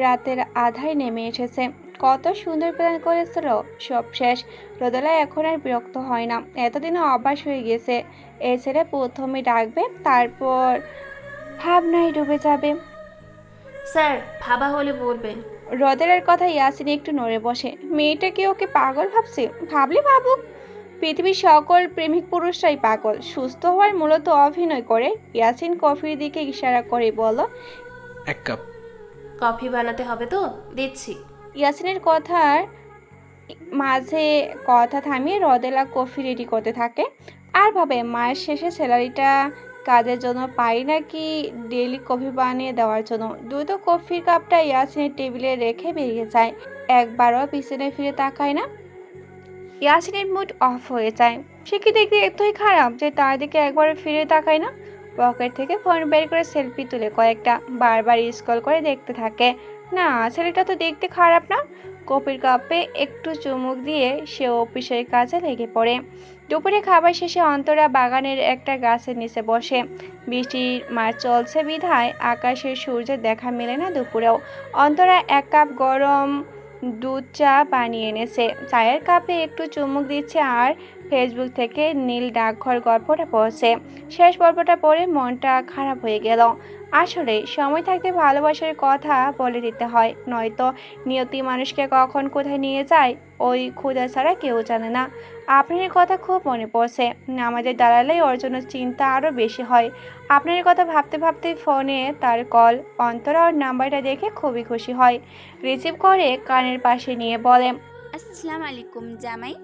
রাতের আধারে নেমে এসেছে। কত সুন্দর প্ল্যান করেছিল, সব শেষ। রোদেলা এখন আর বিরক্ত হয় না, এতদিনও অভ্যাস হয়ে গেছে। এই ছেলে প্রথমে ডাকবে, তারপর ভাবনায় ডুবে যাবে। স্যার ভাবা হলে বলবেন। রোদেলার কথা ইয়াসিন একটু নড়ে বসে। মেয়েটা কি ওকে পাগল ভাবছে? ভাবলে ভাবুক, পৃথিবীর সকল প্রেমিক পুরুষরাই পাগল। সুস্থ হওয়ার মূলত অভিনয় করে। ইয়াসিন কফির দিকে ইশারা করে বলল, এক কাপ কফি বানাতে হবে তো, দিচ্ছি। ইয়াসিনের কথার মাঝে কথা থামিয়ে রোদেলা কফি রেডি করতে থাকে। আর ভাবে মায়ের শেষে স্যালারিটা কাজের জন্য পাই নাকি ডেইলি কফি বানিয়ে দেওয়ার জন্য। দ্রুত কফির কাপটা ইয়াসিনের টেবিলে রেখে বেরিয়ে যায়, একবারও পিছনে ফিরে তাকায় না। ইয়াসিনের মুড অফ হয়ে যায়। সে কি দেখতে এতই খারাপ যে তার দিকে একবারও ফিরে তাকায় না? পকেট থেকে ফোন বের করে সেলফি তুলে কয়েকটা বারবার স্ক্রল করে দেখতে থাকে। না, ছেলেটা তো দেখতে খারাপ না। কফির কাপে একটু চুমুক দিয়ে সে অফিসের কাজে লেগে পড়ে। দুপুরে খাবার শেষে অন্তরা বাগানের একটা গাছের নিচে বসে। বৃষ্টির মাস চলছে বিধায় আকাশের সূর্যের দেখা মেলে না দুপুরেও। অন্তরা এক কাপ গরম দুধ চা বানিয়ে এনেছে, চায়ের কাপে একটু চুমুক দিচ্ছে আর ফেসবুক থেকে নীল ডাকঘর গল্পটা পড়ছে। শেষ গল্পটা পড়ে মনটা খারাপ হয়ে গেল। আসলে সময় থাকতে ভালোবাসার কথা বলে দিতে হয়, নয়তো নিয়তি মানুষকে কখন কোথায় নিয়ে যায় ওই ক্ষুধা ছাড়া কেউ জানে না। আপনার কথা খুব মনে পড়ছে, আমাদের দাঁড়ালেই ওর জন্য চিন্তা আরও বেশি হয়। আপনার কথা ভাবতে ভাবতে ফোনে তার কল। অন্তরা ওর নাম্বারটা দেখে খুবই খুশি হয়, রিসিভ করে কানের পাশে নিয়ে বলে, আসসালামু আলাইকুম জামাই।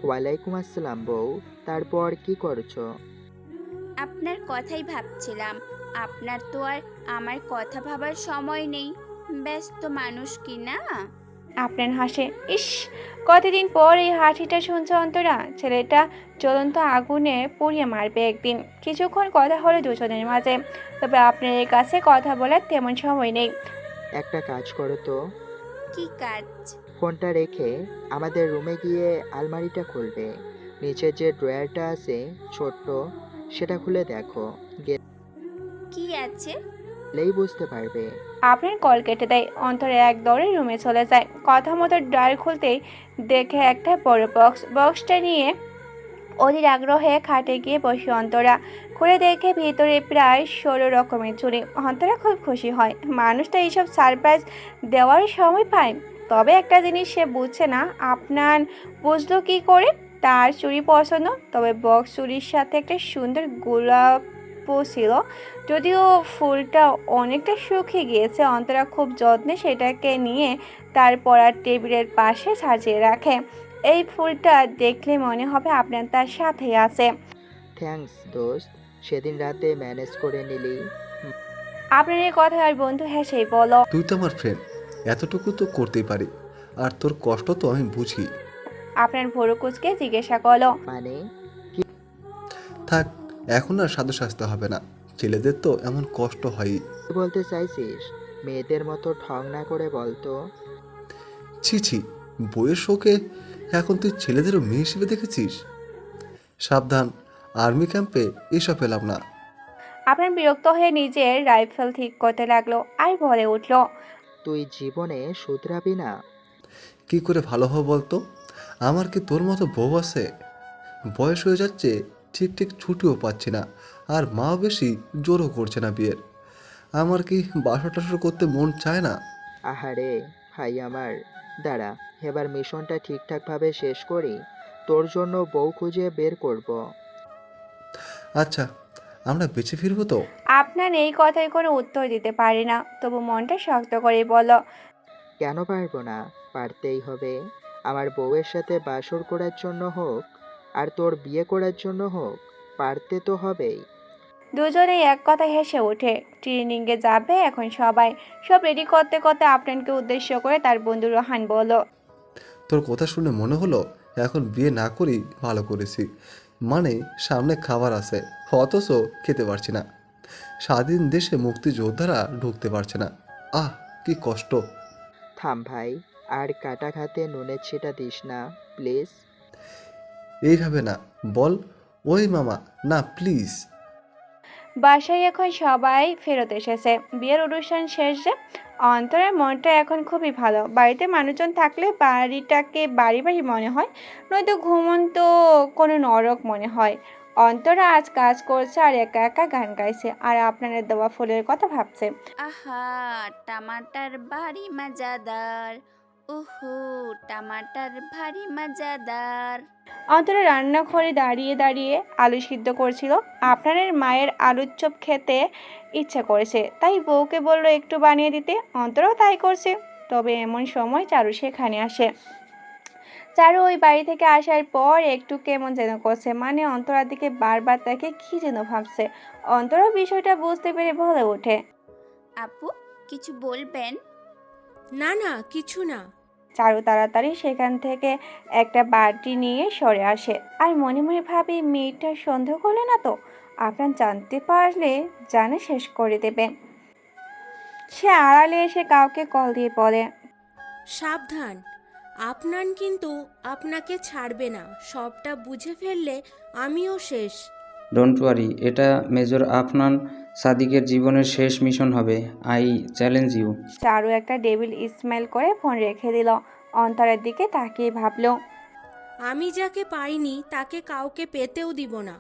ওয়ালাইকুম আসসালাম বউ, তারপর কি করছো? আপনার কথাই ভাবছিলাম। আপনার তো আর আমার কথা ভাবার সময় নেই, ব্যস্ত মানুষ কি না? আপনার হাসে। ইস, কতদিন পর এই হাসিটা শুনছে অন্তরা। ছেলেটা জ্বলন্ত আগুনে পুড়িয়ে মারবে একদিন। কিছুক্ষণ কথা হলো দুজনের মাঝে, তবে আপনার কাছে কথা বলার তেমন সময় নেই। একটা কাজ করো তো, কি কাজ? ফোনটা রেখে আমাদের রুমে গিয়ে আলমারিটা খুলবে। নিচে যে ড্রয়ারটা আছে ছোট্ট, সেটা খুলে দেখো, কি আছে? গেলেই বুঝতে পারবে। আপনার কল কেটে দেয়। অন্তরে এক দৌড়ে রুমে চলে যায়। কথা মতো ড্রয়ার খুলতেই দেখে একটা বড় বক্সটা নিয়ে অধীর আগ্রহে খাটে গিয়ে বসে অন্তরা। খুলে দেখে ভিতরে প্রায় 16 রকমের চুড়ি। অন্তরা খুব খুশি হয়, মানুষটা এইসব সারপ্রাইজ দেওয়ার সময় পায়। তবে একটা জিনিস সে বুঝছে না, আপনার বুঝলো কি করে তার চুড়ি পছন্দ। তবে বক্স চুড়ির সাথে একটা সুন্দর গোলাপও ছিল, যদিও ফুলটা অনেকটা শুকিয়ে গিয়েছে। অন্তরা খুব যত্নে সেটাকে নিয়ে তার পড়ার টেবিলের পাশে সাজিয়ে রাখে। এই ফুলটা দেখলে মনে হবে আপনার তার সাথেই আছে। থ্যাঙ্কস দোস্ত, সেদিন রাতে ম্যানেজ করে নিলি। আপনার এই কথা আর বন্ধু হেসেই বলো, তুই তো আমার ফ্রেন্ড, এতটুকু তো করতেই পারি। আর তোর কষ্ট তো আমি বুঝি। আপনার ভরু কুচকে জিজ্ঞাসা করলো, মানে থাক, এখন আর সাধু সাজতে হবে না। ছেলেদের তো এমন কষ্ট হয়। কি বলতে চাইছিস? মেয়েদের মতো ঠং না করে বলতো। ছি ছি, বইয়ের শোকে এখন তুই ছেলেদেরও মেয়ে হিসেবে দেখেছিস? সাবধান, আর্মি ক্যাম্পে এসব পেলাম না। আপনার বিরক্ত হয়ে নিজের রাইফেল ঠিক করতে লাগলো আর বলে উঠলো, তুই জীবনে শুধরাবি না। কি করে ভালো হবো বলতো? আমার কি তোর মতো বউ আছে? বয়স হয়ে যাচ্ছে, ঠিক ঠিক ছুটিও পাচ্ছি না, আর মাও বেশি জোরও করছে না বিয়ের। আমার কি বাসর টাসর করতে মন চায় না। আহারে ভাই আমার, দাঁড়া, এবার মিশনটা ঠিকঠাকভাবে শেষ করি, তোর জন্য বউ খুঁজে বের করব। আচ্ছা, আমরা বেঁচে ফিরবো তো? আপনার এই কথায় কোনো উত্তর দিতে পারে না, তবু মনটা শক্ত করে বলো, কেন পারবো না? পারতেই হবে। আমার বউয়ের সাথে বাসর করার জন্য হোক আর তোর বিয়ে করার জন্য হোক, পারতে তো হবেই। দুজনেই এক কথায় হেসে ওঠে। ট্রেনিংয়ে যাবে এখন সবাই। সব রেডি করতে করতে আপনাকে উদ্দেশ্য করে তার বন্ধু রোহান বলল, তোর কথা শুনে মনে হলো এখন বিয়ে না করেই ভালো করেছি। মানে সামনে খাবার আছে, অথচ খেতে পারছি না। স্বাধীন দেশে মুক্তিযোদ্ধারা ঢুকতে পারছে না। আহ, কি কষ্ট। থাম ভাই, আর কাটা খাতে নুনের ছিটা দিস না প্লিজ। এইভাবে না, বল ওই মামা, না প্লিজ। বাসায় এখন সবাই ফেরত এসেছে। বিয়ের অনুষ্ঠান শেষ যে। অন্তরের মনটা এখন খুবই ভালো। বাড়িতে মানুষজন থাকলে বাড়িটাকে বাড়ি বাড়ি মনে হয়, নয়তো ঘুমন্ত কোনো নরক মনে হয়। অন্তরা আজ কাজ করছে আর একা একা গান গাইছে আর আপনার দেওয়া ফুলের কথা ভাবছে। আহা, টমাটার ভারী মজাদার। ওহো, টমাটার ভারী মজাদার। অন্তরা রান্নাঘরে দাঁড়িয়ে দাঁড়িয়ে আলু সিদ্ধ করছিল। আপনার মায়ের আলুর চপ খেতে ইচ্ছা করেছে, তাই বউকে বলল একটু বানিয়ে দিতে। অন্তরাও তাই করছে। তবে এমন সময় চারু সেখানে আসে। চারু ওই বাড়ি থেকে আসার পর একটু কেমন যেন করছে, মানে অন্তরার দিকে বারবার তাকে কি যেন ভাবছে। অন্তরা বিষয়টা বুঝতে পেরে বলে ওঠে, আপু, কিছু বলবেন? না না, কিছু না। চারু তাড়াতাড়ি সেখান থেকে একটা বাটি নিয়ে সরে আসে আর মনে মনে ভাবে, মেয়েটা সন্দেহ করলে না তো? আপনার জানতে পারলে জানে শেষ করে দেবে। সে আড়ালে এসে কাউকে কল দিয়ে বলে, সাবধান, আপনান কিন্তু আপনাকে ছাড়বে না। সবটা বুঝে ফেললে আমিও শেষ। ডোন্ট ওয়ারি, এটা মেজর আফনান সাদিকের জীবনের শেষ মিশন হবে। I challenge you. চারু একটা ডেভিল স্মাইল করে ফোন রেখে দিল। অন্তরের দিকে তাকিয়ে ভাবল, আমি যাকে পাইনি তাকে কাউকে পেতেও দিব না।